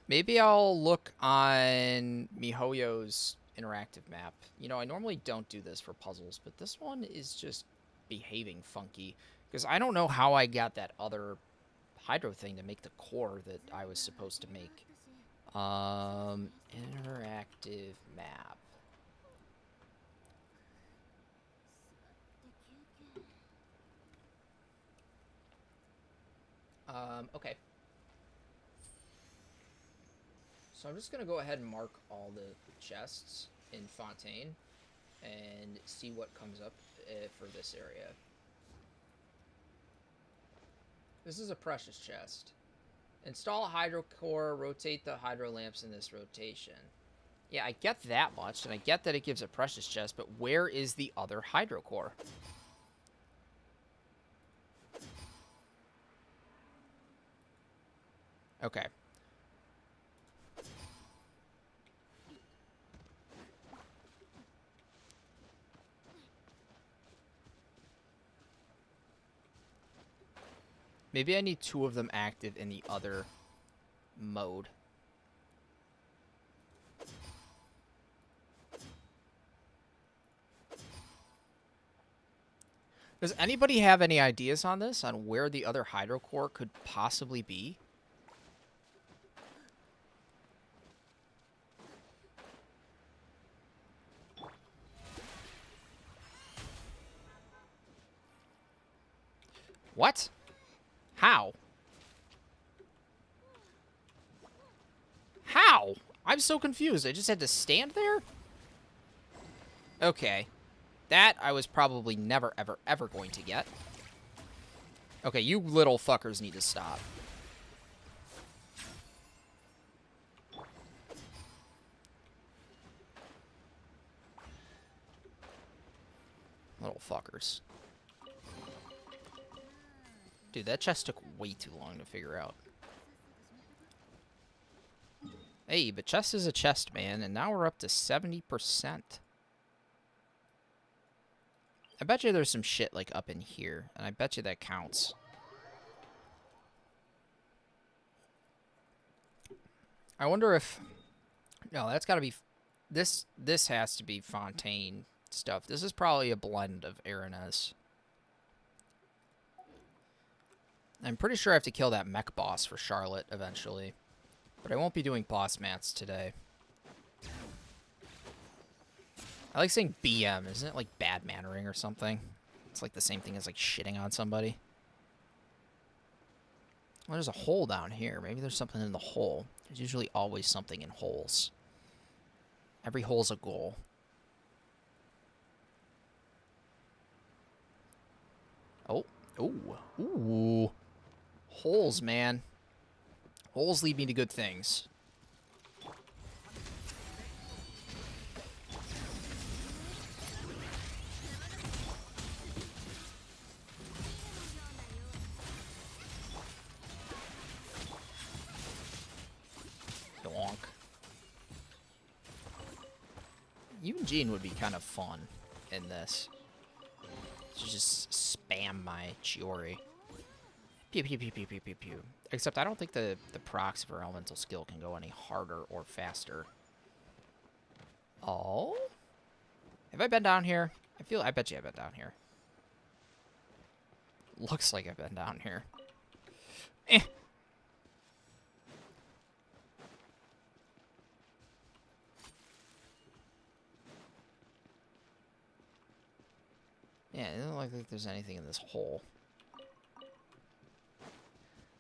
Maybe I'll look on miHoYo's interactive map. You know, I normally don't do this for puzzles, but this one is just behaving funky. Because I don't know how I got that other hydro thing to make the core that I was supposed to make. Interactive map. Okay. So I'm just going to go ahead and mark all the chests in Fontaine and see what comes up for this area. This is a precious chest. Install a hydro core, rotate the hydro lamps in this rotation. Yeah, I get that much, and I get that it gives a precious chest, but where is the other hydro core? Okay. Maybe I need 2 of them active in the other mode. Does anybody have any ideas on this, on where the other hydro core could possibly be? What? How? How? I'm so confused. I just had to stand there? Okay. That I was probably never, ever, ever going to get. Okay, you little fuckers need to stop. Little fuckers. Dude, that chest took way too long to figure out. Hey, but chest is a chest, man, and now we're up to 70%. I bet you there's some shit, like, up in here, and I bet you that counts. I wonder if... No, that's gotta be... This has to be Fontaine stuff. This is probably a blend of Aranez. I'm pretty sure I have to kill that mech boss for Charlotte eventually. But I won't be doing boss mats today. I like saying BM. Isn't it like bad mannering or something? It's like the same thing as like shitting on somebody. Well, there's a hole down here. Maybe there's something in the hole. There's usually always something in holes. Every hole's a goal. Oh. Ooh. Ooh. Holes, man. Holes lead me to good things. Donk. Even Jean would be kind of fun in this. To just spam my Chiori. Pew, pew, pew, pew, pew, pew, pew. Except I don't think the procs of her elemental skill can go any harder or faster. Oh? Have I been down here? I bet you I've been down here. Looks like I've been down here. Eh. Yeah, it doesn't look like there's anything in this hole.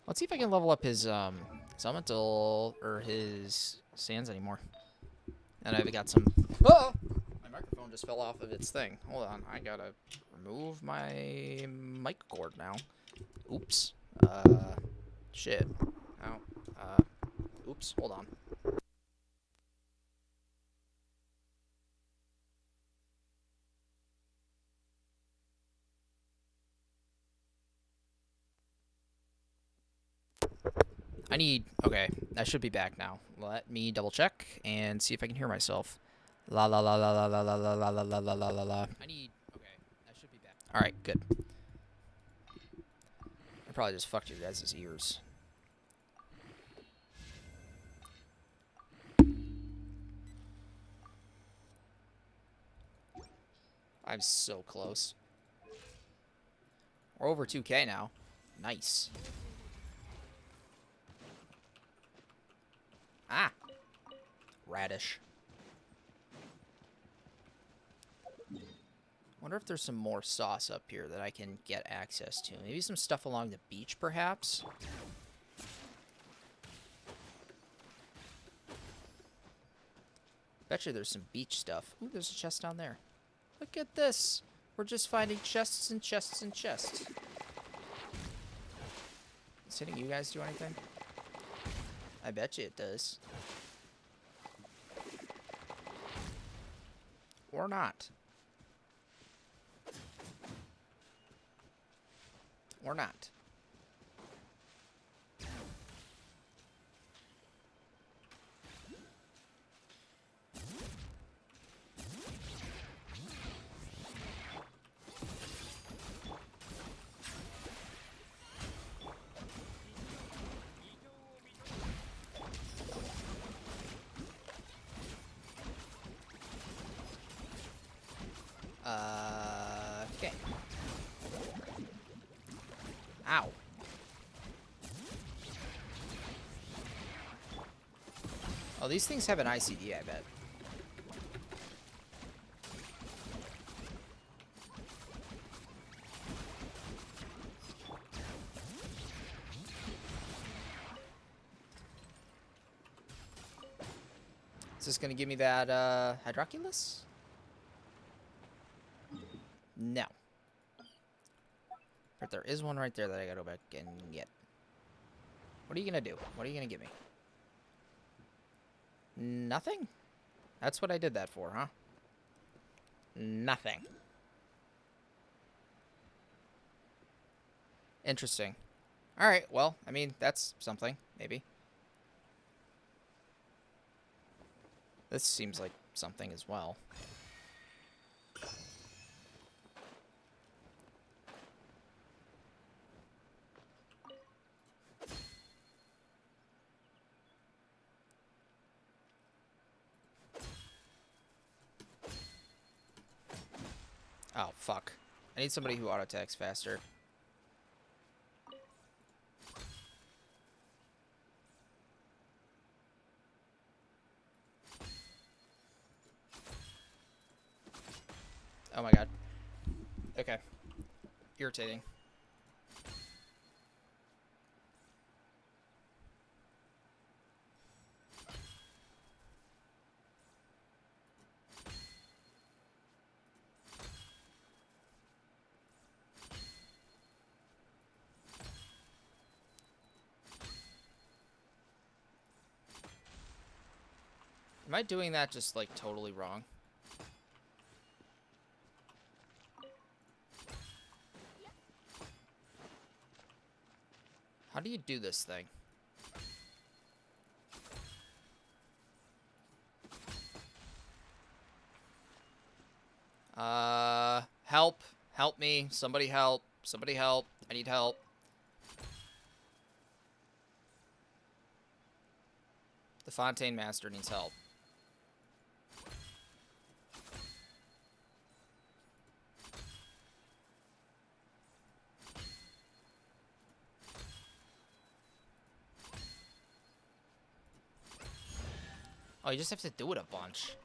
Let's see if I can level up his elemental or his sands anymore. And I've got some. Oh! My microphone just fell off of its thing. Hold on, I gotta remove my mic cord now. Oops. Shit. Oh. Oops. Hold on. Okay, I should be back now. Let me double check and see if I can hear myself. La la la la la la la la la la la la la la. Okay, I should be back. Alright, good. I probably just fucked you guys' ears. I'm so close. We're over 2K now. Nice. Ah! Radish. Wonder if there's some more sauce up here that I can get access to. Maybe some stuff along the beach, perhaps? Bet you there's some beach stuff. Ooh, there's a chest down there. Look at this! We're just finding chests and chests and chests. Does hitting you guys do anything? I bet you it does. Or not. Or not. Okay. Ow. Oh, these things have an ICD, I bet. Is this going to give me that hydroculus? No. But there is one right there that I gotta go back and get. What are you going to do? What are you going to give me? Nothing? That's what I did that for, huh? Nothing. Interesting. Alright, well, I mean, that's something, maybe. This seems like something as well. Oh, fuck. I need somebody who auto-attacks faster. Oh my god. Okay. Irritating. Am I doing that just, like, totally wrong? How do you do this thing? Help. Help me. Somebody help. Somebody help. I need help. The Fontaine Master needs help. Oh, you just have to do it a bunch.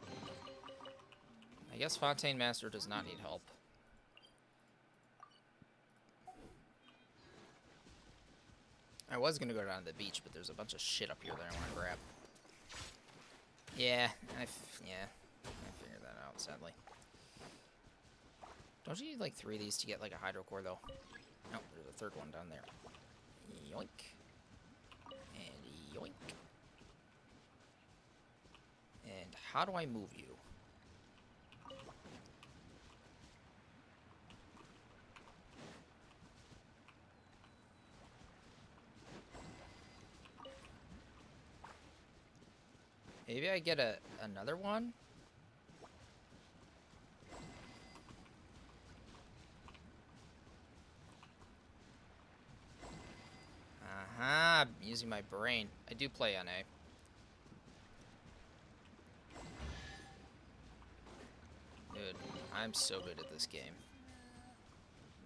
I guess Fontaine Master does not need help. I was gonna go down to the beach, but there's a bunch of shit up here that I want to grab. Yeah, I figured that out, sadly. Don't you need like 3 of these to get like a hydro core, though? No, there's a third one down there. Yoink. And yoink. And how do I move you? Maybe I get another one? I'm using my brain. I do play NA. Dude, I'm so good at this game.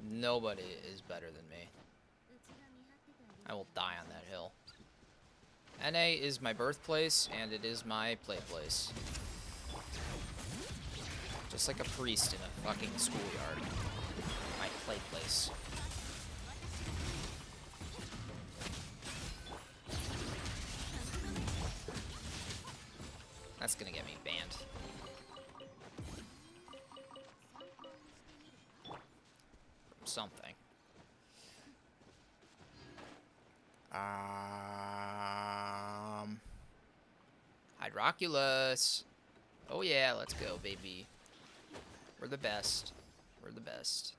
Nobody is better than me. I will die on that hill. NA is my birthplace, and it is my play place. Just like a priest in a fucking schoolyard. My play place. That's gonna get me banned. From something. Hydroculus. Oh yeah, let's go, baby. We're the best. We're the best.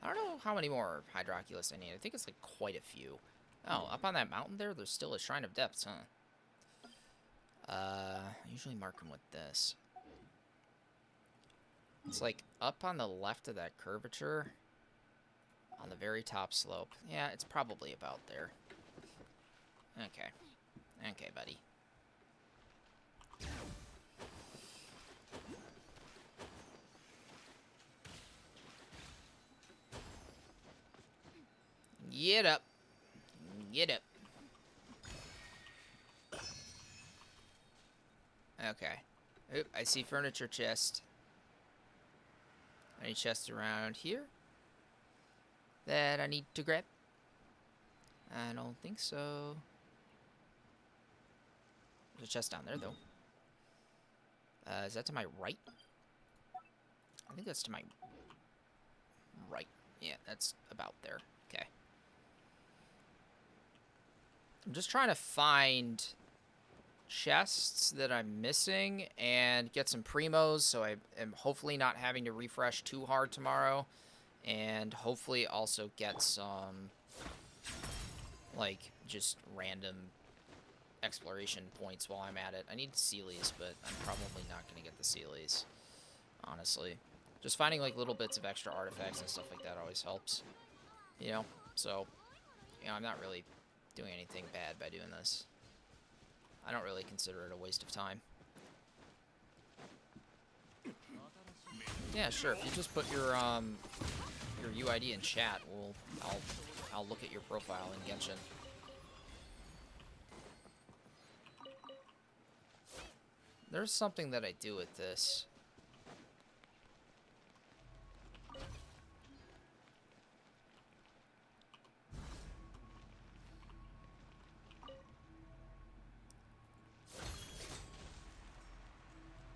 I don't know how many more Hydroculus I need. I think it's like quite a few. Oh, up on that mountain there, there's still a Shrine of Depths, huh? I usually mark them with this. It's like up on the left of that curvature. On the very top slope. Yeah, it's probably about there. Okay. Okay, buddy. Get up. Get up. Okay. Oop, I see furniture chest. Any chests around here that I need to grab? I don't think so. There's a chest down there, though. Is that to my right? I think that's to my right. Yeah, that's about there. Okay. I'm just trying to find chests that I'm missing and get some primos, so I am hopefully not having to refresh too hard tomorrow, and hopefully also get some, like, just random exploration points while I'm at it. I need Sealies, but I'm probably not going to get the Sealies, honestly. Just finding, like, little bits of extra artifacts and stuff like that always helps, you know? So, you know, I'm not really doing anything bad by doing this. I don't really consider it a waste of time. Yeah, sure. If you just put your UID in chat, I'll look at your profile in Genshin. There's something that I do with this.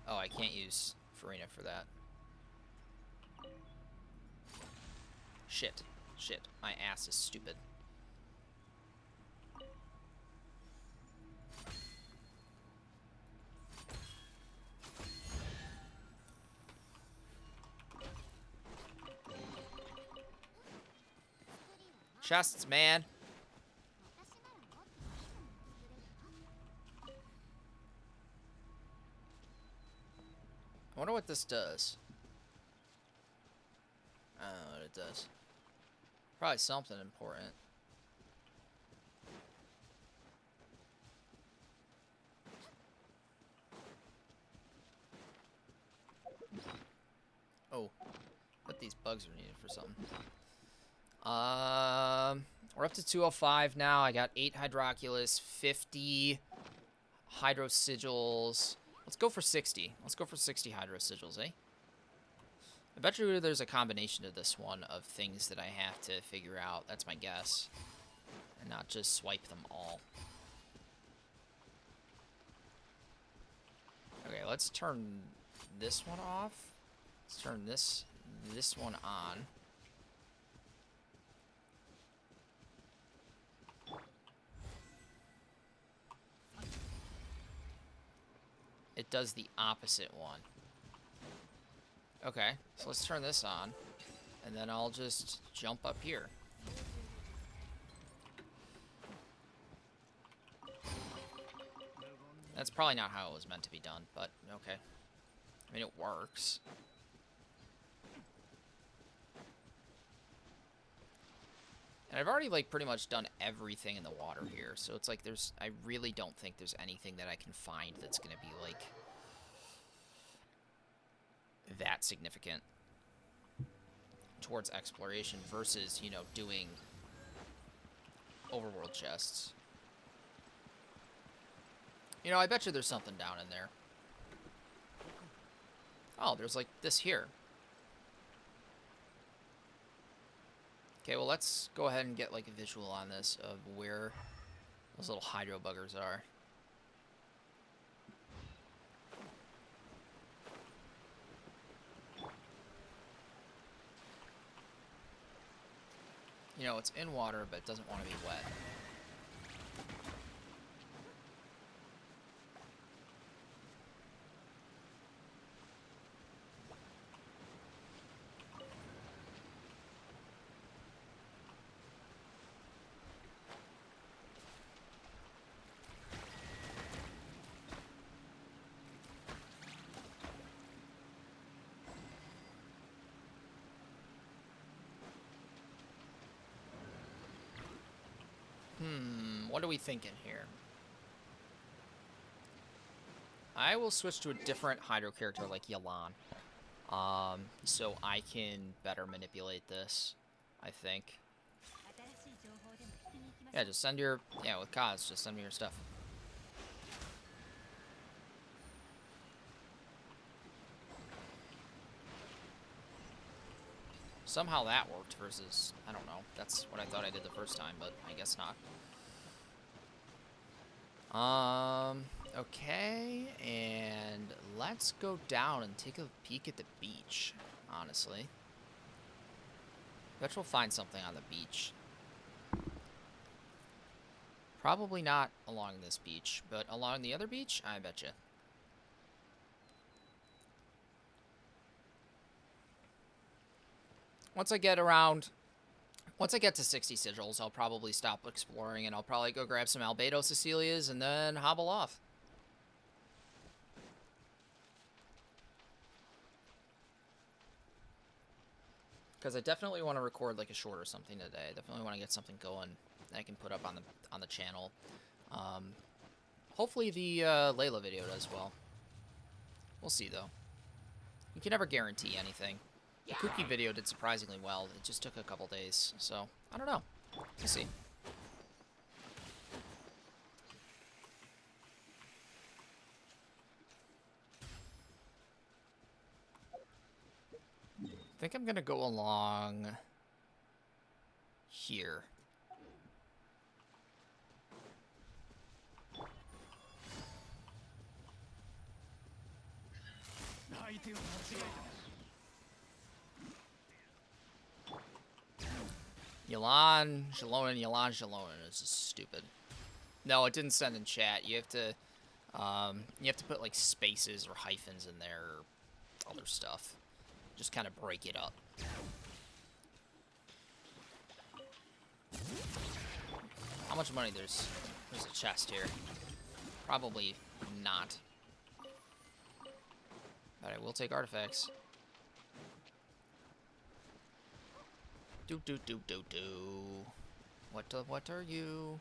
Oh, I can't use Farina for that. Shit. Shit. My ass is stupid. Chests, man. I wonder what this does. I don't know what it does. Probably something important. Oh, but these bugs are needed for something. We're up to 205 now. I got 8 Hydroculus, 50 Hydro Sigils. Let's go for 60. Let's go for 60 Hydro Sigils, eh? I bet you there's a combination to this one of things that I have to figure out. That's my guess. And not just swipe them all. Okay, let's turn this one off. Let's turn this one on. It does the opposite one. Okay, so let's turn this on, and then I'll just jump up here. That's probably not how it was meant to be done, but okay. I mean, it works. And I've already, like, pretty much done everything in the water here, so it's like I really don't think there's anything that I can find that's gonna be, like, that significant towards exploration versus, you know, doing overworld chests. You know, I bet you there's something down in there. Oh, there's, like, this here. Okay, well, let's go ahead and get, like, a visual on this of where those little hydro buggers are. You know, it's in water, but it doesn't want to be wet. What are we thinking here? I will switch to a different hydro character like Xilonen. So I can better manipulate this, I think. Yeah, just send your... Yeah, with Kaz, just send me your stuff. Somehow that worked versus... I don't know. That's what I thought I did the first time, but I guess not. Okay, and let's go down and take a peek at the beach, honestly. Bet we'll find something on the beach. Probably not along this beach, but along the other beach, I bet you. Once I get to 60 sigils, I'll probably stop exploring, and I'll probably go grab some Albedo Cecilias and then hobble off. Because I definitely want to record like a short or something today. I definitely want to get something going that I can put up on the channel. Hopefully the Layla video does well. We'll see though. You can never guarantee anything. The Cookie video did surprisingly well. It just took a couple days, so I don't know. We'll see. I think I'm gonna go along here. xilonen, xilonen is just stupid. No, it didn't send in chat. You have to put like spaces or hyphens in there or other stuff. Just kind of break it up. How much money there's a chest here? Probably not. But I will take artifacts. Do. What are you?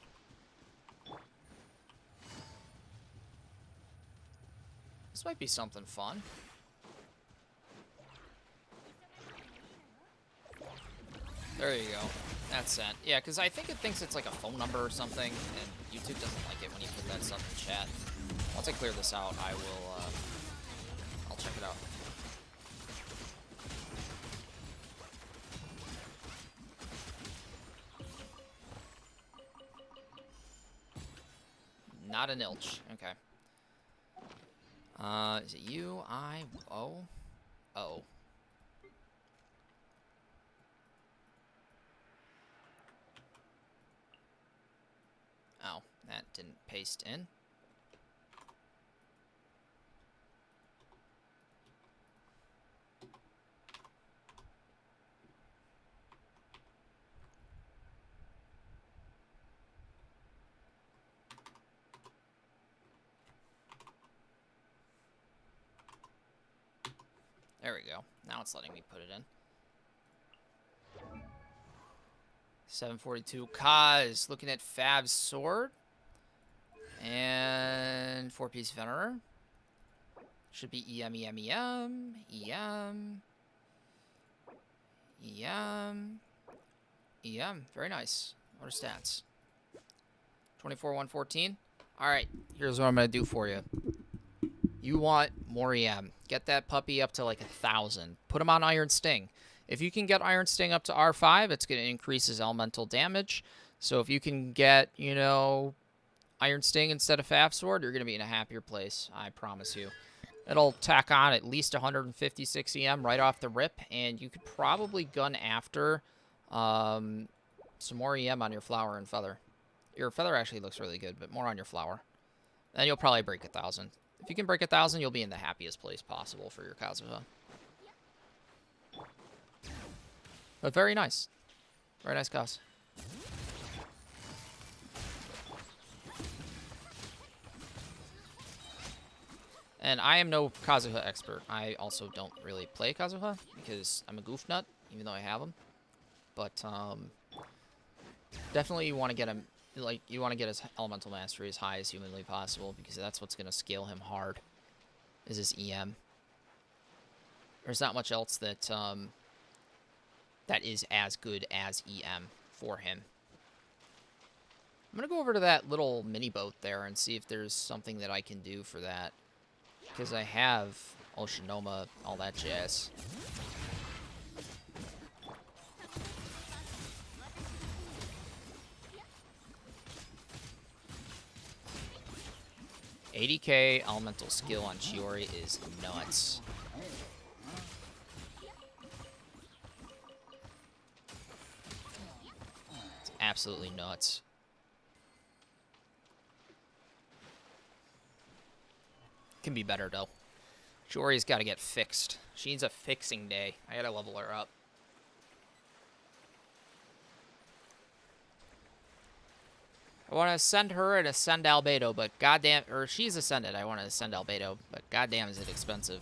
This might be something fun. There you go. That's sent. Yeah, because I think it thinks it's like a phone number or something, and YouTube doesn't like it when you put that stuff in chat. Once I clear this out, I will, I'll check it out. Not an ilch. Okay. Is it you? O? Oh. Oh, that didn't paste in. There we go. Now it's letting me put it in. 742. Kaz, looking at Fab's sword. And 4-piece Venerer. Should be EM. Very nice. What are stats? 24, 114. Alright, here's what I'm going to do for you. You want more EM. Get that puppy up to like 1,000. Put him on Iron Sting. If you can get Iron Sting up to R5, it's going to increase his elemental damage. So if you can get, you know, Iron Sting instead of Fab Sword, you're going to be in a happier place. I promise you. It'll tack on at least 156 EM right off the rip, and you could probably gun after some more EM on your flower and feather. Your feather actually looks really good, but more on your flower. Then you'll probably break 1,000. If you can break 1,000, you'll be in the happiest place possible for your Kazuha. But very nice. Very nice Kaz. And I am no Kazuha expert. I also don't really play Kazuha because I'm a goof nut, even though I have them. But definitely you want to get him, like, you want to get his elemental mastery as high as humanly possible because that's what's going to scale him hard, is his EM. There's not much else that that is as good as EM for him. I'm going to go over to that little mini boat there and see if there's something that I can do for that. Because I have Oshinoma, all that jazz. $80k elemental skill on Chiori is nuts. It's absolutely nuts. Can be better, though. Chiori's got to get fixed. She needs a fixing day. I got to level her up. I want to ascend her and ascend Albedo, but goddamn, or she's ascended. I want to ascend Albedo, but goddamn is it expensive.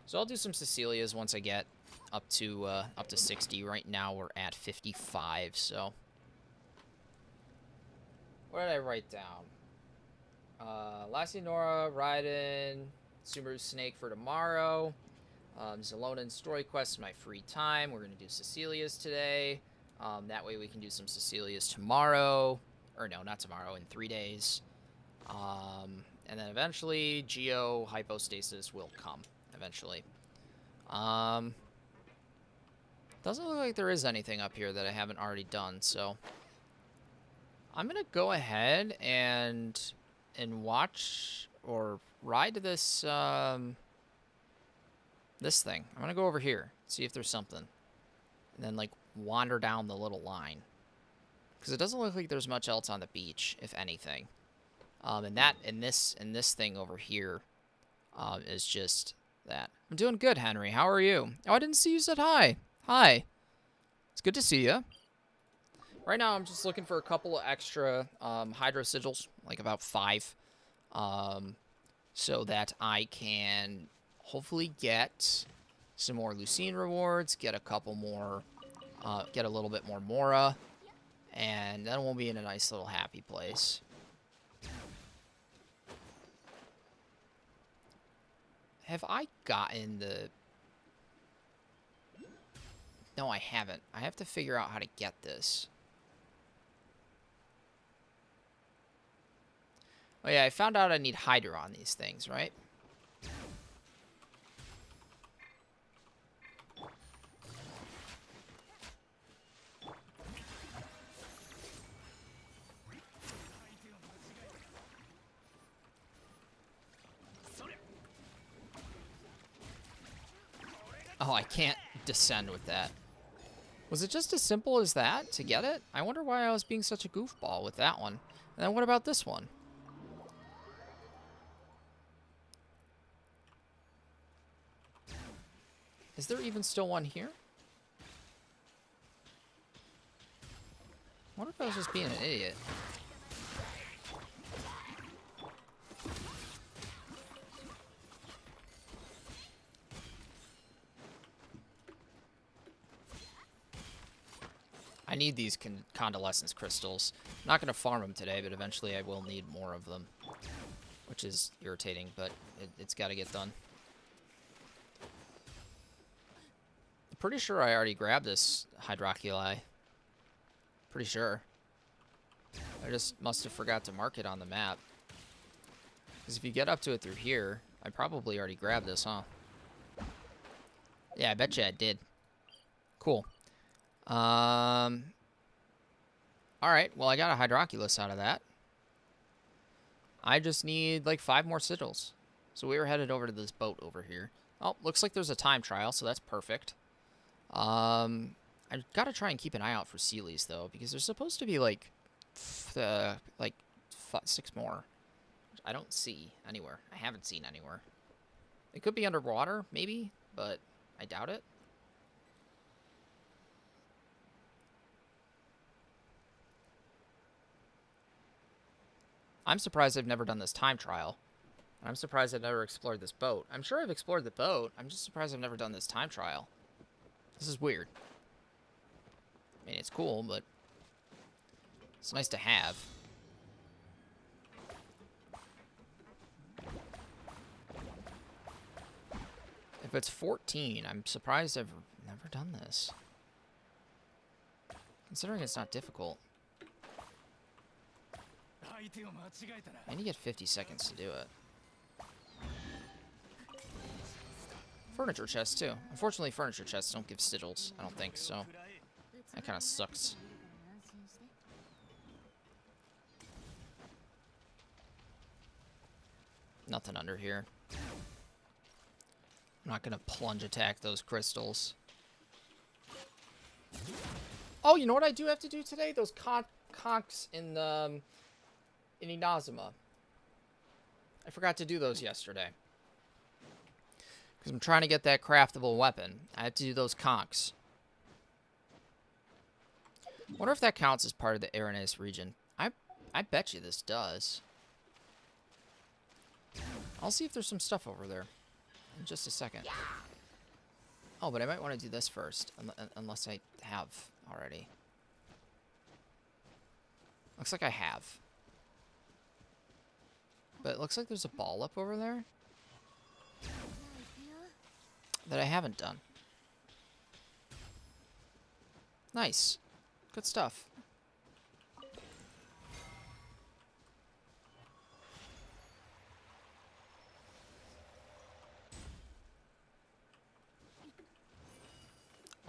So I'll do some Cecilias once I get up to 60. Right now we're at 55. So what did I write down? Lassie, Raiden, Subaru Snake for tomorrow. Xilonen story quest in my free time. We're gonna do Cecilias today. That way we can do some Cecilias tomorrow. Or no, not tomorrow, in 3 days. And then eventually, Geo Hypostasis will come. Eventually. Doesn't look like there is anything up here that I haven't already done, so... I'm gonna go ahead and watch or ride this, this thing. I'm gonna go over here, see if there's something. And then, like, wander down the little line. Because it doesn't look like there's much else on the beach, if anything. And this thing over here is just that. I'm doing good, Henry. How are you? Oh, I didn't see you said hi. Hi. It's good to see you. Right now, I'm just looking for a couple of extra Hydro Sigils, like about 5. So that I can hopefully get some more Lucine rewards, get a couple more, get a little bit more Mora, and then we'll be in a nice little happy place. Have I gotten the... No, I haven't. I have to figure out how to get this. Oh yeah, I found out I need Hydra on these things, right? Oh, I can't descend with that. Was it just as simple as that to get it? I wonder why I was being such a goofball with that one. And then what about this one? Is there even still one here? I wonder if I was just being an idiot. I need these convalescence crystals. I'm not going to farm them today, but eventually I will need more of them. Which is irritating, but it's got to get done. I'm pretty sure I already grabbed this Hydroculi. Pretty sure. I just must have forgot to mark it on the map. Because if you get up to it through here, I probably already grabbed this, huh? Yeah, I bet you I did. Cool. Alright, well, I got a Hydroculus out of that. I just need, like, 5 more sigils. So we were headed over to this boat over here. Oh, looks like there's a time trial, so that's perfect. I've got to try and keep an eye out for Sealies, though, because there's supposed to be, like 6 more. Which I don't see anywhere. I haven't seen anywhere. It could be underwater, maybe, but I doubt it. I'm surprised I've never done this time trial. I'm surprised I've never explored this boat. I'm sure I've explored the boat. I'm just surprised I've never done this time trial. This is weird. I mean, it's cool, but it's nice to have. If it's 14, I'm surprised I've never done this. Considering it's not difficult. And you get 50 seconds to do it. Furniture chests, too. Unfortunately, furniture chests don't give sigils, I don't think, so that kind of sucks. Nothing under here. I'm not gonna plunge attack those crystals. Oh, you know what I do have to do today? Those conchs in Inazuma. I forgot to do those yesterday. Because I'm trying to get that craftable weapon. I have to do those conchs. Wonder if that counts as part of the Aranais region. I bet you this does. I'll see if there's some stuff over there in just a second. Oh, but I might want to do this first, unless I have already. Looks like I have. But it looks like there's a ball up over there that I haven't done. Nice. Good stuff.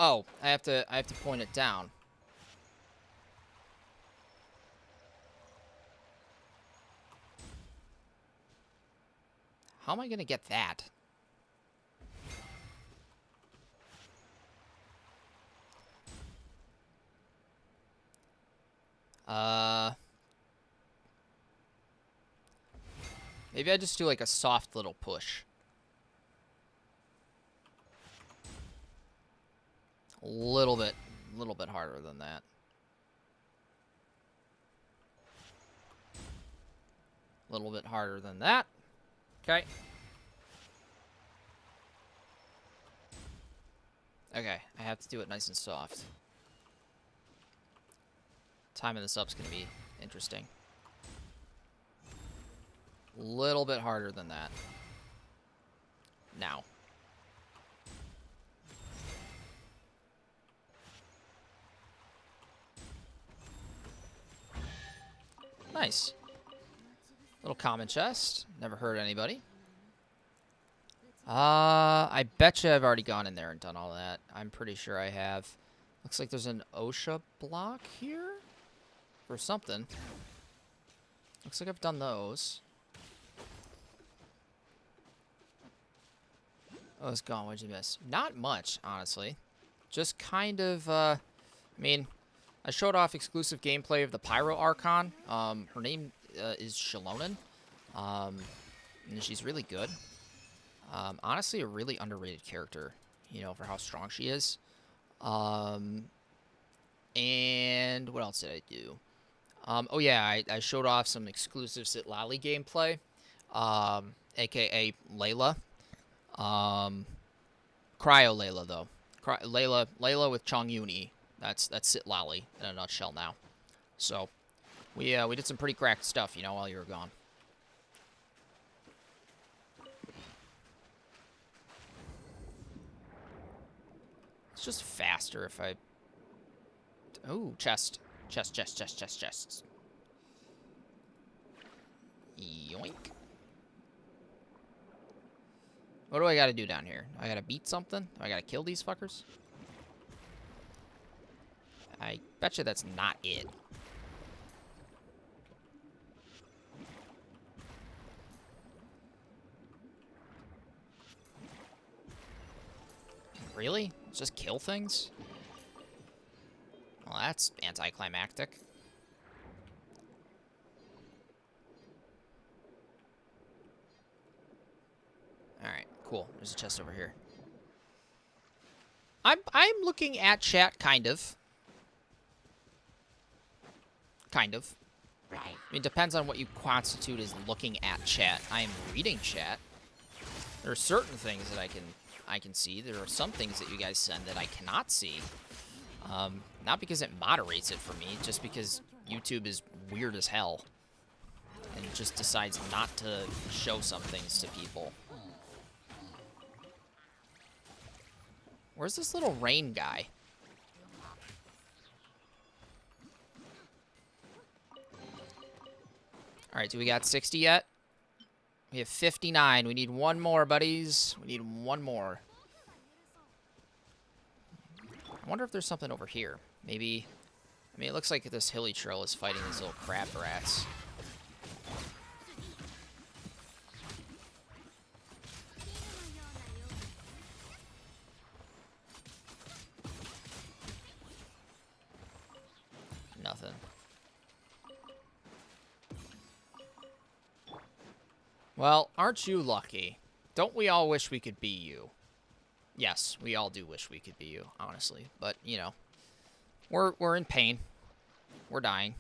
Oh, I have to point it down. How am I gonna get that? Maybe I just do like a soft little push. A little bit harder than that. A little bit harder than that. Okay. Okay, I have to do it nice and soft. Timing this up's gonna be interesting. A little bit harder than that. Now. Nice. Little common chest. Never hurt anybody. I betcha I've already gone in there and done all that. I'm pretty sure I have. Looks like there's an OSHA block here? Or something. Looks like I've done those. Oh, it's gone. What'd you miss? Not much, honestly. Just kind of, I mean, I showed off exclusive gameplay of the Pyro Archon. Her name is xilonen. And she's really good. Honestly, a really underrated character, you know, for how strong she is. And what else did I do? Oh yeah, I showed off some exclusive Citlali gameplay, aka Layla. Cryo Layla though. Layla with Chongyuni. That's Citlali in a nutshell now. So we did some pretty cracked stuff, you know, while you were gone. It's just faster if I... Oh, chest. Chest. Yoink. What do I gotta do down here? I gotta beat something? Do I gotta kill these fuckers? I bet you that's not it. Really? Just kill things? Well, that's anticlimactic. Alright, cool. There's a chest over here. I'm looking at chat, kind of. Kind of. Right. I mean, depends on what you constitute as looking at chat. I am reading chat. There are certain things that I can see. There are some things that you guys send that I cannot see. Not because it moderates it for me, just because YouTube is weird as hell. And it just decides not to show some things to people. Where's this little rain guy? Alright, do we got 60 yet? We have 59. We need one more, buddies. We need one more. I wonder if there's something over here. Maybe... I mean, it looks like this hilly trail is fighting these little crab rats. Nothing. Well, aren't you lucky? Don't we all wish we could be you? Yes, we all do wish we could be you, honestly. But, you know, we're in pain. We're dying.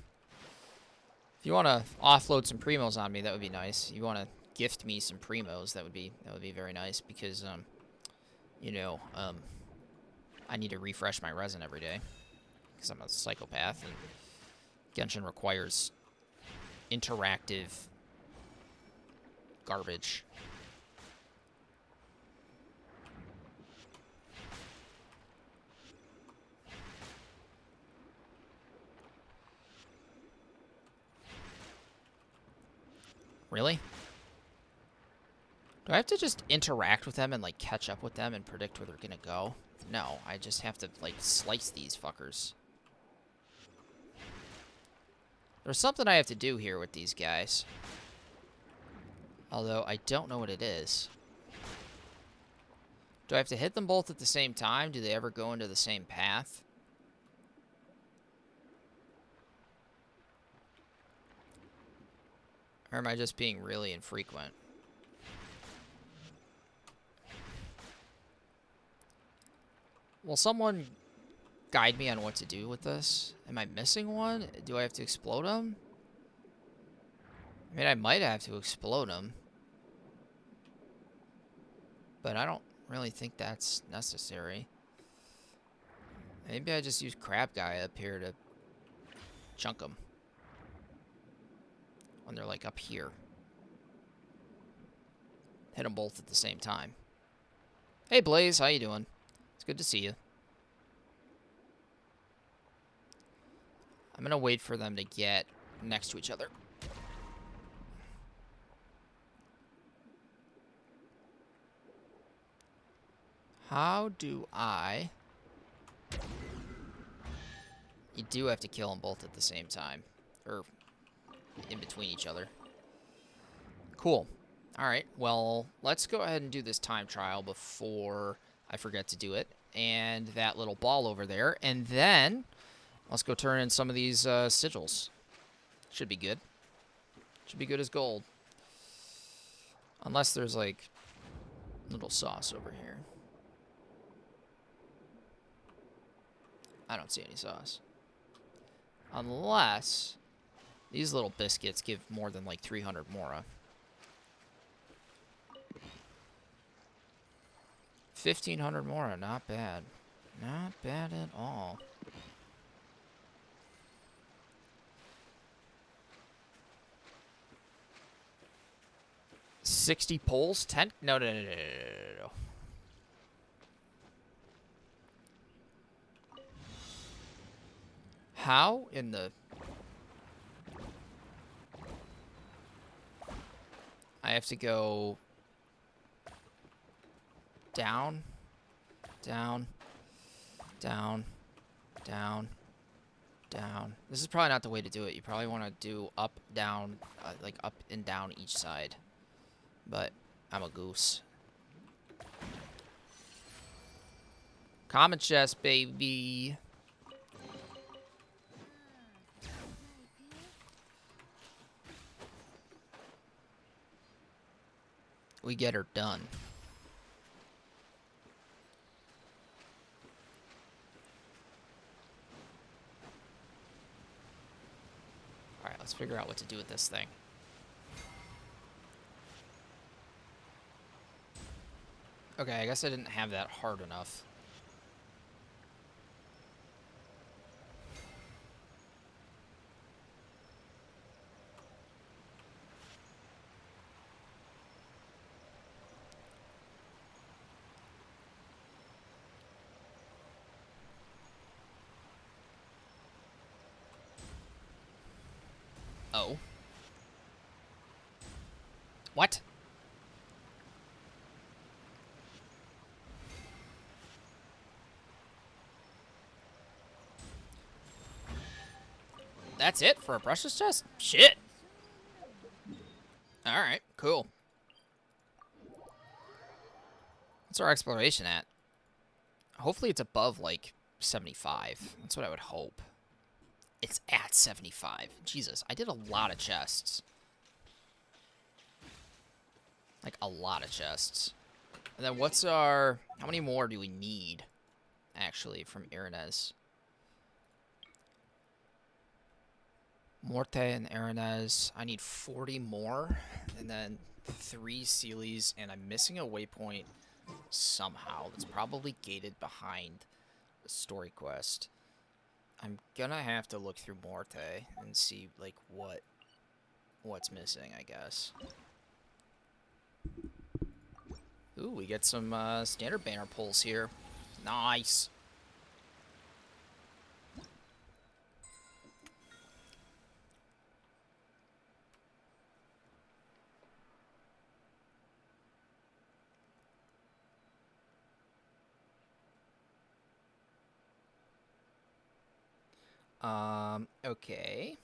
If you want to offload some primos on me, that would be nice. You want to gift me some primos, that would be very nice because you know, I need to refresh my resin every day because I'm a psychopath and Genshin requires interactive garbage. Really? Do I have to just interact with them and, like, catch up with them and predict where they're gonna go? No, I just have to, like, slice these fuckers. There's something I have to do here with these guys. Although, I don't know what it is. Do I have to hit them both at the same time? Do they ever go into the same path? Or am I just being really infrequent? Will someone guide me on what to do with this? Am I missing one? Do I have to explode them? I mean, I might have to explode them. But I don't really think that's necessary. Maybe I just use Crab Guy up here to chunk them. When they're, like, up here. Hit them both at the same time. Hey, Blaze, how you doing? It's good to see you. I'm gonna wait for them to get next to each other. How do I... You do have to kill them both at the same time. Or in between each other. Cool. Alright, well, let's go ahead and do this time trial before I forget to do it. And that little ball over there. And then, let's go turn in some of these sigils. Should be good. Should be good as gold. Unless there's, like, little sauce over here. I don't see any sauce. Unless these little biscuits give more than, like, 300 mora. 1,500 mora, not bad. Not bad at all. $60 poles? 10? No. How in the... I have to go... down, down, down, down, down. This is probably not the way to do it. You probably want to do up, down, like up and down each side. But I'm a goose. Common chest, baby. We get her done. Alright, let's figure out what to do with this thing. Okay, I guess I didn't have that hard enough. Oh. What? That's it for a brushless chest? Shit. Alright, cool. What's our exploration at? Hopefully it's above, like, 75. That's what I would hope. It's at 75. Jesus, I did a lot of chests. Like, a lot of chests. And then what's our... How many more do we need, actually, from Irenes? Morte and Irenes. I need 40 more. And then 3 Sealies. And I'm missing a waypoint somehow. That's probably gated behind the story quest. I'm gonna have to look through Morte and see, like, what's missing, I guess. Ooh, we get some standard banner pulls here. Nice. Okay.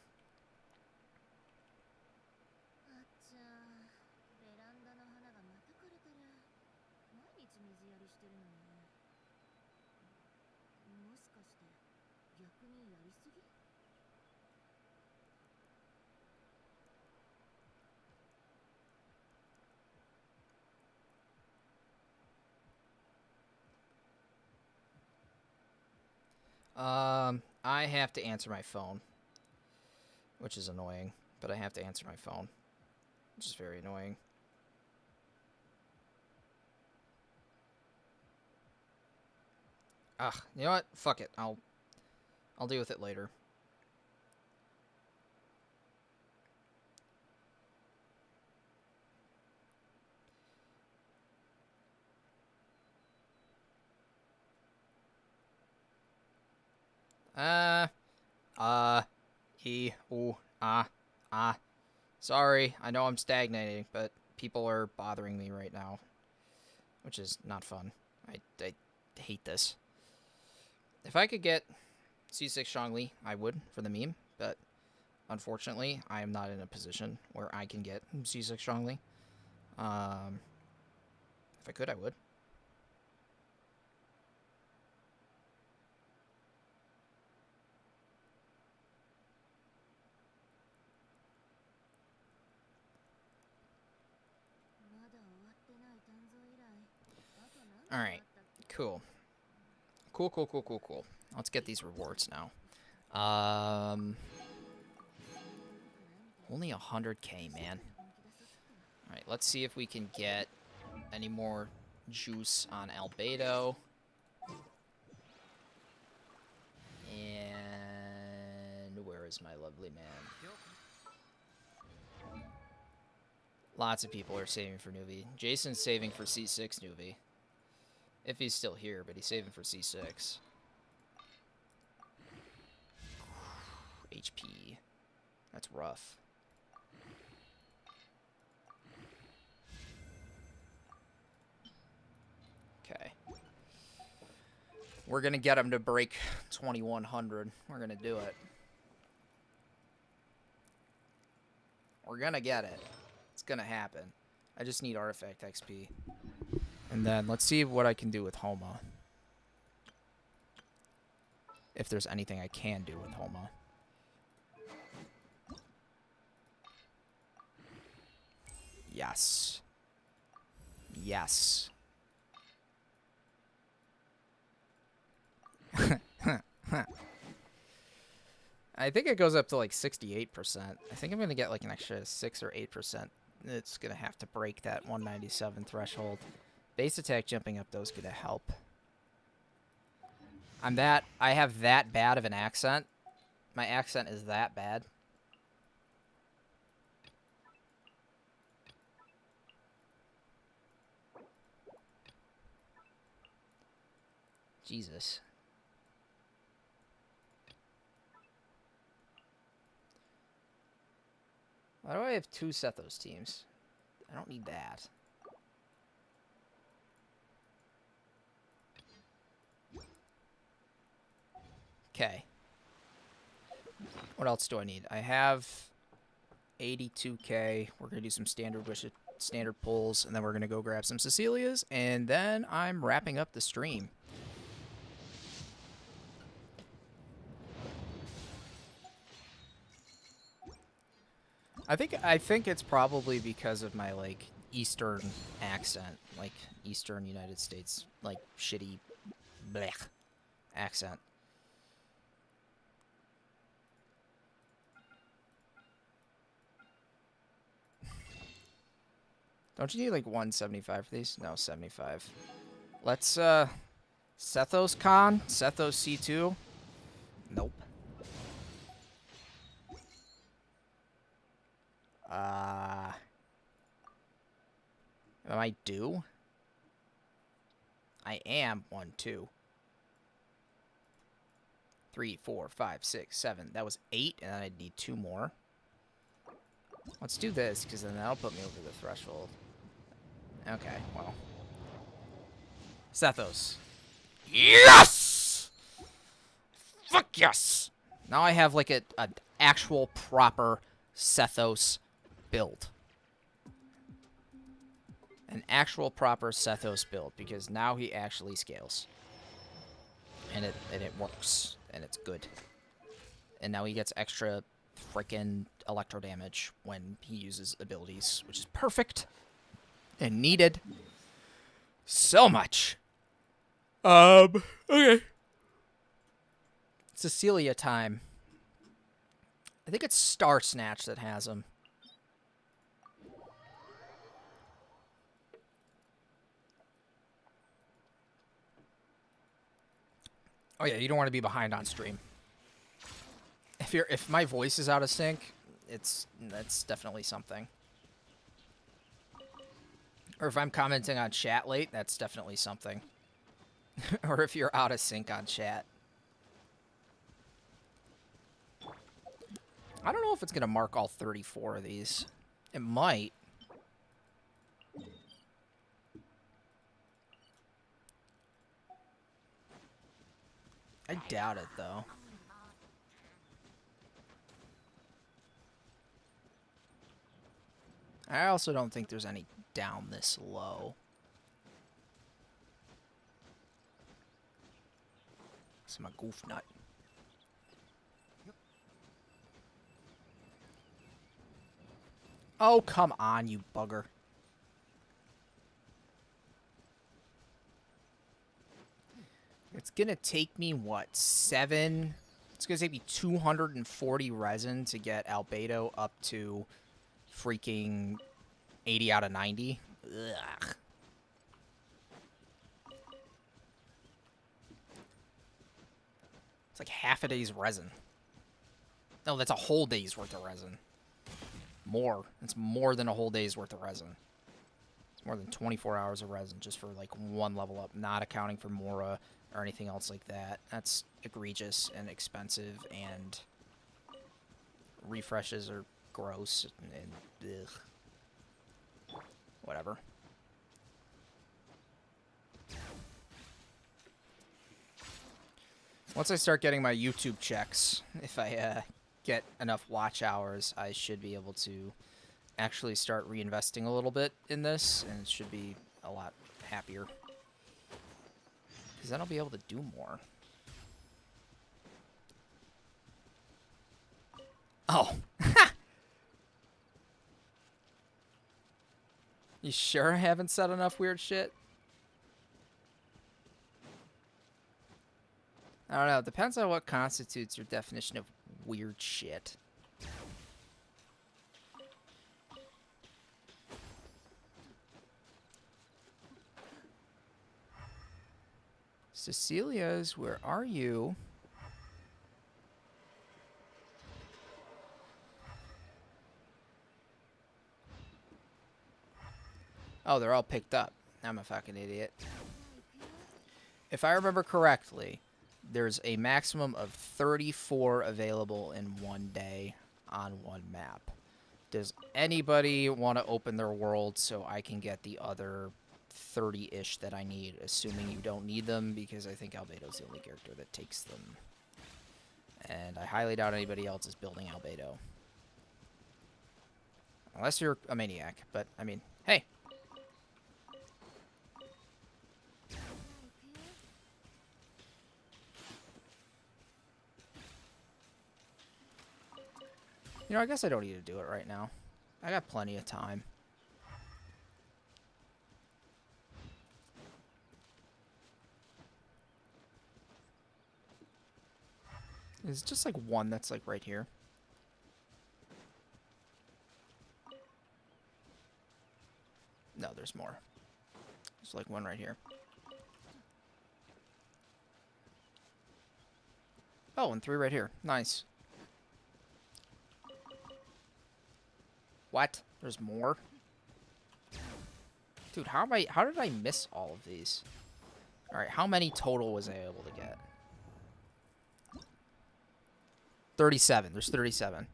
I have to answer my phone, which is annoying, but I have to answer my phone, which is very annoying. Ugh, you know what? Fuck it. I'll deal with it later. Sorry, I know I'm stagnating, but people are bothering me right now, which is not fun. I hate this. If I could get C6 zhongli, I would for the meme, but unfortunately, I am not in a position where I can get C6 zhongli. If I could, I would. Alright, cool. Cool. Let's get these rewards now. Only 100k, man. Alright, let's see if we can get any more juice on Albedo. And where is my lovely man? Lots of people are saving for Nuvi. Jason's saving for C6 Nuvi. If he's still here, but he's saving for C6. HP. That's rough. Okay. We're gonna get him to break 2100. We're gonna do it. We're gonna get it. It's gonna happen. I just need artifact XP. And then let's see what I can do with Homa. If there's anything I can do with Homa. Yes. Yes. I think it goes up to like 68%. I think I'm going to get like an extra 6 or 8%. It's going to have to break that 197 threshold. Base attack jumping up, though, is going to help. I have that bad of an accent. My accent is that bad. Jesus. Why do I have 2 Sethos teams? I don't need that. Okay. What else do I need? I have 82k. We're going to do some standard pulls, and then we're going to go grab some Cecilias, and then I'm wrapping up the stream. I think it's probably because of my, like, Eastern accent. Like, Eastern United States, like, shitty blech accent. Don't you need, like, 175 for these? No, 75. Let's, Sethos Khan? Sethos C2? Nope. Am I due? I am 1, 2, 3, 4, 5, 6, 7. That was 8, and then I'd need 2 more. Let's do this, because then that'll put me over the threshold. Okay, well. Sethos. Yes! Fuck yes! Now I have, like, an actual proper Sethos build. An actual proper Sethos build, because now he actually scales. And it works. And it's good. And now he gets extra freaking electro damage when he uses abilities, which is perfect. And needed. So much. Okay. Cecilia time. I think it's Star Snatch that has him. Oh yeah, you don't want to be behind on stream. If my voice is out of sync, that's definitely something. Or if I'm commenting on chat late, that's definitely something. Or if you're out of sync on chat. I don't know if it's going to mark all 34 of these. It might. I doubt it, though. I also don't think there's any down this low. It's my goof nut. Oh, come on, you bugger. It's gonna take me, what, 7? It's gonna take me 240 resin to get Albedo up to freaking 80 out of 90. Ugh. It's like half a day's resin. No, that's a whole day's worth of resin. More. It's more than a whole day's worth of resin. It's more than 24 hours of resin just for, like, 1 level up, not accounting for Mora or anything else like that. That's egregious and expensive, and refreshes are gross and ugh. Whatever. Once I start getting my YouTube checks, if I get enough watch hours, I should be able to actually start reinvesting a little bit in this, and it should be a lot happier. Because then I'll be able to do more. Oh. You sure I haven't said enough weird shit? I don't know. It depends on what constitutes your definition of weird shit. Cecilia's, where are you? Oh, they're all picked up. I'm a fucking idiot. If I remember correctly, there's a maximum of 34 available in one day on one map. There's anybody want to open their world so I can get the other 30-ish that I need, assuming you don't need them, because I think Albedo's the only character that takes them. And I highly doubt anybody else is building Albedo. Unless you're a maniac, but, I mean, hey. You know, I guess I don't need to do it right now. I got plenty of time. It's just like one that's like right here. No, there's more. There's like one right here. Oh, and 3 right here. Nice. What? There's more? Dude, how did I miss all of these? Alright, how many total was I able to get? 37. There's 37.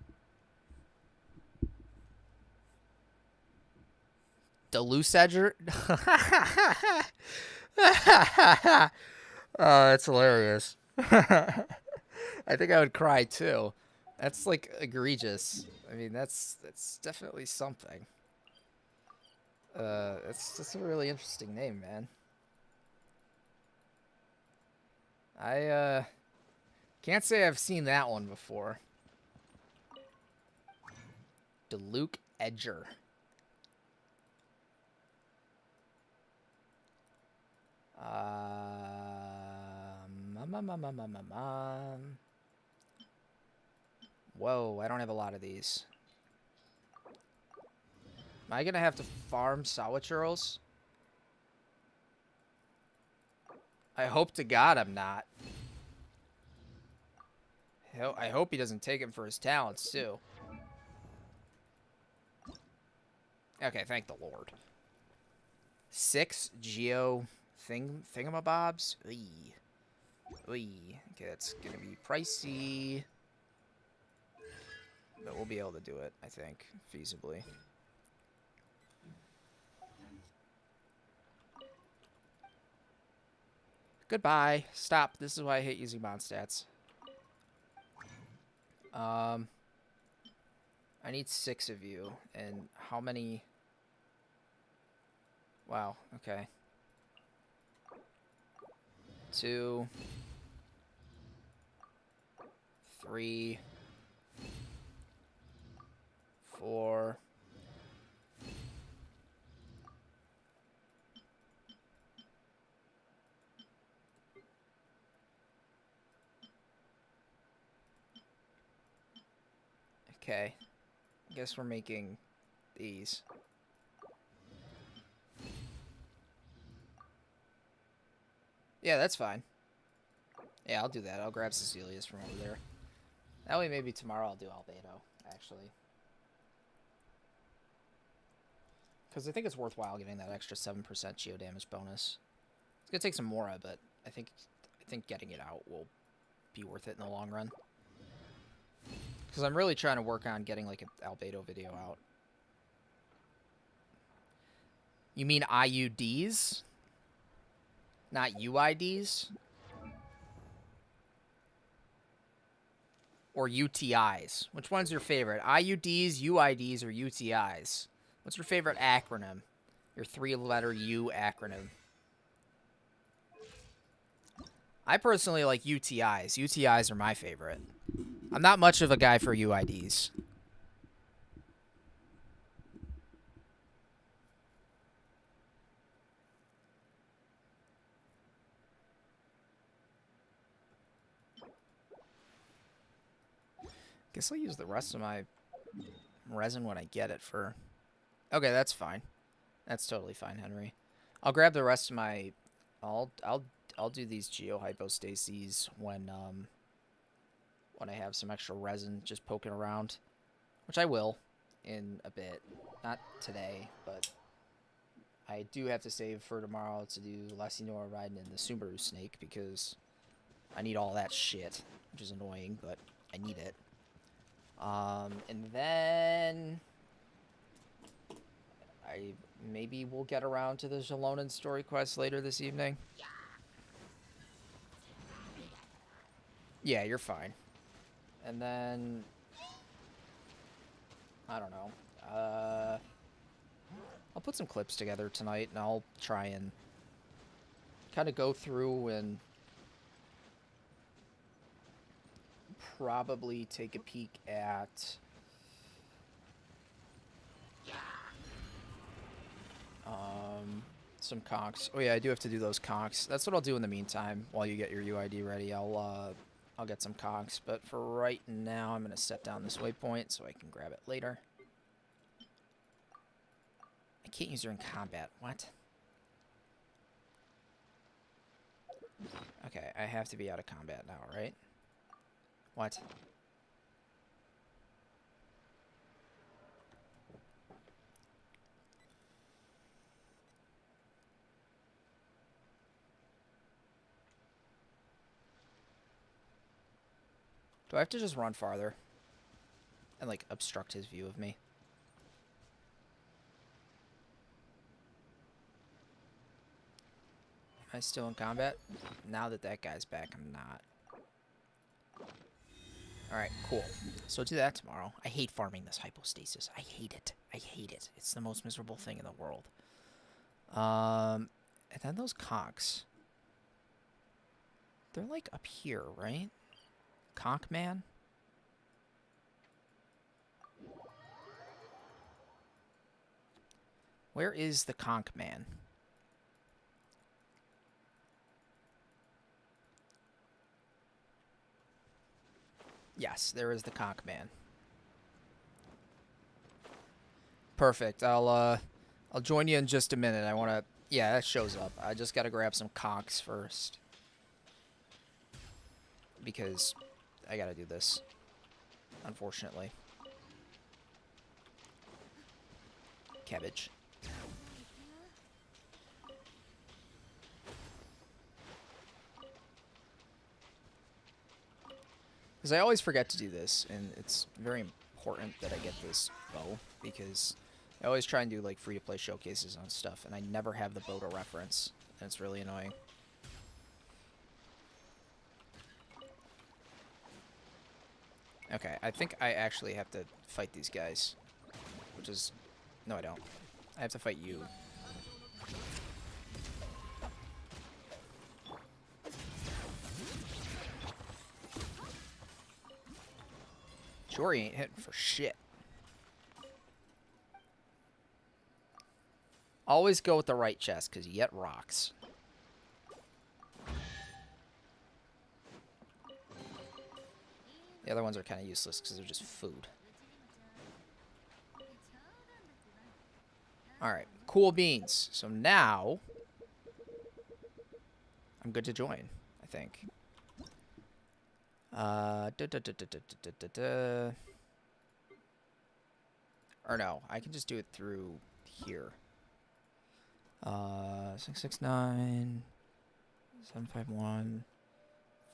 Deluce Edger? Oh, that's hilarious. I think I would cry too. That's like egregious. I mean, that's definitely something. That's a really interesting name, man. I can't say I've seen that one before. Deluce Edger. Whoa, I don't have a lot of these. Am I gonna have to farm sour churros? I hope to God I'm not. I hope he doesn't take him for his talents, too. Okay, thank the Lord. 6 geo thingamabobs? Oy. Oy. Okay, that's gonna be pricey. But we'll be able to do it, I think, feasibly. Goodbye. Stop. This is why I hate using mod stats. I need 6 of you. And how many? Wow, okay. 2, 3, 4. Okay. I guess we're making these. Yeah, that's fine. Yeah, I'll do that. I'll grab Cecilia's from over there. That way maybe tomorrow I'll do Albedo, actually. Because I think it's worthwhile getting that extra 7% geo damage bonus. It's going to take some Mora, but I think getting it out will be worth it in the long run. Because I'm really trying to work on getting like an Albedo video out. You mean IUDs? Not UIDs? Or UTIs? Which one's your favorite? IUDs, UIDs, or UTIs? What's your favorite acronym? Your 3-letter U acronym. I personally like UTIs. UTIs are my favorite. I'm not much of a guy for UIDs. Guess I'll use the rest of my resin when I get it for... Okay, that's fine. That's totally fine, Henry. I'll grab the rest of my... I'll do these geohypostases when I have some extra resin just poking around, which I will in a bit. Not today, but I do have to save for tomorrow to do Lasinora riding in the Subaru Snake because I need all that shit, which is annoying, but I need it. And then maybe we'll get around to the xilonen story quest later this evening. Yeah, you're fine. And then I don't know. I'll put some clips together tonight, and I'll try and kind of go through and probably take a peek at some conchs. Oh yeah, I do have to do those conchs. That's what I'll do in the meantime while you get your UID ready. I'll get some conchs, but for right now, I'm gonna set down this waypoint so I can grab it later. I can't use her in combat. What? Okay, I have to be out of combat now, right? What? Do I have to just run farther and, like, obstruct his view of me? Am I still in combat? Now that that guy's back, I'm not. Alright, cool. So do that tomorrow. I hate farming this hypostasis. I hate it. I hate it. It's the most miserable thing in the world. And then those conchs. They're, like, up here, right? Conch man? Where is the conch man? Yes, there is the conch man. Perfect. I'll join you in just a minute. I want to... Yeah, that shows up. I just got to grab some conchs first. Because I got to do this. Unfortunately. Cabbage. Because I always forget to do this, and it's very important that I get this bow, because I always try and do, like, free-to-play showcases on stuff, and I never have the bow to reference, and it's really annoying. Okay, I think I actually have to fight these guys, which is... No, I don't. I have to fight you. Sure, he ain't hitting for shit. Always go with the right chest, because you get rocks. The other ones are kind of useless, because they're just food. Alright, cool beans. So now, I'm good to join, I think. Or no, I can just do it through here. 669 751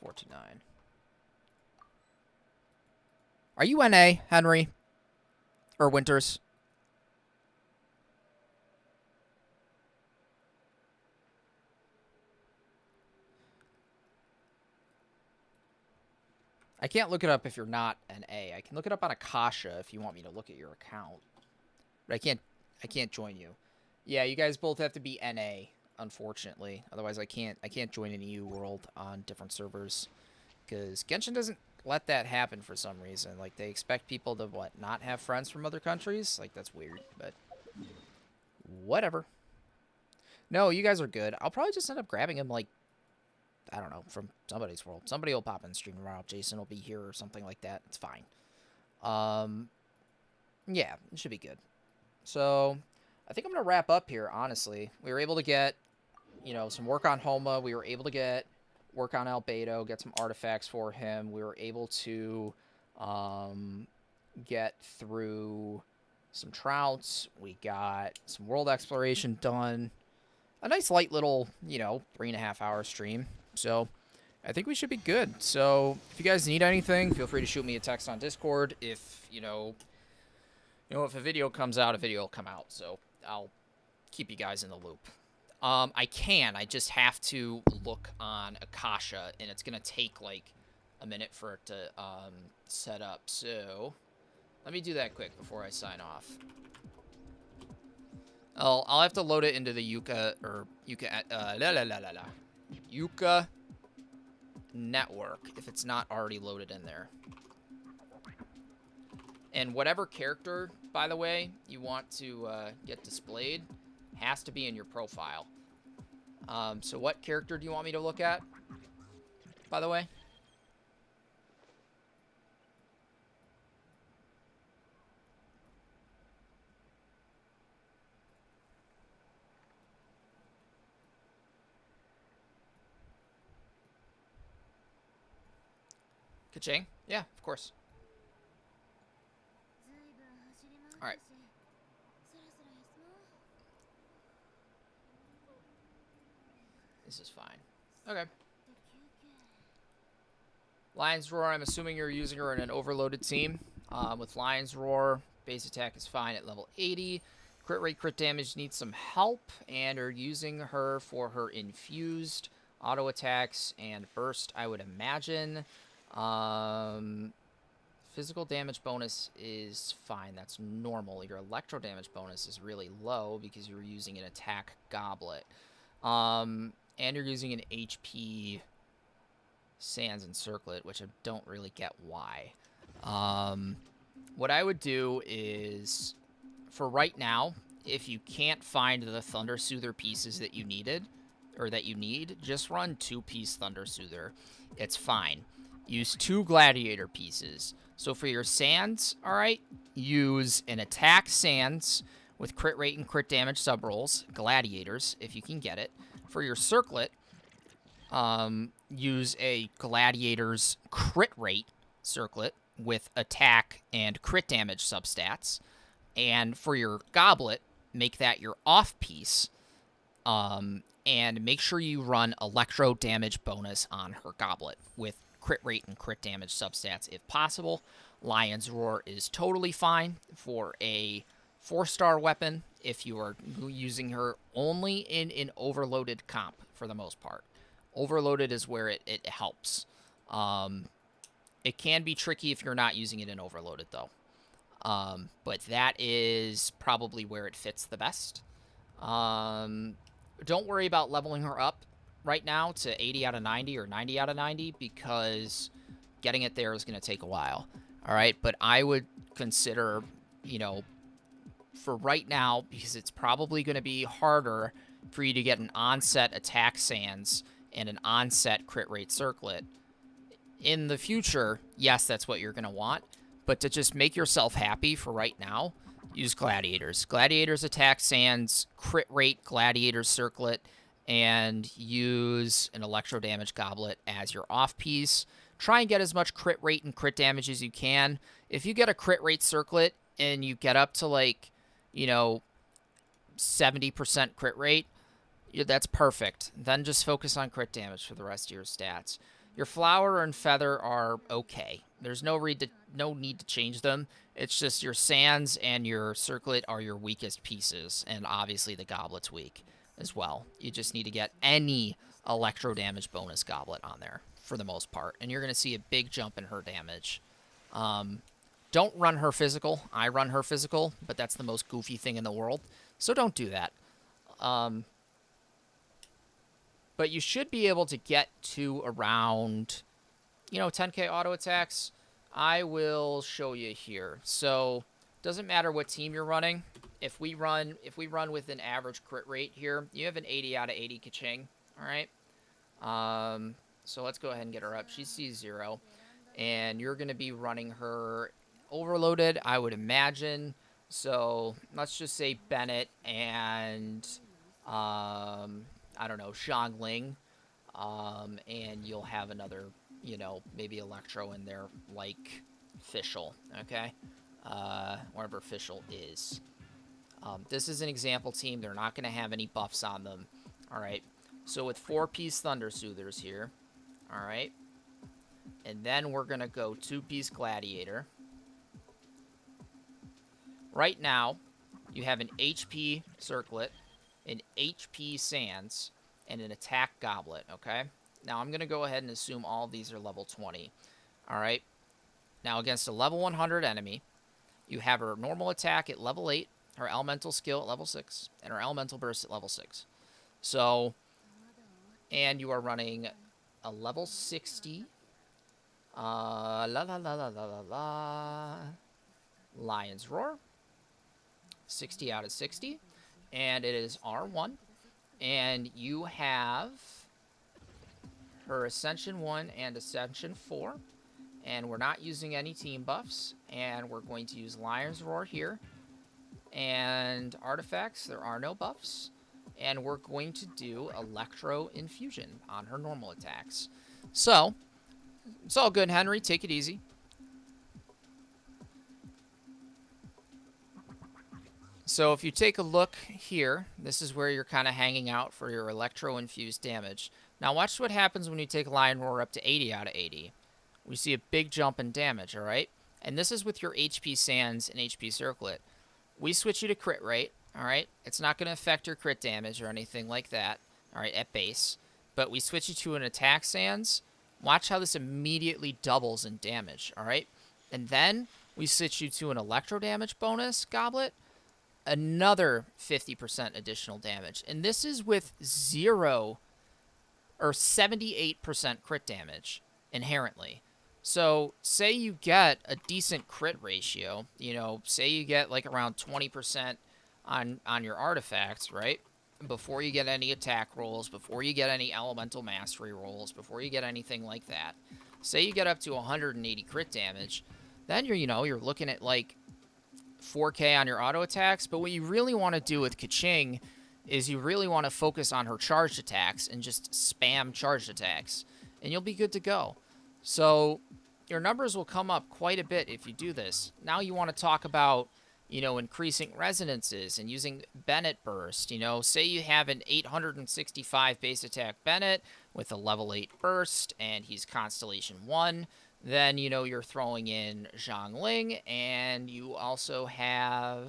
429. Are you NA, Henry? Or Winters? I can't look it up if you're not an A. I can look it up on Akasha if you want me to look at your account. But I can't join you. Yeah, you guys both have to be NA, unfortunately. Otherwise I can't join an EU world on different servers. Because Genshin doesn't let that happen for some reason. Like, they expect people to, what, not have friends from other countries? Like, that's weird, but whatever. No, you guys are good. I'll probably just end up grabbing him, like, I don't know, from somebody's world. Somebody will pop in stream tomorrow. Jason will be here or something like that. It's fine. Yeah, it should be good. So, I think I'm going to wrap up here, honestly. We were able to get, you know, some work on Homa. We were able to get work on Albedo, get some artifacts for him. We were able to get through some Trounce. We got some world exploration done. A nice light little, you know, 3.5 hour stream. So, I think we should be good. So, if you guys need anything, feel free to shoot me a text on Discord. If, if a video comes out, a video will come out. So, I'll keep you guys in the loop. I just have to look on Akasha, and it's gonna take like a minute for it to set up. So let me do that quick before I sign off. I'll have to load it into the Yuka network if it's not already loaded in there. And whatever character, by the way, you want to get displayed has to be in your profile. So what character do you want me to look at, by the way? Ka-ching? Yeah, of course. Alright. This is fine. Okay. Lion's Roar, I'm assuming you're using her in an overloaded team. With Lion's Roar, base attack is fine at level 80. Crit rate, crit damage needs some help, and are using her for her infused auto attacks and burst, I would imagine. Physical damage bonus is fine. That's normal. Your electro damage bonus is really low because you're using an attack goblet. And you're using an HP Sands and Circlet, which I don't really get why. What I would do is, for right now, if you can't find the Thunder Soother pieces that you needed, or that you need, just run 2-piece Thunder Soother. It's fine. Use 2 Gladiator pieces. So for your Sands, alright, use an attack Sands with crit rate and crit damage subrolls, Gladiators, if you can get it. For your Circlet, use a Gladiator's crit rate Circlet with attack and crit damage substats. And for your Goblet, make that your off piece. And make sure you run electro damage bonus on her Goblet with crit rate and crit damage substats if possible. Lion's Roar is totally fine for a 4-star weapon if you are using her only in an overloaded comp for the most part. Overloaded is where it helps. It can be tricky if you're not using it in overloaded though. But that is probably where it fits the best. Don't worry about leveling her up right now to 80 out of 90 or 90 out of 90 because getting it there is going to take a while. All right, but I would consider, you know, for right now, because it's probably going to be harder for you to get an onset attack Sands and an onset crit rate Circlet. In the future, yes, that's what you're going to want, but to just make yourself happy for right now, use Gladiators. Gladiators attack Sands, crit rate Gladiators Circlet, and use an electro damage goblet as your off piece. Try and get as much crit rate and crit damage as you can. If you get a crit rate Circlet and you get up to like, you know, 70% crit rate, that's perfect. Then just focus on crit damage for the rest of your stats. Your Flower and Feather are okay. There's no need to change them. It's just your Sands and your Circlet are your weakest pieces, and obviously the Goblet's weak as well. You just need to get any electro damage bonus Goblet on there for the most part, and you're going to see a big jump in her damage. Don't run her physical. I run her physical, but that's the most goofy thing in the world, so don't do that. But you should be able to get to around, you know, 10k auto attacks. I will show you here. So, doesn't matter what team you're running. If we run with an average crit rate here, you have an 80 out of 80 ka-ching. All right. So let's go ahead and get her up. She sees 0, and you're going to be running her overloaded, I would imagine. So let's just say Bennett and I don't know, Zhongli, and you'll have another, you know, maybe Electro in there, like Fischl, okay? Whatever Fischl is. This is an example team. They're not going to have any buffs on them, all right? So with 4-piece Thunder Soothers here, all right? And then we're going to go 2-piece Gladiator. Right now, you have an HP circlet, an HP sands, and an attack goblet, okay? Now I'm going to go ahead and assume all of these are level 20. All right. Now against a level 100 enemy, you have her normal attack at level 8, her elemental skill at level 6, and her elemental burst at level 6. So, and you are running a level 60. Lion's Roar. 60 out of 60. And it is R1. And you have her Ascension 1 and Ascension 4. And we're not using any team buffs. And we're going to use Lion's Roar here. And artifacts, there are no buffs. And we're going to do Electro Infusion on her normal attacks. So, it's all good, Henry. Take it easy. So if you take a look here, this is where you're kind of hanging out for your Electro-infused damage. Now watch what happens when you take Lion Roar up to 80 out of 80. We see a big jump in damage, all right? And this is with your HP Sands and HP Circlet. We switch you to crit rate, all right? It's not going to affect your crit damage or anything like that, all right, at base. But we switch you to an attack Sands. Watch how this immediately doubles in damage, all right? And then we switch you to an Electro damage bonus goblet. Another 50% additional damage. And this is with 0 or 78% crit damage inherently. So say you get a decent crit ratio, you know, say you get like around 20% on your artifacts, right? Before you get any attack rolls, before you get any elemental mastery rolls, before you get anything like that. Say you get up to 180 crit damage, then you're looking at like 4K on your auto attacks. But what you really want to do with Keqing is you really want to focus on her charged attacks and just spam charged attacks, and you'll be good to go. So your numbers will come up quite a bit if you do this. Now you want to talk about, increasing resonances and using Bennett burst. Say you have an 865 base attack Bennett with a level 8 burst and he's Constellation 1. Then, you're throwing in Zhongli, and you also have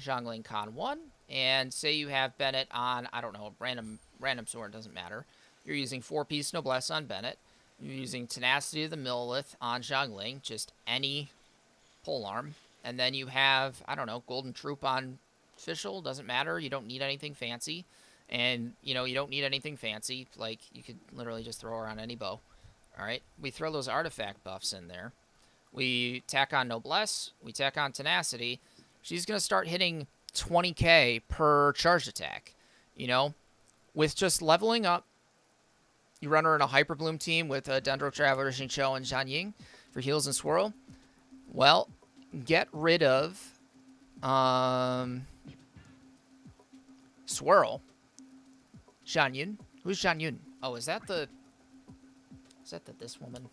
Zhongli Con 1. And say you have Bennett on, I don't know, random sword, doesn't matter. You're using 4-piece Noblesse on Bennett. You're using Tenacity of the Millilith on Zhongli, just any polearm. And then you have, I don't know, Golden Troop on Fischl, doesn't matter. You don't need anything fancy. And, you don't need anything fancy. Like, you could literally just throw her on any bow. All right? We throw those artifact buffs in there. We tack on Noblesse. We tack on Tenacity. She's going to start hitting 20k per charged attack. With just leveling up. You run her in a Hyper Bloom team with Dendro Traveler, Xingqiu, and Zhanying for heals and swirl. Well, get rid of swirl. Zhanyun. Who's Zhanyun? Oh, is that this woman?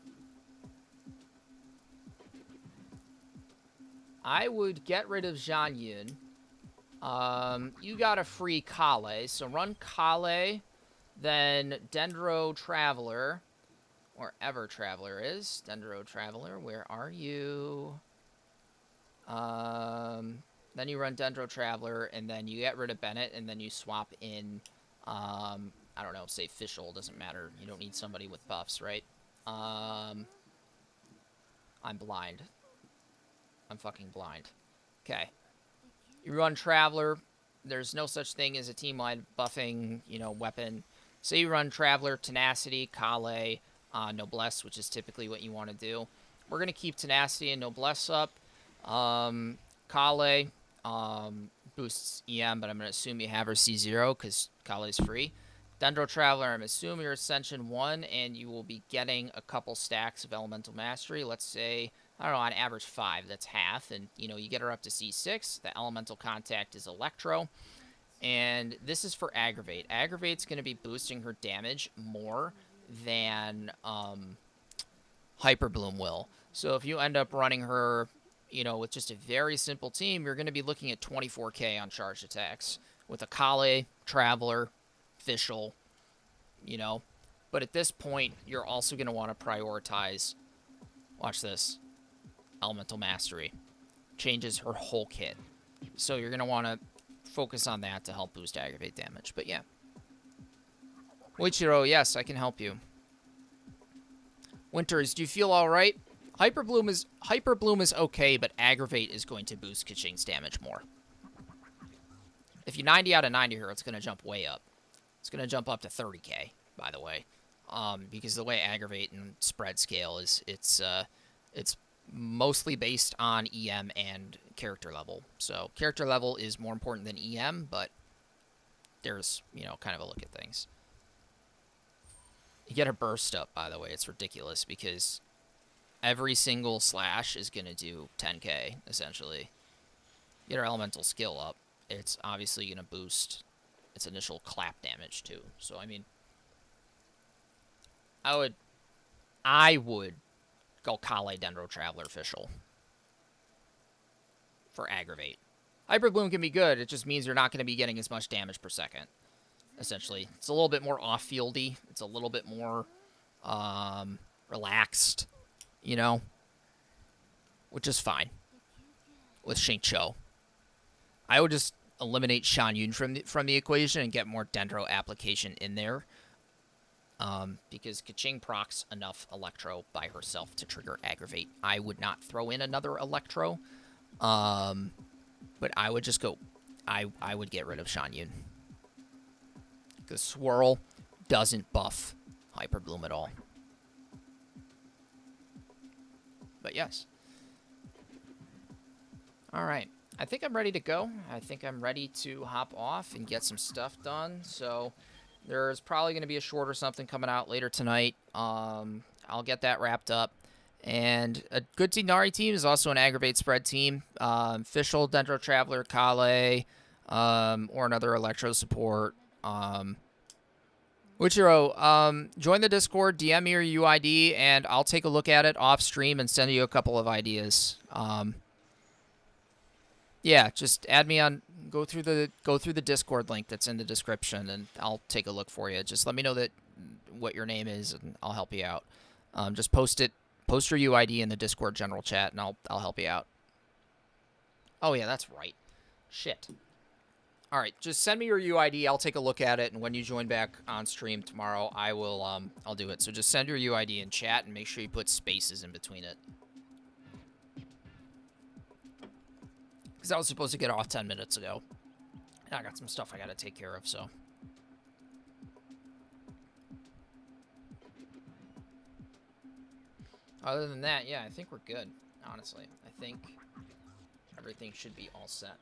I would get rid of Zhanyun. You got a free Kale, so run Kale, then Dendro Traveler, wherever Traveler is. Dendro Traveler, where are you? Then you run Dendro Traveler, and then you get rid of Bennett, and then you swap in, I don't know, say Fischl, doesn't matter. You don't need somebody with buffs, right? I'm blind. I'm fucking blind. Okay. You run Traveler. There's no such thing as a team-wide buffing, weapon. Say you run Traveler, Tenacity, Kale, Noblesse, which is typically what you want to do. We're going to keep Tenacity and Noblesse up. Kale boosts EM, but I'm going to assume you have her C0 because Kale is free. Dendro Traveler, I'm assuming you're Ascension 1, and you will be getting a couple stacks of Elemental Mastery. Let's say, I don't know, on average 5, that's half. And, you get her up to C6. The Elemental Contact is Electro. And this is for Aggravate. Aggravate's going to be boosting her damage more than Hyper Bloom will. So if you end up running her, with just a very simple team, you're going to be looking at 24k on charged attacks with a Kale, Traveler, Fischl, But at this point, you're also going to want to prioritize, watch this, Elemental Mastery. changes her whole kit. So you're going to want to focus on that to help boost aggravate damage. But yeah. Wichiro, yes, I can help you. Winters, do you feel all right? Hyperbloom is okay, but aggravate is going to boost Kaching's damage more. If you 90 out of 90 here, it's going to jump way up. It's going to jump up to 30k, by the way. Because the way aggravate and spread scale is, it's mostly based on EM and character level. So character level is more important than EM, but there's, you know, kind of a look at things. You get a burst up, by the way. It's ridiculous because every single slash is going to do 10k, essentially. Get our elemental skill up. It's obviously going to boost its initial clap damage, too. So, I mean, I would go Kale Dendro Traveler official for aggravate. Hyperbloom can be good. It just means you're not going to be getting as much damage per second, essentially. It's a little bit more off-fieldy. It's a little bit more relaxed, you know, which is fine with Xingqiu. I would just eliminate Shan Yun from the equation and get more Dendro application in there. Because Kaching procs enough Electro by herself to trigger aggravate. I would not throw in another Electro. But I would just go... I would get rid of Shan Yun. Because Swirl doesn't buff Hyperbloom at all. But yes. Alright. I think I'm ready to go. I think I'm ready to hop off and get some stuff done. So there's probably going to be a short or something coming out later tonight. I'll get that wrapped up. And a good Tignari team is also an aggravate spread team. Official Dendro Traveler, Kale, or another Electro support. Wichiro, join the Discord, DM me your UID, and I'll take a look at it off stream and send you a couple of ideas. Yeah, just add me on. Go through the Discord link that's in the description, and I'll take a look for you. Just let me know what your name is, and I'll help you out. Just post your UID in the Discord general chat, and I'll help you out. Oh yeah, that's right. Shit. All right, just send me your UID. I'll take a look at it, and when you join back on stream tomorrow, I'll do it. So just send your UID in chat, and make sure you put spaces in between it. Because I was supposed to get off 10 minutes ago. And I got some stuff I got to take care of, so. Other than that, yeah, I think we're good, honestly. I think everything should be all set.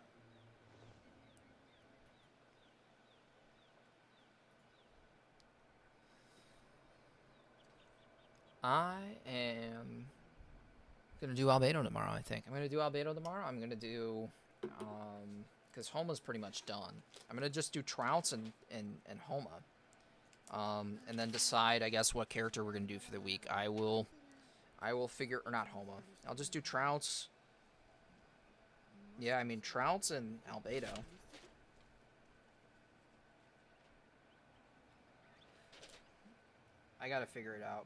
I am going to do Albedo tomorrow, I think. I'm going to do Albedo tomorrow. I'm going to do, because Homa's pretty much done. I'm going to just do Trounce and Homa. And then decide, I guess, what character we're going to do for the week. I will figure, or not Homa. I'll just do Trounce. Yeah, I mean, Trounce and Albedo. I got to figure it out.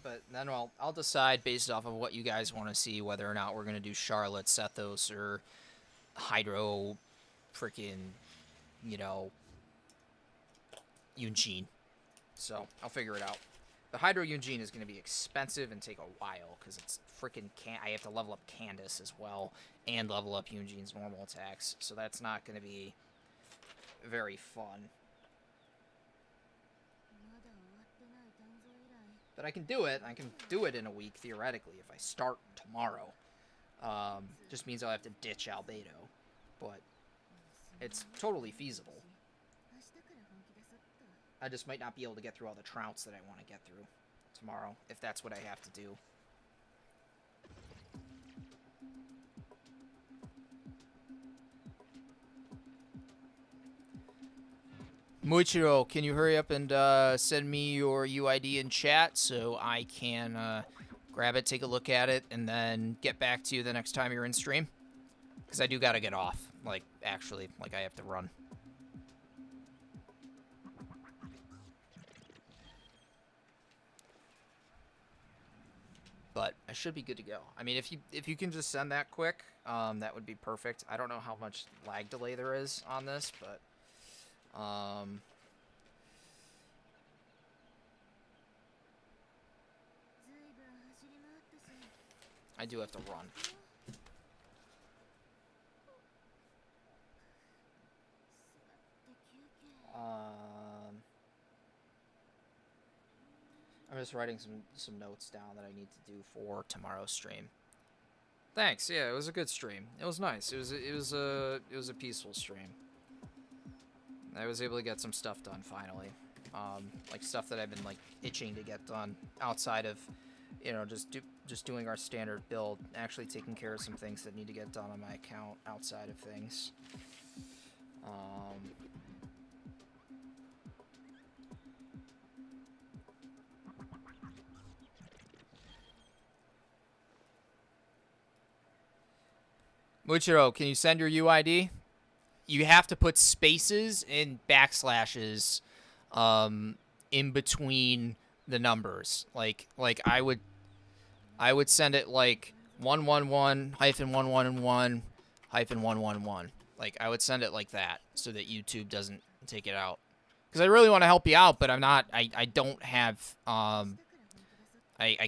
But then I'll decide based off of what you guys want to see whether or not we're going to do Charlotte, Sethos, or Hydro, freaking, you know, Yunjin. So I'll figure it out. The Hydro Yunjin is going to be expensive and take a while because it's freaking I have to level up Candace as well and level up Yunjin's normal attacks. So that's not going to be very fun. But I can do it. I can do it in a week, theoretically, if I start tomorrow. Just means I'll have to ditch Albedo. But it's totally feasible. I just might not be able to get through all the Trounce that I want to get through tomorrow, if that's what I have to do. Muichiro, can you hurry up and send me your UID in chat so I can grab it, take a look at it, and then get back to you the next time you're in stream? Because I do got to get off. Like, actually, like I have to run. but I should be good to go. I mean, if you can just send that quick, that would be perfect. I don't know how much lag delay there is on this, but I do have to run. I'm just writing some notes down that I need to do for tomorrow's stream. Thanks. Yeah, it was a good stream. It was nice. It was a peaceful stream. I was able to get some stuff done finally. Like stuff that I've been like itching to get done outside of, you know, just doing our standard build. Actually taking care of some things that need to get done on my account outside of things. Muchiro, can you send your UID? You have to put spaces and backslashes in between the numbers. Like I would send it like 111-111-111. Like I would send it like that so that YouTube doesn't take it out. Because I really want to help you out, but I'm not. I don't have. I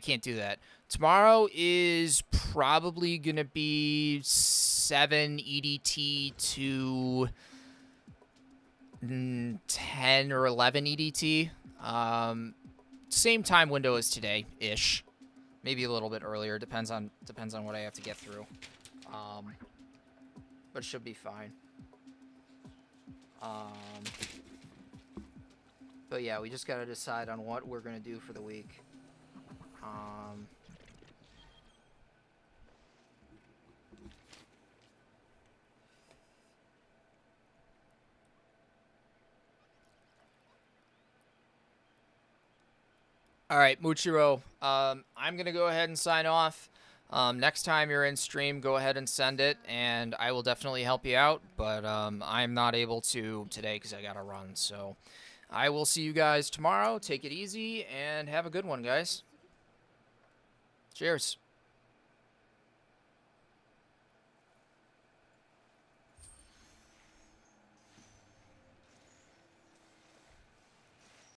can't do that. Tomorrow is probably gonna be 7 EDT to 10 or 11 EDT. Same time window as today ish. Maybe a little bit earlier. Depends on what I have to get through. But it should be fine. But yeah, we just gotta decide on what we're gonna do for the week. All right, Muchiro, I'm going to go ahead and sign off. Next time you're in stream, go ahead and send it, and I will definitely help you out, but I'm not able to today because I got to run. So I will see you guys tomorrow. Take it easy, and have a good one, guys. Cheers.